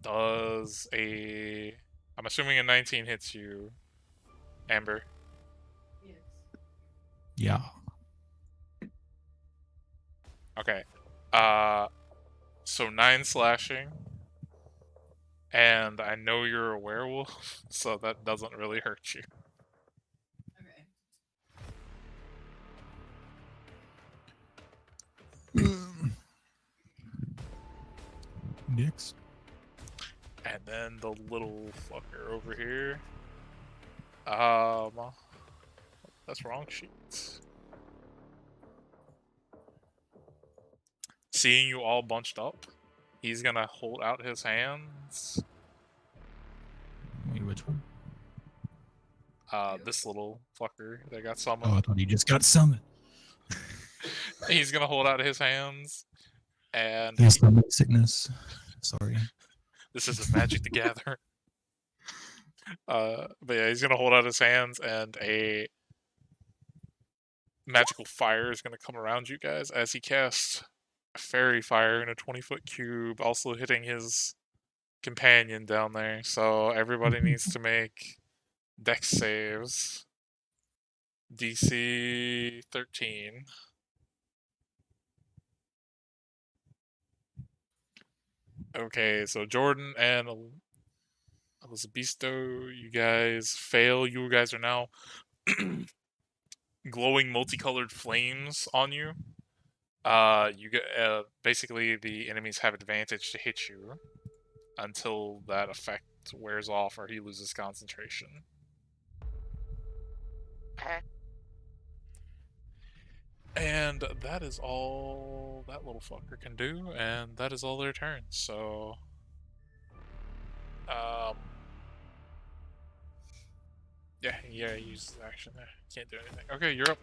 Speaker 1: Does a... I'm assuming a 19 hits you, Amber.
Speaker 2: Yes.
Speaker 5: Yeah.
Speaker 1: Okay. So 9 slashing. And I know you're a werewolf, so that doesn't really hurt you.
Speaker 2: Okay.
Speaker 5: Next.
Speaker 1: And then the little fucker over here. That's wrong sheet. Seeing you all bunched up, he's gonna hold out his hands.
Speaker 5: Wait, which one?
Speaker 1: This little fucker that got summoned.
Speaker 5: Oh, I thought he just got summoned.
Speaker 1: He's gonna hold out his hands, and
Speaker 5: Yes, stomach sickness. Sorry.
Speaker 1: this is his Magic the Gather. But yeah, he's gonna hold out his hands, and a magical fire is gonna come around you guys as he casts fairy fire in a 20-foot cube, also hitting his companion down there. So everybody needs to make dex saves. DC 13. Okay, so Jordan and Elizabesto, you guys fail. You guys are now glowing multicolored flames on you. You get basically the enemies have advantage to hit you until that effect wears off or he loses concentration.
Speaker 4: Okay.
Speaker 1: And that is all that little fucker can do, and that is all their turns. So, yeah, he uses action there. Can't do anything. Okay, you're up.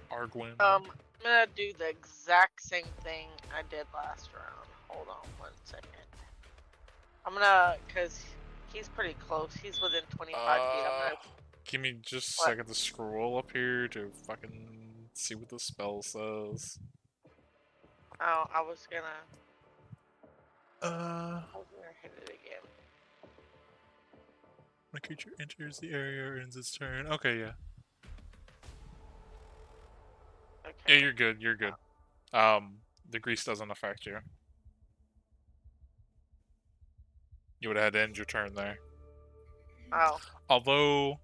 Speaker 1: Arguin.
Speaker 4: I'm gonna do the exact same thing I did last round. Hold on 1 second. I'm gonna, cause he's pretty close. He's within 25 feet. I'm gonna.
Speaker 1: Give me just a
Speaker 4: What?
Speaker 1: second to scroll up here to fucking see what the spell says.
Speaker 4: Oh, I was gonna hit it again.
Speaker 1: When a creature enters the area or ends its turn. Okay, yeah.
Speaker 4: Okay.
Speaker 1: Yeah, you're good. You're good. The grease doesn't affect you. You would have had to end your turn there.
Speaker 4: Oh.
Speaker 1: Although,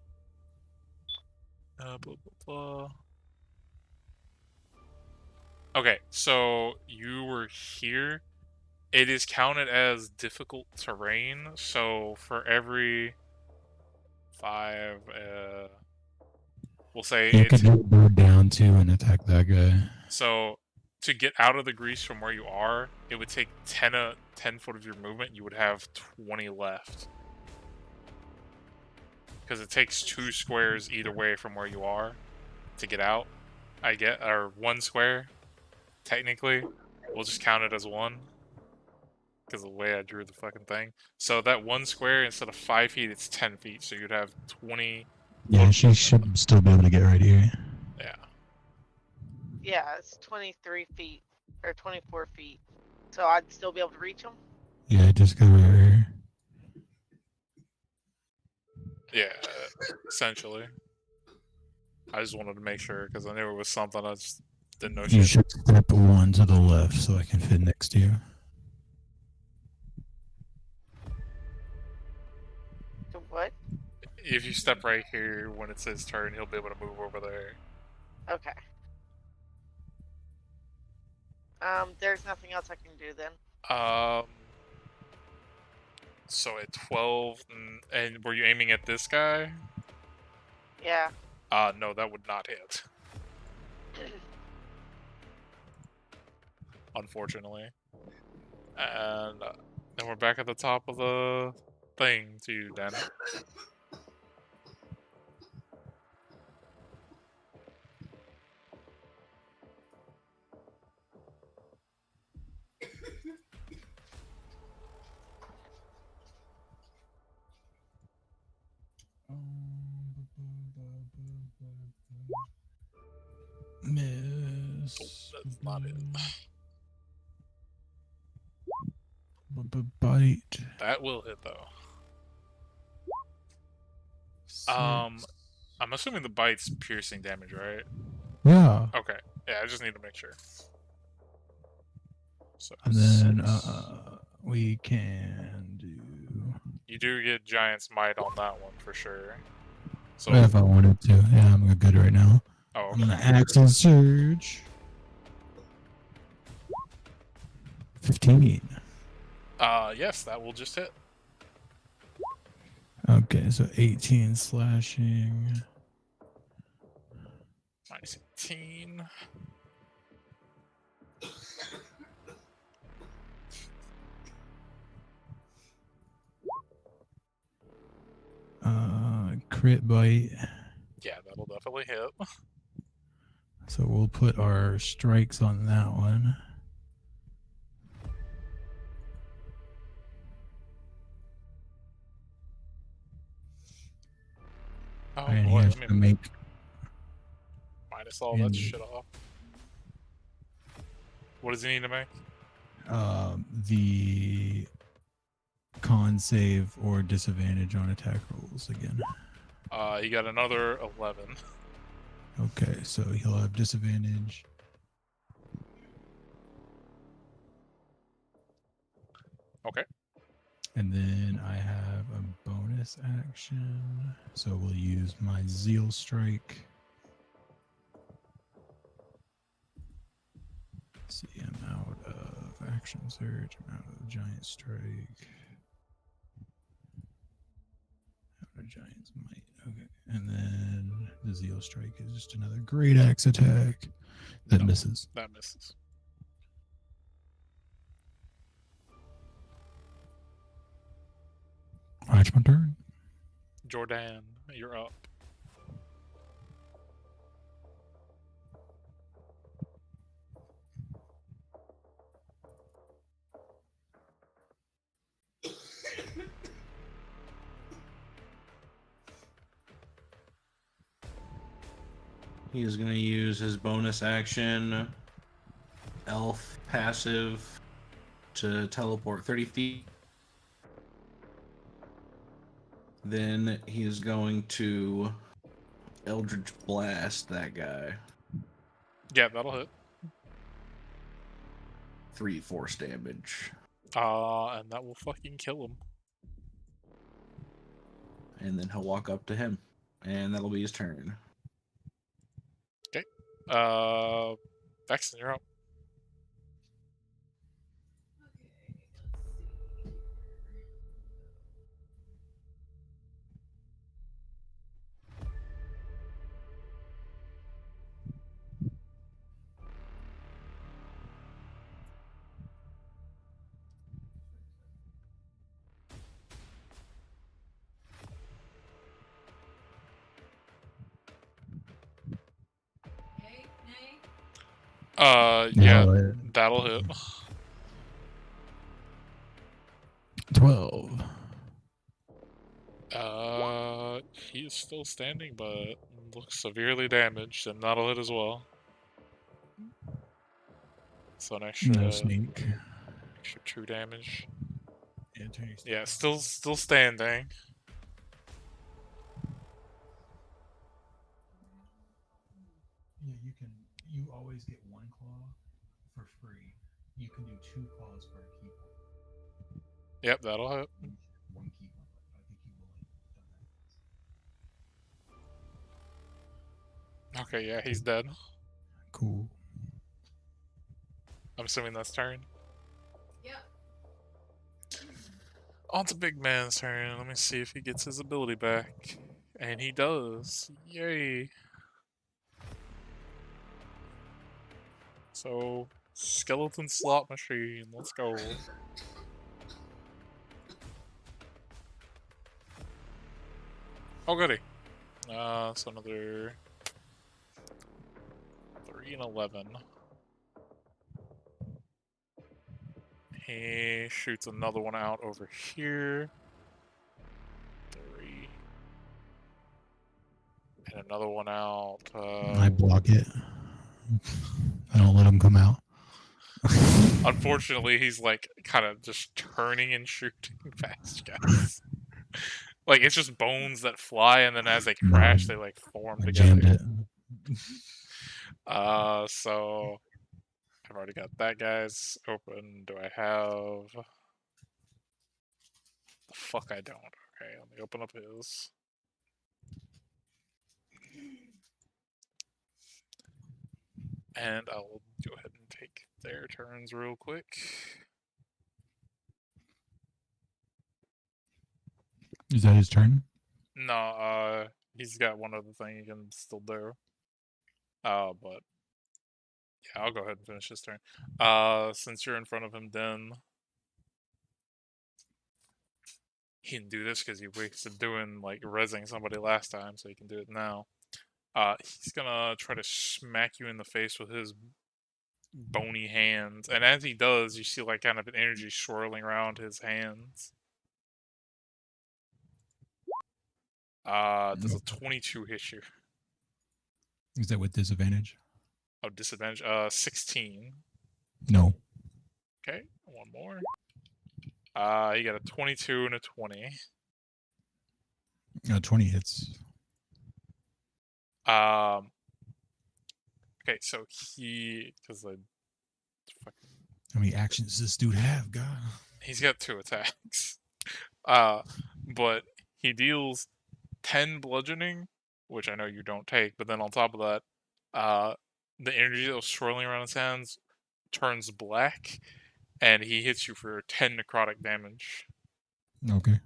Speaker 1: blah blah blah. Okay, so you were here. It is counted as difficult terrain, so for every 5, we'll say
Speaker 5: You could
Speaker 1: it's
Speaker 5: do bird down too and attack that guy.
Speaker 1: so to get out of the grease from where you are, it would take 10 foot of your movement. You would have 20 left because it takes 2 squares either way from where you are to get out. Or 1 square technically. We'll just count it as 1. Because of the way I drew the fucking thing. So that 1 square, instead of 5 feet, it's 10 feet. So you'd have 20.
Speaker 5: Yeah, she should still be able to get right here.
Speaker 1: Yeah.
Speaker 4: Yeah, it's 23 feet or 24 feet. So I'd still be able to reach them.
Speaker 5: Yeah, just go right here.
Speaker 1: Yeah, essentially. I just wanted to make sure because I knew it was something. I just didn't know
Speaker 5: You
Speaker 1: shit.
Speaker 5: should step 1 to the left so I can fit next to you.
Speaker 4: To what?
Speaker 1: If you step right here when it says turn, he'll be able to move over there.
Speaker 4: Okay. There's nothing else I can do then.
Speaker 1: So at 12, and were you aiming at this guy?
Speaker 4: Yeah.
Speaker 1: No, that would not hit. Unfortunately. And then we're back at the top of the thing to you, Danny.
Speaker 5: Miss.
Speaker 1: Oh, that's not it.
Speaker 5: Bite.
Speaker 1: That will hit though.
Speaker 5: 6.
Speaker 1: I'm assuming the bite's piercing damage, right?
Speaker 5: Yeah.
Speaker 1: Okay. Yeah, I just need to make sure. So
Speaker 5: And then
Speaker 1: 6.
Speaker 5: we can do.
Speaker 1: You do get Giant's Might on that one for sure. So
Speaker 5: If I wanted to. Yeah, I'm good right now.
Speaker 1: oh,
Speaker 5: I'm
Speaker 1: okay.
Speaker 5: gonna Action Surge. 15.
Speaker 1: Yes, that will just hit.
Speaker 5: Okay, so 18 slashing.
Speaker 1: Minus 18.
Speaker 5: Crit bite.
Speaker 1: Yeah, that'll definitely hit.
Speaker 5: So we'll put our strikes on that one.
Speaker 1: Oh
Speaker 5: And
Speaker 1: boy,
Speaker 5: he has
Speaker 1: let
Speaker 5: to
Speaker 1: me
Speaker 5: make
Speaker 1: minus all that shit off. What does he need to make?
Speaker 5: the con save or disadvantage on attack rolls again.
Speaker 1: He got another 11.
Speaker 5: Okay, so he'll have disadvantage.
Speaker 1: Okay.
Speaker 5: And then I have a bonus action. So we'll use my Zeal Strike. Let's see, I'm out of Action Surge. I'm out of Giant Strike. Out of Giant's Might. Okay. And then the Zeal Strike is just another Great Axe attack that misses.
Speaker 1: That misses.
Speaker 5: That's my turn.
Speaker 1: Jordan, you're up.
Speaker 3: He is going to use his bonus action, elf passive, to teleport 30 feet. Then he is going to Eldritch Blast that guy.
Speaker 1: Yeah, that'll hit.
Speaker 3: 3 force damage.
Speaker 1: And that will fucking kill him.
Speaker 3: And then he'll walk up to him. And that'll be his turn.
Speaker 1: Vexen, you're up. Yeah,
Speaker 5: No,
Speaker 1: that'll hit.
Speaker 5: 12.
Speaker 1: He is still standing, but looks severely damaged, and that'll hit as well. So an
Speaker 5: No
Speaker 1: extra
Speaker 5: sneak.
Speaker 1: 2 damage.
Speaker 5: Yeah,
Speaker 1: Yeah, still standing.
Speaker 5: Yeah, you always get 1 claw for free. You can do 2 claws for a keep.
Speaker 1: Yep, that'll hit.
Speaker 5: 1 keep. I think you will done that.
Speaker 1: Okay, yeah, he's dead.
Speaker 5: Cool.
Speaker 1: I'm assuming that's turn.
Speaker 2: Yep.
Speaker 1: On to Big Man's turn. Let me see if he gets his ability back. And he does. Yay. So, skeleton slot machine. Let's go. Oh, goody. So another 3 and 11. He shoots another one out over here. 3. And another one out.
Speaker 5: I block it. I don't let him come out.
Speaker 1: Unfortunately, he's like kind of just turning and shooting past guys. Like it's just bones that fly, and then as they crash, they like form
Speaker 5: I jammed
Speaker 1: together.
Speaker 5: it.
Speaker 1: So I've already got that guy's open. Do I have? The fuck, I don't. Okay, let me open up his. And I'll go ahead and take their turns real quick.
Speaker 5: Is that his turn?
Speaker 1: No, he's got one other thing he can still do. But yeah, I'll go ahead and finish his turn. Since you're in front of him, then he can do this because he wasted doing like rezzing somebody last time, so he can do it now. He's gonna try to smack you in the face with his bony hands, and as he does, you see like kind of an energy swirling around his hands. Does a 22 hit you?
Speaker 5: Is that with disadvantage?
Speaker 1: Oh, disadvantage. 16.
Speaker 5: No.
Speaker 1: Okay, one more. You got a 22 and a 20.
Speaker 5: 20 hits.
Speaker 1: Okay, so because the fucking,
Speaker 5: How many actions does this dude have, God?
Speaker 1: he's got 2 attacks. But he deals 10 bludgeoning, which I know you don't take, but then on top of that, the energy that was swirling around his hands turns black, and he hits you for 10 necrotic damage.
Speaker 5: Okay.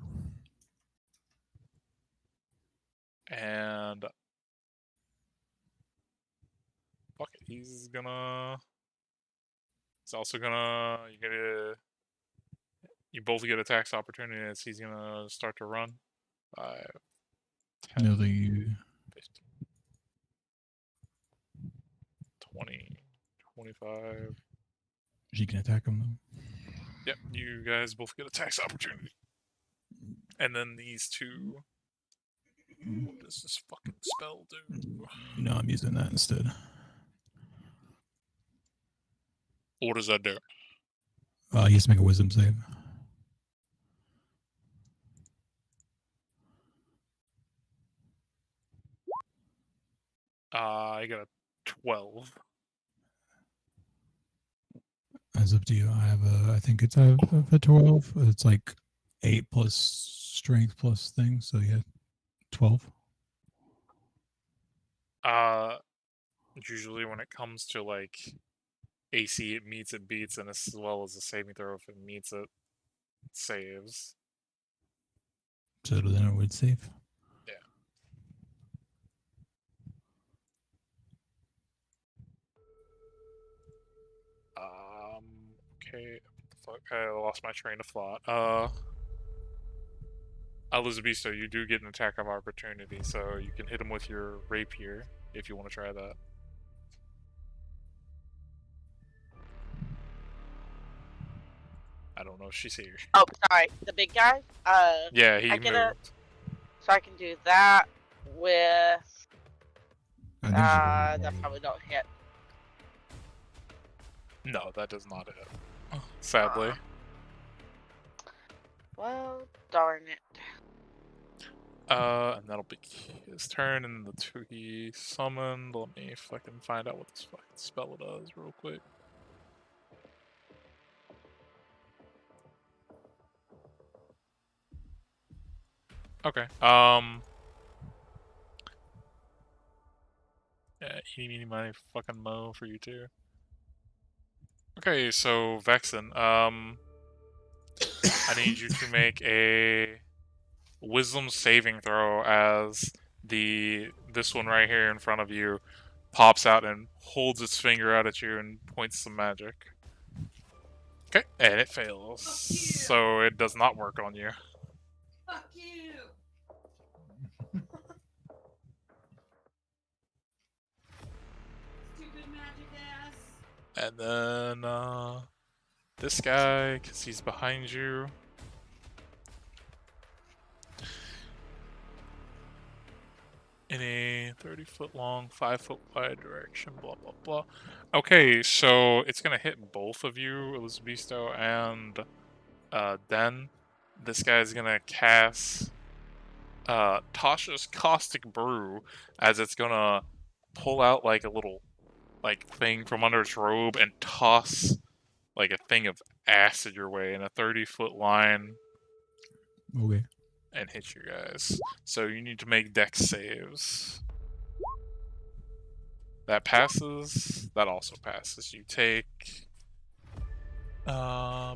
Speaker 1: And fuck it, he's also gonna, you both get attacks opportunities. He's gonna start to run. 5, 10,
Speaker 5: No,
Speaker 1: 15, 20, 25.
Speaker 5: she can attack him though.
Speaker 1: Yep, you guys both get attacks opportunity. And then these 2. What does this fucking spell do?
Speaker 5: No, I'm using that instead.
Speaker 1: What does that do?
Speaker 5: He has to make a wisdom save.
Speaker 1: I got a 12.
Speaker 5: That's up to you. I think it's a 12. It's like 8 plus strength plus thing. So yeah, 12.
Speaker 1: Usually when it comes to like AC, it meets, it beats, and as well as a saving throw, if it meets, it saves.
Speaker 5: So then it would save.
Speaker 1: Yeah. Okay. What the fuck? I lost my train of thought. Elizabesto, you do get an attack of opportunity, so you can hit him with your rapier if you want to try that. I don't know if she's here.
Speaker 4: Oh, sorry, the big guy.
Speaker 1: Yeah, he
Speaker 4: I
Speaker 1: moved.
Speaker 4: get so I can do that with.
Speaker 5: I think she
Speaker 4: That probably don't hit.
Speaker 1: No, that does not hit. Sadly.
Speaker 4: Well, darn it.
Speaker 1: And that'll be his turn, and the two he summoned. Let me fucking find out what this fucking spell does real quick. Okay. Yeah, eeny, meeny, miny, fucking mo for you too. Okay, so Vexen, I need you to make a wisdom saving throw as this one right here in front of you pops out and holds its finger out at you and points some magic. Okay, and it fails.
Speaker 2: Fuck you.
Speaker 1: So it does not work on you.
Speaker 2: Fuck you. Stupid magic ass.
Speaker 1: And then, this guy, because he's behind you. In a 30-foot long, 5-foot wide direction, blah, blah, blah. Okay, so it's going to hit both of you, Elizabesto and Den. This guy's going to cast Tasha's Caustic Brew as it's going to pull out like a little thing from under its robe and toss like a thing of acid your way in a 30-foot line
Speaker 5: Okay.
Speaker 1: and hit you guys. So you need to make dex saves. That passes. That also passes. You take oh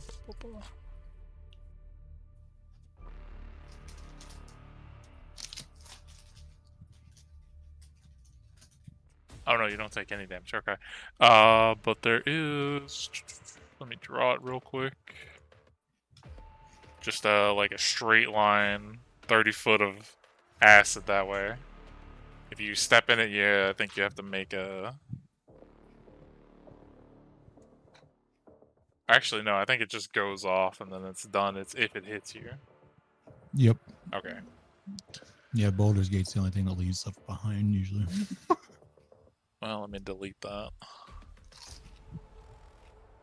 Speaker 1: no, you don't take any damage. Okay. But there is. Let me draw it real quick. Just like a straight line, 30 foot of acid that way. If you step in it, yeah, I think you have to make a. Actually, no, I think it just goes off and then it's done. It's if it hits you.
Speaker 5: Yep.
Speaker 1: Okay.
Speaker 5: Yeah, Baldur's Gate's the only thing that leaves stuff behind usually.
Speaker 1: Well, let me delete that.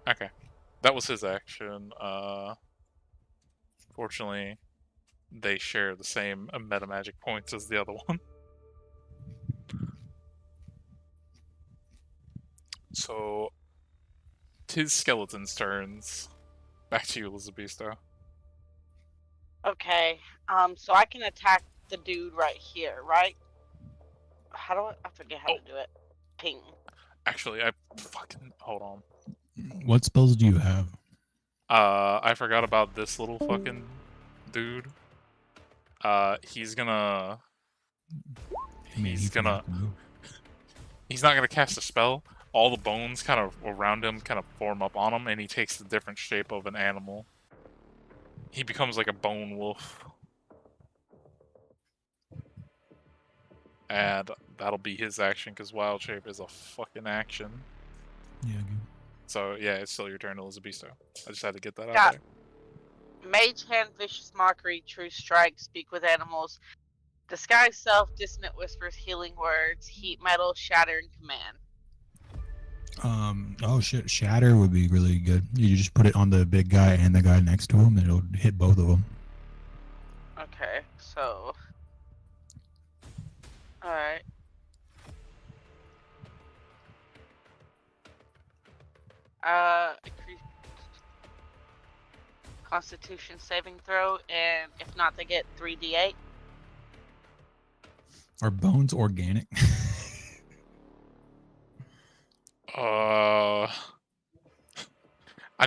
Speaker 1: Okay. That was his action. Fortunately, they share the same meta magic points as the other one. So, his skeleton's turns. Back to you, Elizabesto.
Speaker 4: Okay. So I can attack the dude right here, right? How do I forget how to do it. Ping.
Speaker 1: Actually, I fucking hold on.
Speaker 5: What spells do you have?
Speaker 1: I forgot about this little fucking dude. He's gonna.
Speaker 5: I mean,
Speaker 1: He's
Speaker 5: he
Speaker 1: gonna.
Speaker 5: forgot to move.
Speaker 1: He's not gonna cast a spell. All the bones kind of around him kind of form up on him, and he takes the different shape of an animal. He becomes like a bone wolf. And that'll be his action, because Wild Shape is a fucking action.
Speaker 5: Yeah, good.
Speaker 1: So, yeah, it's still your turn, Elizabesto. I just had to get that out
Speaker 4: Got
Speaker 1: there.
Speaker 4: Mage Hand, Vicious Mockery, True Strike, Speak with Animals, Disguise Self, Dissonant Whispers, Healing Words, Heat Metal, Shatter, and Command.
Speaker 5: Oh shit, Shatter would be really good. You just put it on the big guy and the guy next to him, and it'll hit both of them.
Speaker 4: Okay, so. Alright. Constitution saving throw, and if not, they get 3d8.
Speaker 5: Are bones organic?
Speaker 1: I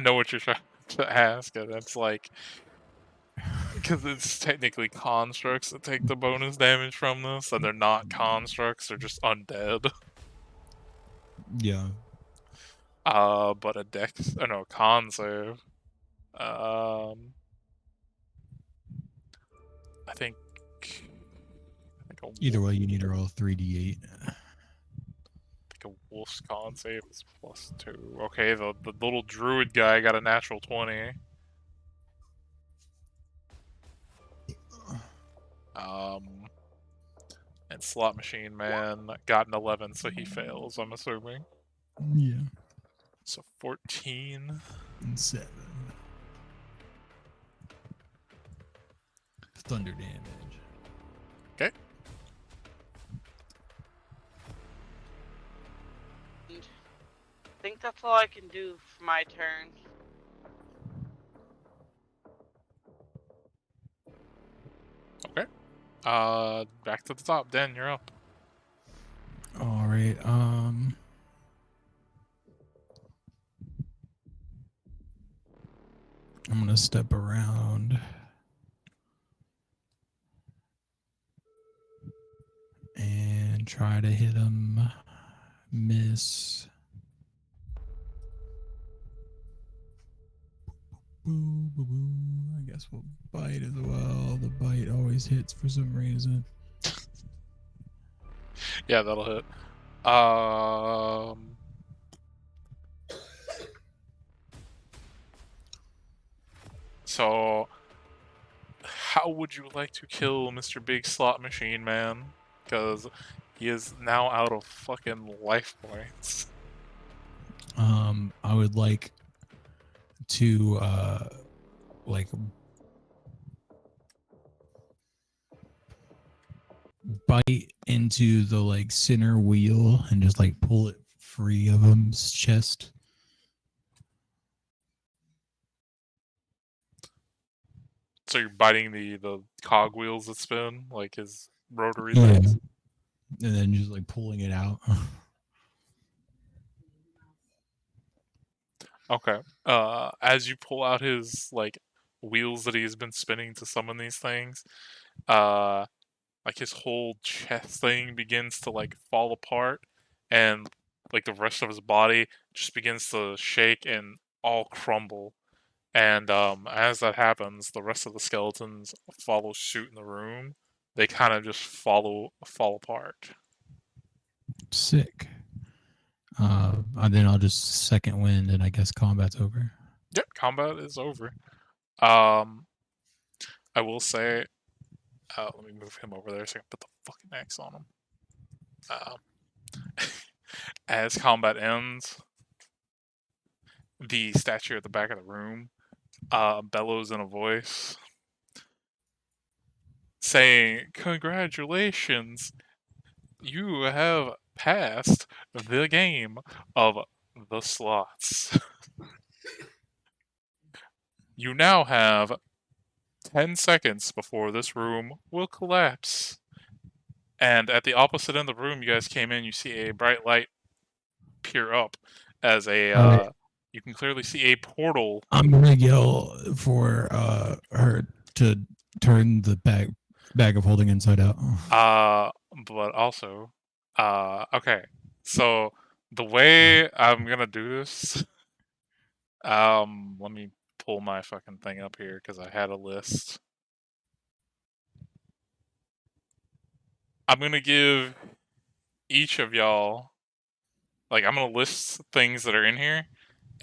Speaker 1: know what you're trying to ask, and that's like, because it's technically constructs that take the bonus damage from this, and they're not constructs; they're just undead.
Speaker 5: Yeah.
Speaker 1: But a dex, oh no, con save. I think
Speaker 5: Either way, you need to roll 3d8.
Speaker 1: a wolf's con save is +2. Okay, the little druid guy got a natural 20. And Slot Machine Man got an 11, so he fails, I'm assuming.
Speaker 5: Yeah.
Speaker 1: So 14.
Speaker 5: And 7. Thunder damage.
Speaker 1: Okay.
Speaker 4: I think that's all I can do for my turn.
Speaker 1: Okay. Back to the top. Dan, you're up.
Speaker 5: All right. I'm gonna step around and try to hit him. Miss. Boo, boo, boo. I guess we'll bite as well. The bite always hits for some reason.
Speaker 1: Yeah, that'll hit. So, how would you like to kill Mr. Big Slot Machine Man? Because he is now out of fucking life points.
Speaker 5: I would like to like bite into the like center wheel and just like pull it free of him's chest.
Speaker 1: So you're biting the cogwheels that spin, like his rotary
Speaker 5: Yeah.
Speaker 1: things?
Speaker 5: And then just like pulling it out.
Speaker 1: Okay. As you pull out his like wheels that he's been spinning to summon these things, like his whole chest thing begins to like fall apart, and like the rest of his body just begins to shake and all crumble. And as that happens, the rest of the skeletons follow suit in the room. They kind of just fall apart.
Speaker 5: Sick. And then I'll just second wind and I guess combat's over.
Speaker 1: Yep, combat is over. I will say, let me move him over there so I can put the fucking X on him. As combat ends, the statue at the back of the room bellows in a voice saying, "Congratulations, you have passed the game of the slots. You now have 10 seconds before this room will collapse." And at the opposite end of the room, you guys came in, you see a bright light peer up as a, you can clearly see a portal.
Speaker 5: I'm gonna yell for her to turn the bag of holding inside out.
Speaker 1: But also, okay, so the way I'm gonna do this, let me pull my fucking thing up here because I had a list. I'm gonna give each of y'all, like, I'm gonna list things that are in here,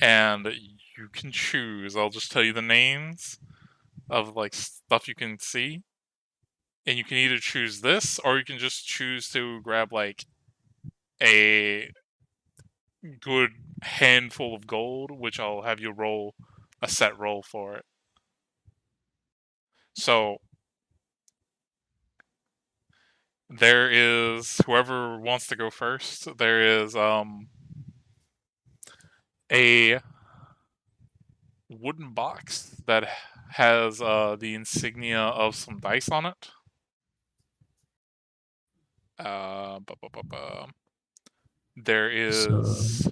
Speaker 1: and you can choose. I'll just tell you the names of like stuff you can see, and you can either choose this or you can just choose to grab like a good handful of gold, which I'll have you roll a set roll for it. So there is, whoever wants to go first, there is a wooden box that has the insignia of some dice on it. There is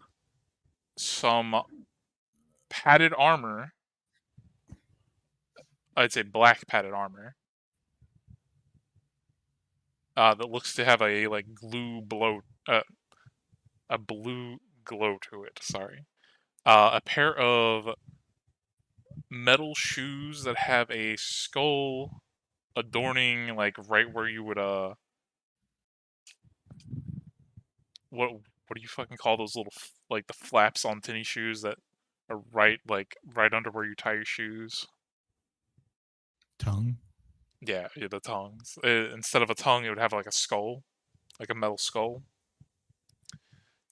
Speaker 1: some padded armor. It's a black padded armor that looks to have a like a blue glow to it. Sorry, a pair of metal shoes that have a skull adorning, like right where you would what do you fucking call those little like the flaps on tennis shoes that are right under where you tie your shoes?
Speaker 5: Tongue.
Speaker 1: Yeah, the tongues. Instead of a tongue, it would have like a skull, like a metal skull.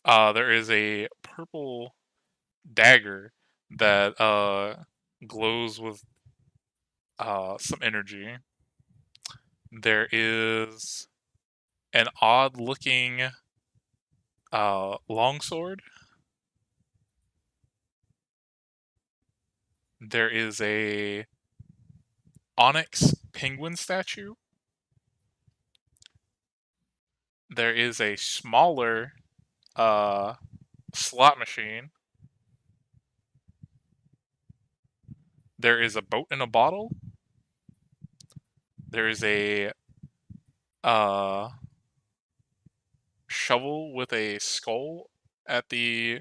Speaker 1: There is a purple dagger that glows with some energy. There is an odd-looking longsword. There is a onyx penguin statue. There is a smaller slot machine. There is a boat in a bottle. There is a shovel with a skull at the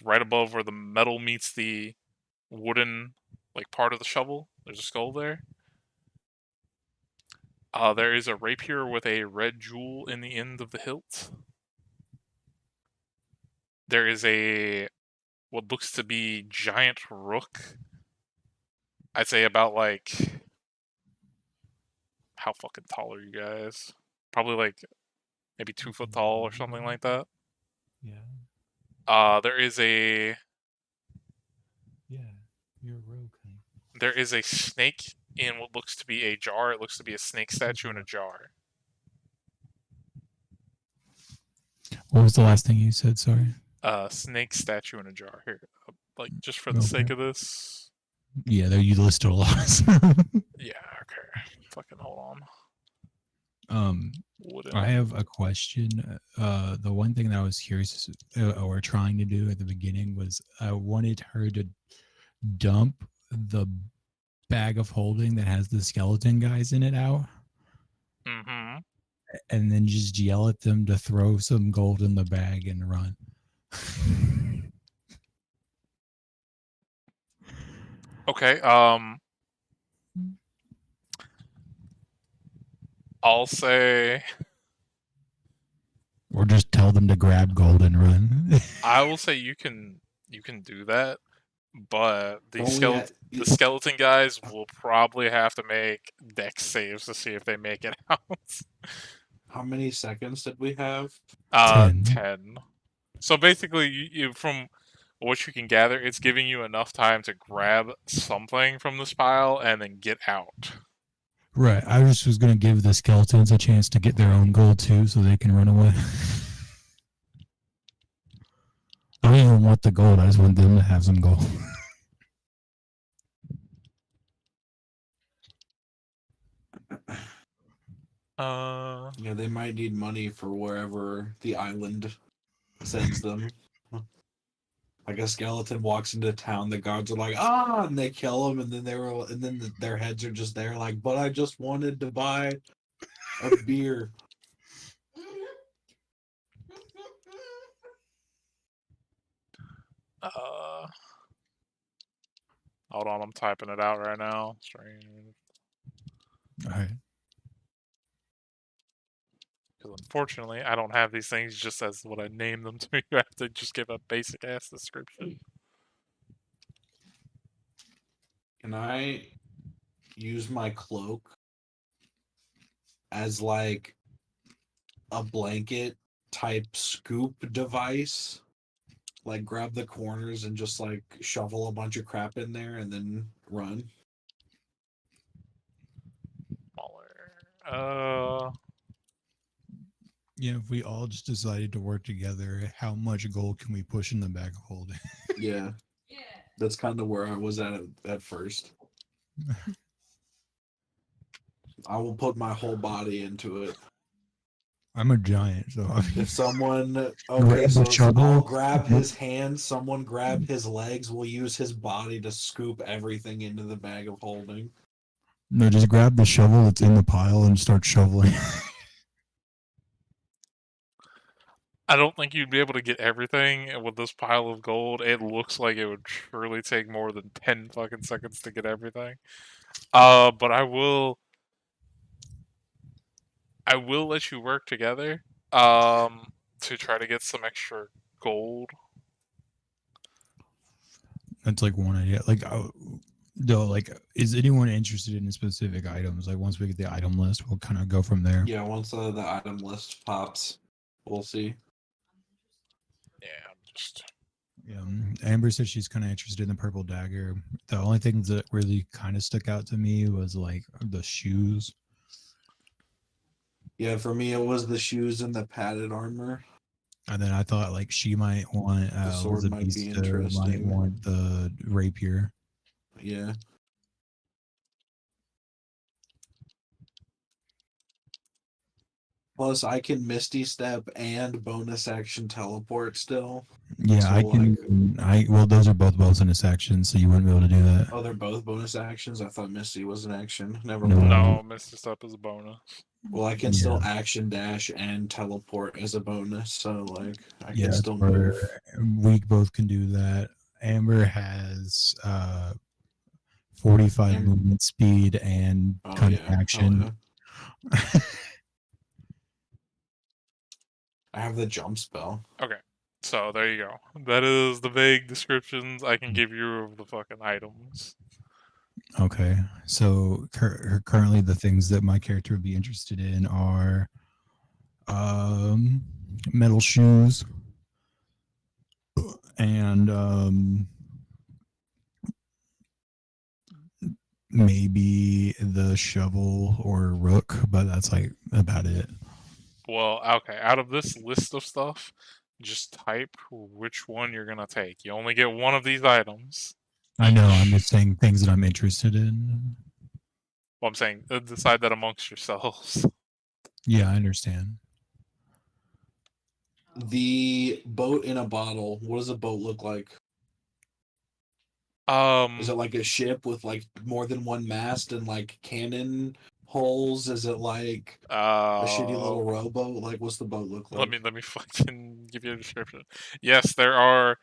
Speaker 1: right above where the metal meets the wooden part of the shovel. There's a skull there. There is a rapier with a red jewel in the end of the hilt. There is a what looks to be giant rook. I'd say about how fucking tall are you guys? Probably maybe 2 foot tall or something like that.
Speaker 5: Yeah.
Speaker 1: There is a
Speaker 5: You're a rogue.
Speaker 1: there is a snake in what looks to be a jar. It looks to be a snake statue in a jar.
Speaker 5: What was the last thing you said? Sorry.
Speaker 1: Snake statue in a jar. Here, just for the sake of this.
Speaker 5: Yeah, there you listed a lot.
Speaker 1: Yeah. Okay. Fucking hold on.
Speaker 5: I have a question. The one thing that I was curious or trying to do at the beginning was I wanted her to dump the bag of holding that has the skeleton guys in it out,
Speaker 1: Mm-hmm.
Speaker 5: and then just yell at them to throw some gold in the bag and run.
Speaker 1: Okay. I'll say
Speaker 5: Or just tell them to grab gold and run.
Speaker 1: I will say you can do that, but the
Speaker 3: Only
Speaker 1: skeleton guys will probably have to make dex saves to see if they make it out.
Speaker 3: How many seconds did we have?
Speaker 1: 10. So basically, you from what you can gather, it's giving you enough time to grab something from this pile and then get out.
Speaker 5: Right. I just was going to give the skeletons a chance to get their own gold too so they can run away. I don't even want the gold. I just want them to have some gold.
Speaker 3: Yeah, they might need money for wherever the island sends them. Like a skeleton walks into town, the guards are like, and they kill him, and then their heads are just there, like, but I just wanted to buy a beer.
Speaker 1: Hold on, I'm typing it out right now.
Speaker 5: All right.
Speaker 1: Because unfortunately, I don't have these things just as what I name them to. You have to just give a basic ass description.
Speaker 3: Can I use my cloak as like a blanket type scoop device? Like grab the corners and just like shovel a bunch of crap in there and then run?
Speaker 1: Smaller.
Speaker 5: Yeah, if we all just decided to work together, how much gold can we push in the bag of holding?
Speaker 3: Yeah.
Speaker 2: Yeah.
Speaker 3: That's kind of where I was at first. I will put my whole body into it.
Speaker 5: I'm a giant, so
Speaker 3: If someone
Speaker 5: Grab the shovel.
Speaker 3: I'll grab his hands, someone grab his legs, we'll use his body to scoop everything into the bag of holding.
Speaker 5: No, just grab the shovel that's in the pile and start shoveling.
Speaker 1: I don't think you'd be able to get everything with this pile of gold. It looks like it would surely take more than 10 fucking seconds to get everything. But I will let you work together to try to get some extra gold.
Speaker 5: That's like one idea. Like though, like, is anyone interested in specific items? Like, once we get the item list, we'll kind of go from there.
Speaker 3: Yeah, once the item list pops, we'll see.
Speaker 1: Yeah, I'm just.
Speaker 5: Yeah, Amber said she's kind of interested in the purple dagger. The only things that really kind of stuck out to me was like the shoes.
Speaker 3: Yeah, for me, it was the shoes and the padded armor.
Speaker 5: And then I thought like she might want
Speaker 3: The sword might be
Speaker 5: Elizabeth might
Speaker 3: interesting.
Speaker 5: want the rapier.
Speaker 3: Yeah. Plus, I can Misty Step and bonus action teleport still.
Speaker 5: Yeah,
Speaker 3: So,
Speaker 5: I can. Well, those are both bonus actions, so you wouldn't be able to do that.
Speaker 3: Oh, they're both bonus actions? I thought Misty was an action. Never
Speaker 5: No.
Speaker 3: mind.
Speaker 1: No, Mr. Step is a bonus.
Speaker 3: Well, I can still action dash and teleport as a bonus, so like I can still move.
Speaker 5: We both can do that. Amber has 45 movement speed and cunning action.
Speaker 3: Yeah. I have the jump spell.
Speaker 1: Okay, so there you go. That is the vague descriptions I can give you of the fucking items.
Speaker 5: Okay, so currently the things that my character would be interested in are metal shoes and maybe the shovel or rook, but that's like about it.
Speaker 1: Well, okay, out of this list of stuff, just type which one you're gonna take. You only get one of these items.
Speaker 5: I know, I'm just saying things that I'm interested in.
Speaker 1: Well, I'm saying decide that amongst yourselves.
Speaker 5: Yeah, I understand.
Speaker 3: The boat in a bottle. What does a boat look like? Is it like a ship with like more than one mast and like cannon holes? Is it like a shitty little rowboat? Like, what's the boat look like?
Speaker 1: Let me fucking give you a description. Yes, there are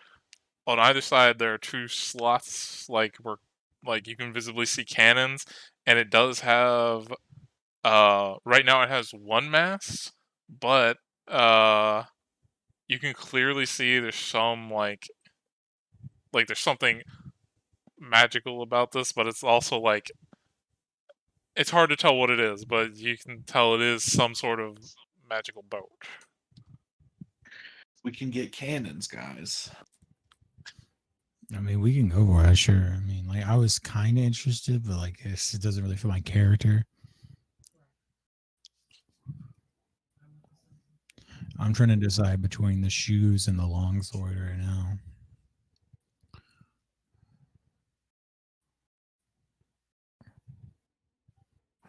Speaker 1: on either side. There are two slots, like where like you can visibly see cannons, and it does have. Right now it has one mast, but you can clearly see there's some like there's something magical about this, but it's also like it's hard to tell what it is, but you can tell it is some sort of magical boat.
Speaker 3: We can get cannons, guys.
Speaker 5: I mean, we can go for it, sure. I mean, like, I was kind of interested, but like, it doesn't really fit my character. I'm trying to decide between the shoes and the longsword right now.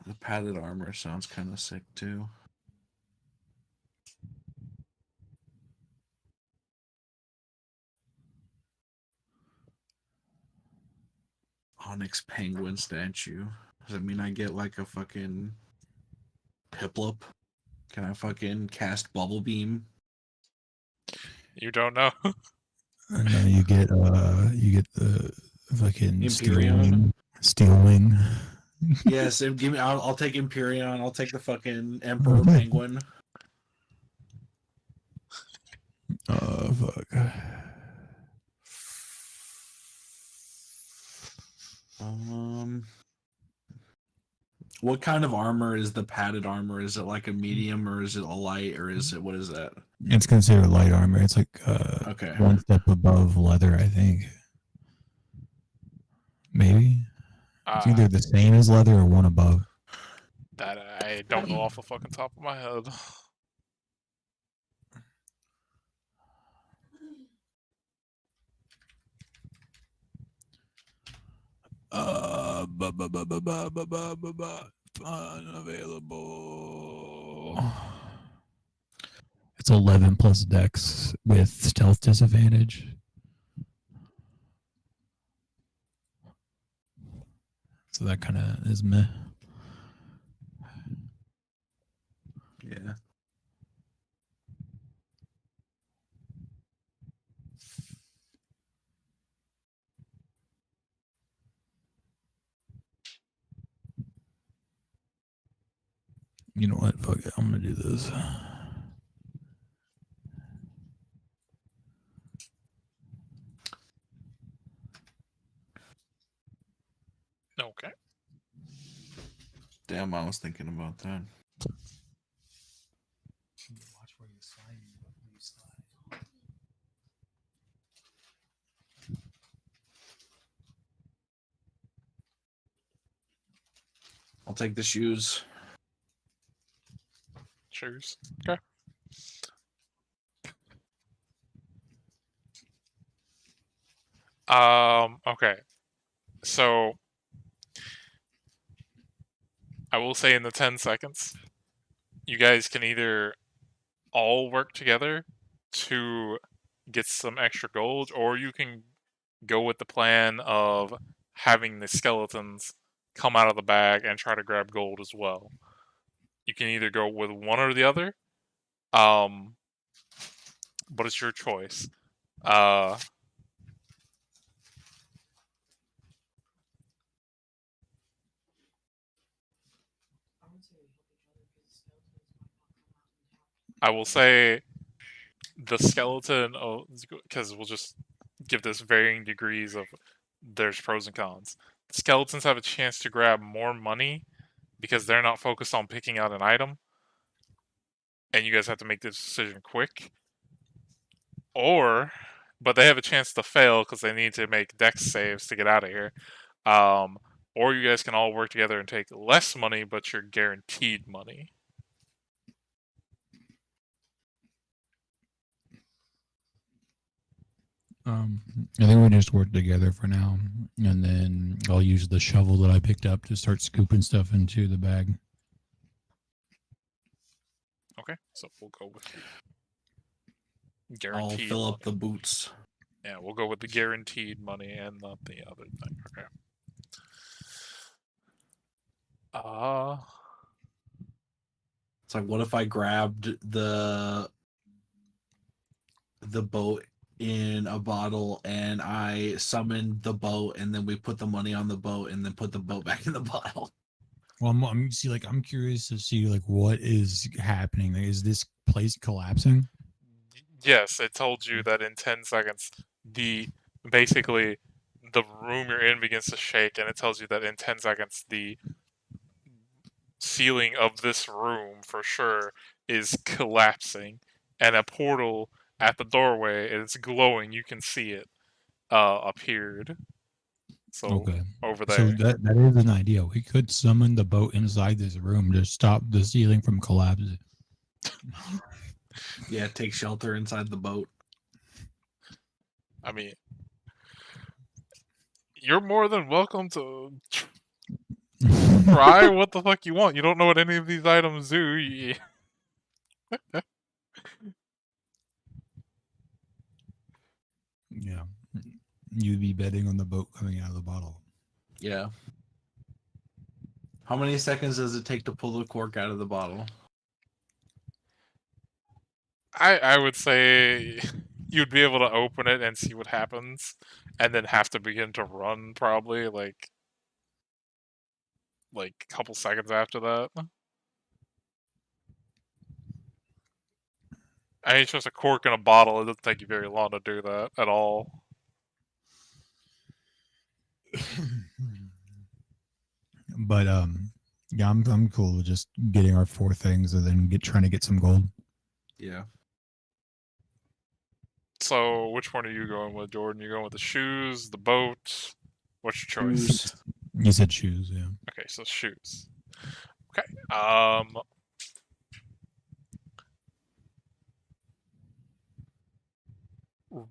Speaker 3: The padded armor sounds kind of sick too. Onyx penguin statue. Does that mean I get like a fucking Piplup? Can I fucking cast bubble beam?
Speaker 1: You don't know.
Speaker 5: And then you get the fucking
Speaker 3: Empyrean.
Speaker 5: steel wing.
Speaker 3: Yes, give me. I'll take Empyrean. I'll take the fucking Emperor Penguin.
Speaker 5: Oh fuck.
Speaker 3: What kind of armor is the padded armor? Is it like a medium or is it a light or is it what is that?
Speaker 5: It's considered light armor. It's like
Speaker 3: okay,
Speaker 5: one step above leather, I think. Maybe it's either the same as leather or one above.
Speaker 1: That I don't know off the fucking top of my head.
Speaker 5: Unavailable. It's 11 plus dex with stealth disadvantage. So that kind of is meh.
Speaker 3: Yeah.
Speaker 5: You know what? Fuck it. I'm gonna do this.
Speaker 3: Damn, I was thinking about that.
Speaker 5: Watch where you slide.
Speaker 3: I'll take the shoes.
Speaker 1: Shoes. Okay. Okay. So I will say in the 10 seconds, you guys can either all work together to get some extra gold, or you can go with the plan of having the skeletons come out of the bag and try to grab gold as well. You can either go with one or the other, but it's your choice. I will say the skeleton, because we'll just give this varying degrees of there's pros and cons. Skeletons have a chance to grab more money because they're not focused on picking out an item, and you guys have to make this decision quick. But they have a chance to fail because they need to make dex saves to get out of here. Or you guys can all work together and take less money, but you're guaranteed money.
Speaker 5: I think we just work together for now, and then I'll use the shovel that I picked up to start scooping stuff into the bag.
Speaker 1: Okay, so we'll go with
Speaker 3: I'll
Speaker 1: guaranteed
Speaker 3: fill
Speaker 1: money.
Speaker 3: up the boots.
Speaker 1: Yeah, we'll go with the guaranteed money and not the other thing. Okay.
Speaker 3: It's like, what if I grabbed the boat in a bottle and I summoned the boat, and then we put the money on the boat and then put the boat back in the bottle?
Speaker 5: Well, I'm curious to see like what is happening. Like, is this place collapsing?
Speaker 1: Yes, it told you that in 10 seconds, basically the room you're in begins to shake, and it tells you that in 10 seconds the ceiling of this room for sure is collapsing, and a portal at the doorway, and it's glowing. You can see it appeared. So
Speaker 5: Okay.
Speaker 1: over there.
Speaker 5: So that is an idea. We could summon the boat inside this room to stop the ceiling from collapsing.
Speaker 3: Yeah, take shelter inside the boat.
Speaker 1: I mean, you're more than welcome to try what the fuck you want. You don't know what any of these items do.
Speaker 5: Yeah. You'd be betting on the boat coming out of the bottle.
Speaker 3: Yeah. How many seconds does it take to pull the cork out of the bottle?
Speaker 1: I would say you'd be able to open it and see what happens, and then have to begin to run probably like a couple seconds after that. I mean, it's just a cork in a bottle. It doesn't take you very long to do that at all.
Speaker 5: But yeah, I'm cool with just getting our 4 things and then trying to get some gold.
Speaker 3: Yeah.
Speaker 1: So, which one are you going with, Jordan? You going with the shoes, the boat? What's your choice?
Speaker 3: Shoes.
Speaker 5: You said shoes, yeah.
Speaker 1: Okay, so shoes. Okay.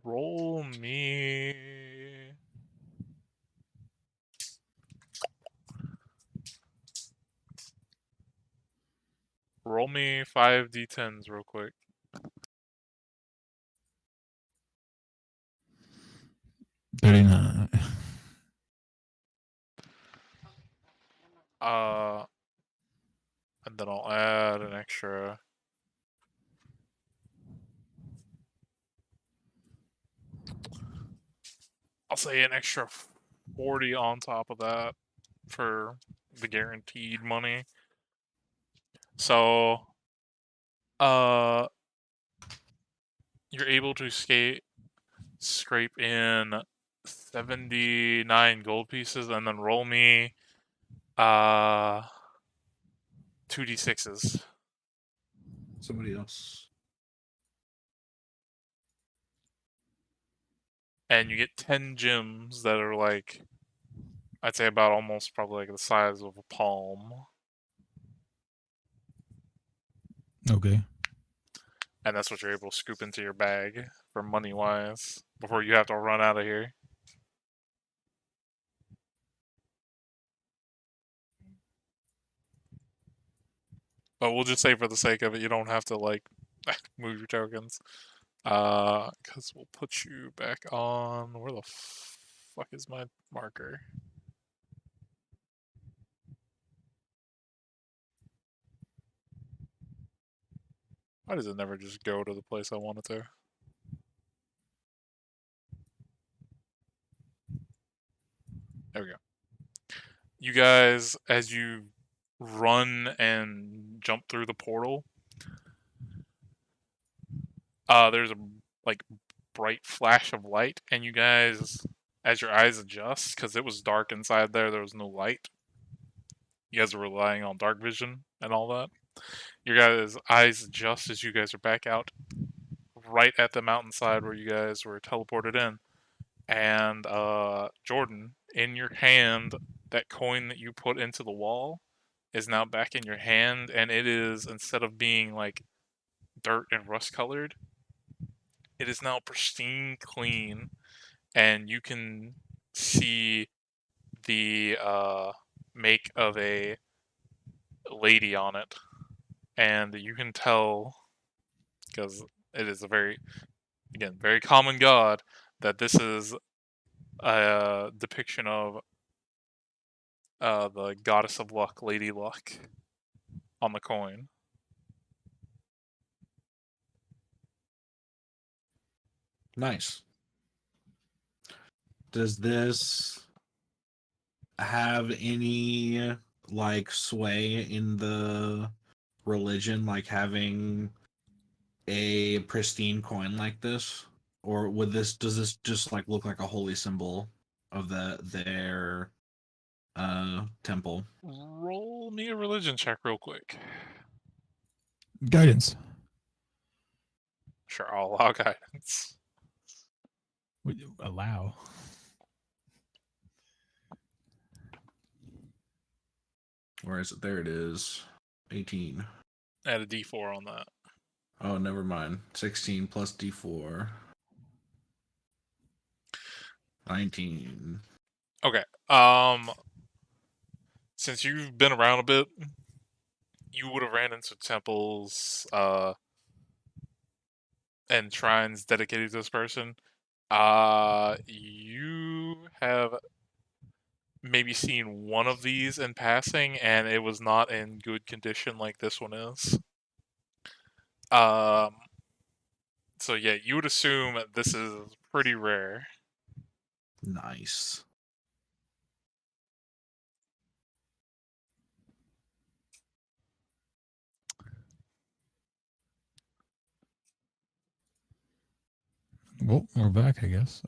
Speaker 1: Roll me. Roll me 5 d10s real quick. And then I'll add an extra. I'll say an extra 40 on top of that for the guaranteed money. So, you're able to scrape in 79 gold pieces, and then roll me 2d6s.
Speaker 3: Somebody else.
Speaker 1: And you get 10 gems that are like, I'd say about almost probably like the size of a palm.
Speaker 5: Okay.
Speaker 1: And that's what you're able to scoop into your bag for money-wise before you have to run out of here. But we'll just say for the sake of it, you don't have to like move your tokens. Because we'll put you back on. Where the fuck is my marker? Why does it never just go to the place I want it to? There we go. You guys, as you run and jump through the portal, there's a like bright flash of light, and you guys, as your eyes adjust, because it was dark inside there was no light. You guys are relying on dark vision and all that. Your guys' eyes adjust as you guys are back out right at the mountainside where you guys were teleported in. And Jordan, in your hand, that coin that you put into the wall is now back in your hand, and it is, instead of being like dirt and rust colored, it is now pristine clean, and you can see the make of a lady on it, and you can tell, because it is a very common god, that this is a depiction of the goddess of luck, Lady Luck, on the coin.
Speaker 3: Nice. Does this have any like sway in the religion, like having a pristine coin like this? Or does this just like look like a holy symbol of their temple?
Speaker 1: Roll me a religion check real quick.
Speaker 5: Guidance.
Speaker 1: Sure, I'll allow guidance.
Speaker 5: Allow.
Speaker 3: Where is it? There it is. 18.
Speaker 1: Add a d4 on that.
Speaker 3: Oh, never mind. 16 plus d4. 19.
Speaker 1: Okay. Since you've been around a bit, you would have ran into temples and shrines dedicated to this person. You have maybe seen one of these in passing, and it was not in good condition like this one is. So yeah, you would assume this is pretty rare.
Speaker 3: Nice.
Speaker 5: Well, we're back, I guess.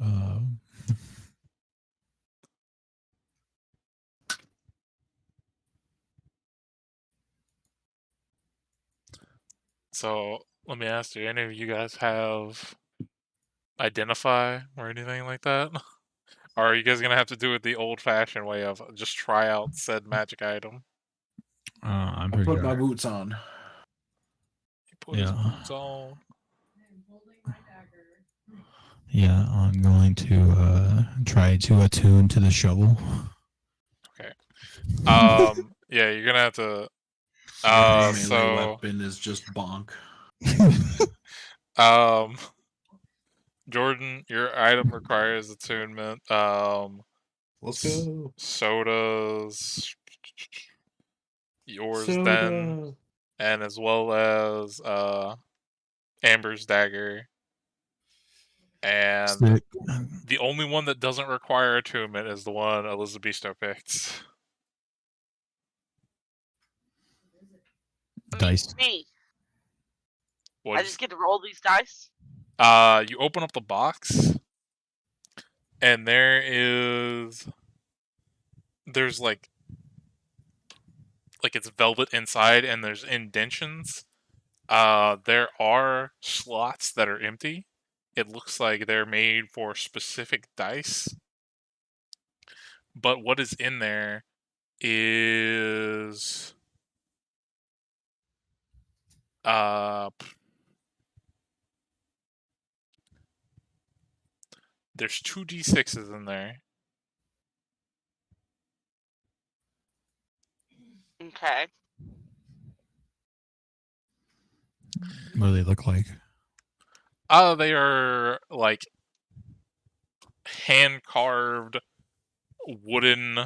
Speaker 1: So let me ask you, any of you guys have identify or anything like that? Or are you guys gonna have to do it the old-fashioned way of just try out said magic item?
Speaker 5: I'm
Speaker 3: I'll
Speaker 5: pretty
Speaker 3: put
Speaker 5: sure.
Speaker 3: my boots on.
Speaker 1: He put his
Speaker 5: Yeah.
Speaker 1: boots on.
Speaker 2: I'm holding my dagger.
Speaker 5: Yeah, I'm going to try to attune to the shovel.
Speaker 1: Yeah, you're gonna have to.
Speaker 3: My melee
Speaker 1: So
Speaker 3: weapon is just bonk.
Speaker 1: Jordan, your item requires attunement.
Speaker 3: Let's go.
Speaker 1: Soda's yours
Speaker 3: Soda.
Speaker 1: then, and as well as Amber's dagger. And
Speaker 5: Sick.
Speaker 1: the only one that doesn't require attunement is the one Elizabetho picked.
Speaker 5: Dice.
Speaker 4: Me.
Speaker 1: What
Speaker 4: I
Speaker 1: is-
Speaker 4: just get to roll these dice.
Speaker 1: you open up the box, and there's like like it's velvet inside and there's indentions. There are slots that are empty. It looks like they're made for specific dice. But what is in there is there's 2d6s in there.
Speaker 4: Okay.
Speaker 5: What do they look like?
Speaker 1: They are like hand carved wooden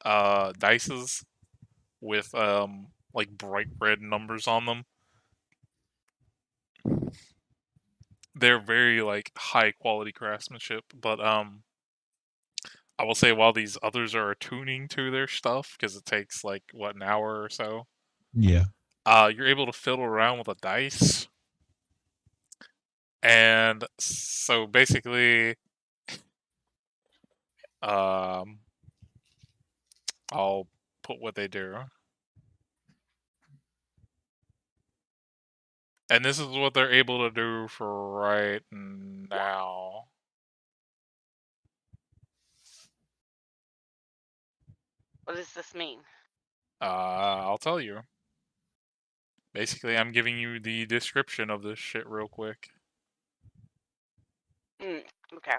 Speaker 1: dices with like bright red numbers on them. They're very like high quality craftsmanship, but I will say while these others are attuning to their stuff because it takes like what, an hour or so.
Speaker 5: Yeah.
Speaker 1: You're able to fiddle around with a dice. And so basically I'll put what they do. And this is what they're able to do for right now.
Speaker 4: What does this mean?
Speaker 1: I'll tell you. Basically, I'm giving you the description of this shit real quick.
Speaker 4: Okay.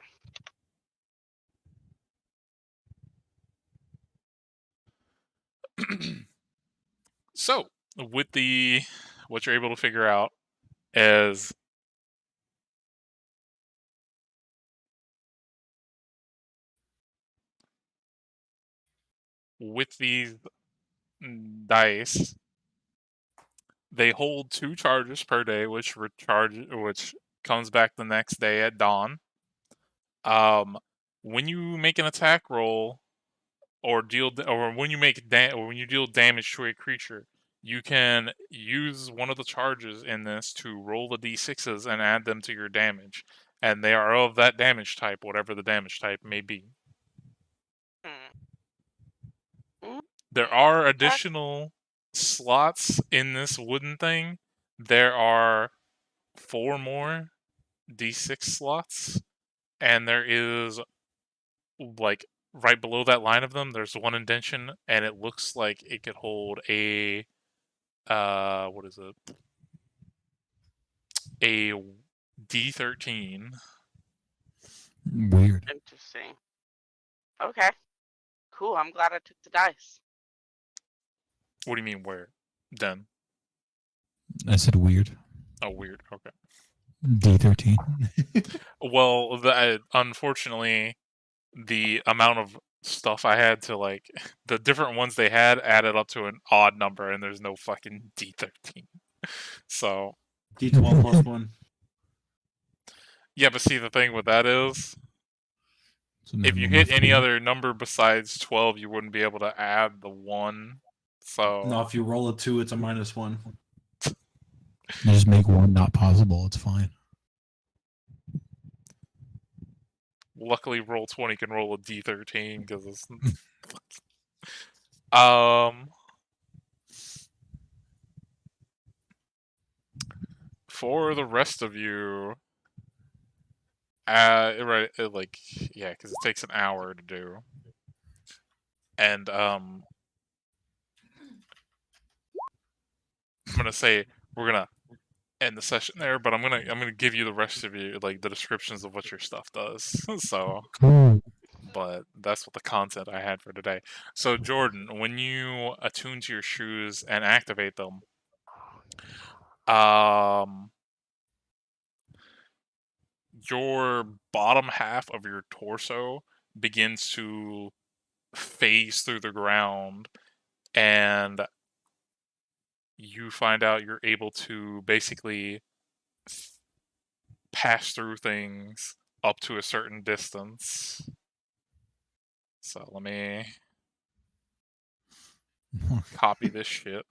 Speaker 1: So, with what you're able to figure out is with these dice, they hold 2 charges per day, which comes back the next day at dawn. When you make an attack roll or when you deal damage to a creature, you can use one of the charges in this to roll the d6s and add them to your damage, and they are of that damage type, whatever the damage type may be. There are additional slots in this wooden thing. There are 4 more d6 slots, and there is like right below that line of them, there's one indentation, and it looks like it could hold a what is it? A D13.
Speaker 5: Weird.
Speaker 4: Interesting. Okay. Cool. I'm glad I took the dice.
Speaker 1: What do you mean where? Then.
Speaker 5: I said weird.
Speaker 1: Oh, weird. Okay.
Speaker 5: D13.
Speaker 1: Well, unfortunately, the amount of stuff I had to like, the different ones they had added up to an odd number, and there's no fucking D13. So.
Speaker 3: D12 plus 1.
Speaker 1: Yeah, but see, the thing with that is, if you hit any other number besides 12, you wouldn't be able to add the 1. So
Speaker 3: No, if you roll a 2, it's a -1.
Speaker 5: You just make 1 not possible. It's fine.
Speaker 1: luckily, Roll20 can roll a D13 because it's for the rest of you, right, because it takes an hour to do, and I'm gonna say we're gonna end the session there, but I'm gonna give you the rest of you like the descriptions of what your stuff does. So, but that's what the content I had for today. So Jordan, when you attune to your shoes and activate them, your bottom half of your torso begins to phase through the ground, and you find out you're able to basically pass through things up to a certain distance. So let me copy this shit.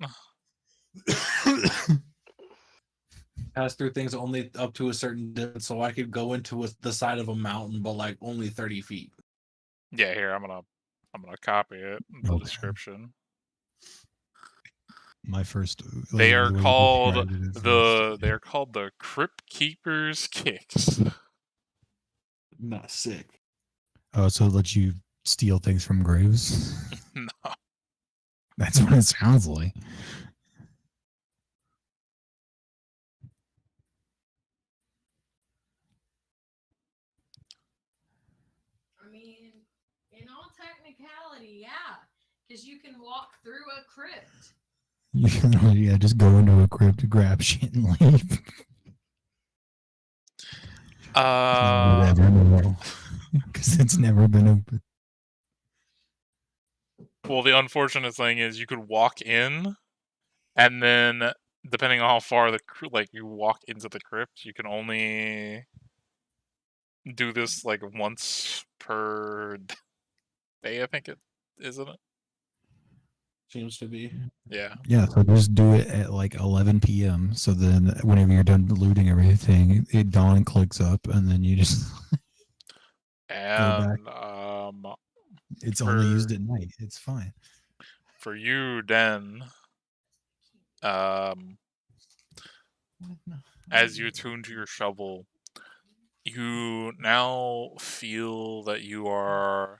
Speaker 3: Pass through things only up to a certain distance, so I could go into the side of a mountain, but like only 30 feet.
Speaker 1: Yeah, here I'm gonna copy it. The description.
Speaker 5: My first.
Speaker 1: They are
Speaker 5: the way you
Speaker 1: called
Speaker 5: described it is first.
Speaker 1: they're called the Crypt Keeper's Kicks.
Speaker 3: Not sick.
Speaker 5: Oh, so it lets you steal things from graves.
Speaker 1: No.
Speaker 5: That's what it sounds like.
Speaker 2: I mean, in all technicality, yeah, because you can walk through a crypt.
Speaker 5: Yeah, just go into a crypt, grab shit, and leave. Because it's never been open.
Speaker 1: Well, the unfortunate thing is you could walk in, and then depending on how far you walk into the crypt, you can only do this like once per day. I think it isn't it?
Speaker 3: Seems to be.
Speaker 1: Yeah.
Speaker 5: Yeah, so just do it at like 11 p.m. So then whenever you're done looting everything, dawn clicks up, and then you just
Speaker 1: And
Speaker 5: it's only used
Speaker 1: for-
Speaker 5: at night. It's fine.
Speaker 1: for you, Den, as you attune to your shovel, you now feel that you are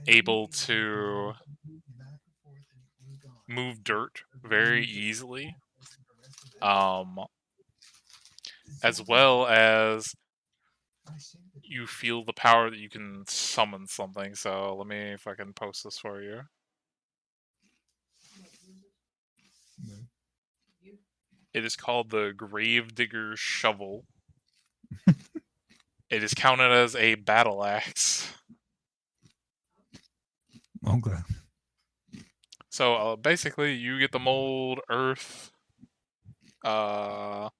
Speaker 1: able to move dirt very easily, as well as you feel the power that you can summon something. So let me fucking post this for you. It is called the Gravedigger's Shovel. It is counted as a battle axe.
Speaker 5: Okay.
Speaker 1: So basically, you get the mold, earth. I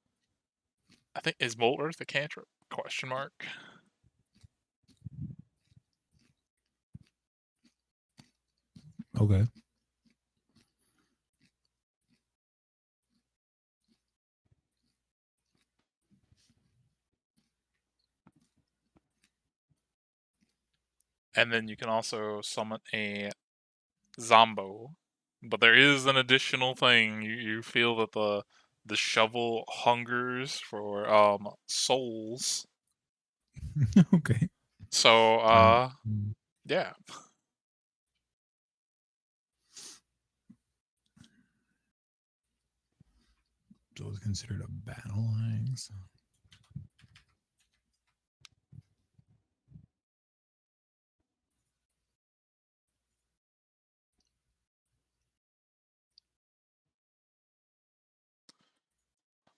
Speaker 1: think is mold earth a cantrip? Question mark.
Speaker 5: Okay.
Speaker 1: And then you can also summon a Zombo. But there is an additional thing. You feel that the shovel hungers for souls.
Speaker 5: Okay.
Speaker 1: So
Speaker 5: Mm.
Speaker 1: yeah.
Speaker 5: So it's considered a battle axe.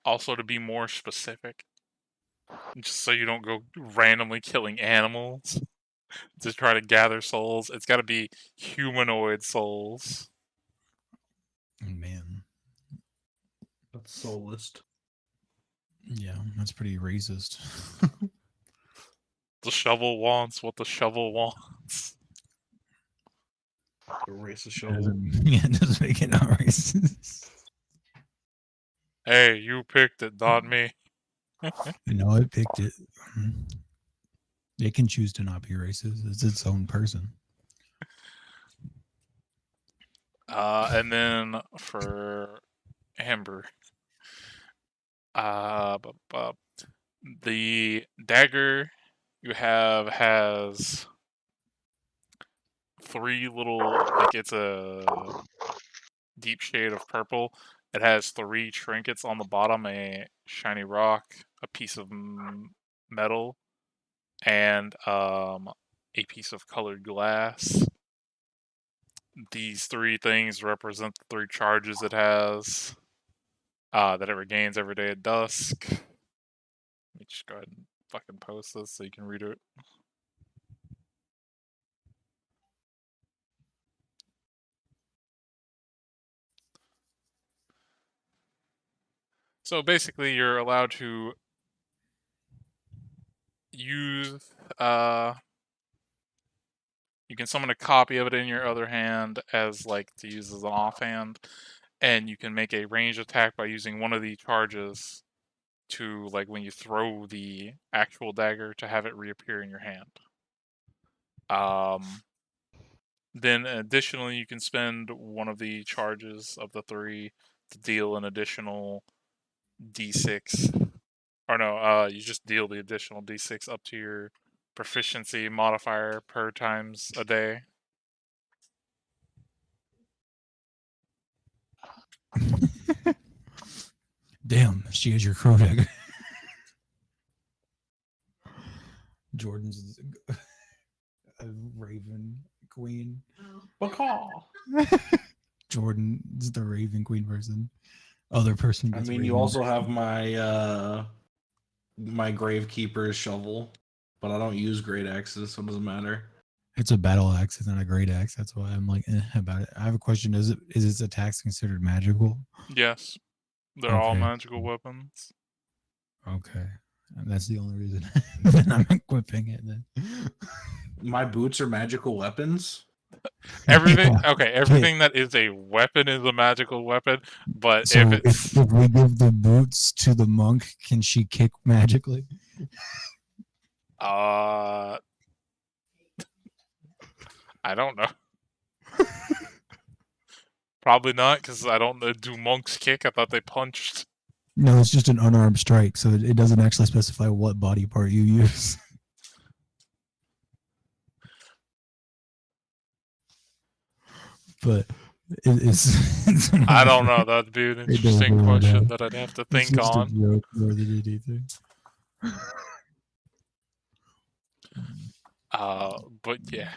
Speaker 1: Also, to be more specific, just so you don't go randomly killing animals to try to gather souls, it's got to be humanoid souls.
Speaker 5: Man.
Speaker 3: That's soulless.
Speaker 5: Yeah, that's pretty racist.
Speaker 1: The shovel wants what the shovel wants.
Speaker 3: A racist shovel.
Speaker 5: Yeah, it doesn't make it not racist.
Speaker 1: Hey, you picked it, not me.
Speaker 5: No, I picked it. It can choose to not be racist. It's its own person.
Speaker 1: And then for Amber, the dagger you have has three little, like it's a deep shade of purple. It has three trinkets on the bottom: a shiny rock, a piece of metal, and a piece of colored glass. These three things represent the three charges it has that it regains every day at dusk. Let me just go ahead and fucking post this so you can read it. So basically, you're allowed to use. You can summon a copy of it in your other hand as like to use as an offhand, and you can make a ranged attack by using one of the charges to, like, when you throw the actual dagger, to have it reappear in your hand. Then additionally, you can spend one of the charges of the 3 to deal an additional d6. Or no, you just deal the additional d6 up to your proficiency modifier per times a day.
Speaker 5: Damn, she has your crow dagger. Jordan's a Raven Queen.
Speaker 2: Oh.
Speaker 1: Bacaw.
Speaker 5: Jordan's the Raven Queen person. Other person.
Speaker 3: I
Speaker 5: gets
Speaker 3: mean, you
Speaker 5: Raven.
Speaker 3: also have my my Gravekeeper's shovel, but I don't use great axes, so it doesn't matter.
Speaker 5: It's a battle axe, it's not a great axe. That's why I'm like about it. I have a question. Is its attacks considered magical?
Speaker 1: Yes. They're all
Speaker 5: Okay.
Speaker 1: magical weapons.
Speaker 5: Okay. And that's the only reason that I'm equipping it then.
Speaker 3: My boots are magical weapons.
Speaker 1: Everything
Speaker 5: Yeah.
Speaker 1: okay, everything that is a weapon is a magical weapon, but
Speaker 5: So
Speaker 1: if it's
Speaker 5: if we give the boots to the monk, can she kick magically?
Speaker 1: I don't know. Probably not, because I don't know. Do monks kick? I thought they punched.
Speaker 5: No, it's just an unarmed strike, so it doesn't actually specify what body part you use. But it's
Speaker 1: I don't know. That'd be an
Speaker 5: don't
Speaker 1: interesting
Speaker 5: really
Speaker 1: question
Speaker 5: know.
Speaker 1: that I'd have to
Speaker 5: It's
Speaker 1: think
Speaker 5: just a
Speaker 1: on.
Speaker 5: joke more than anything.
Speaker 1: But yeah.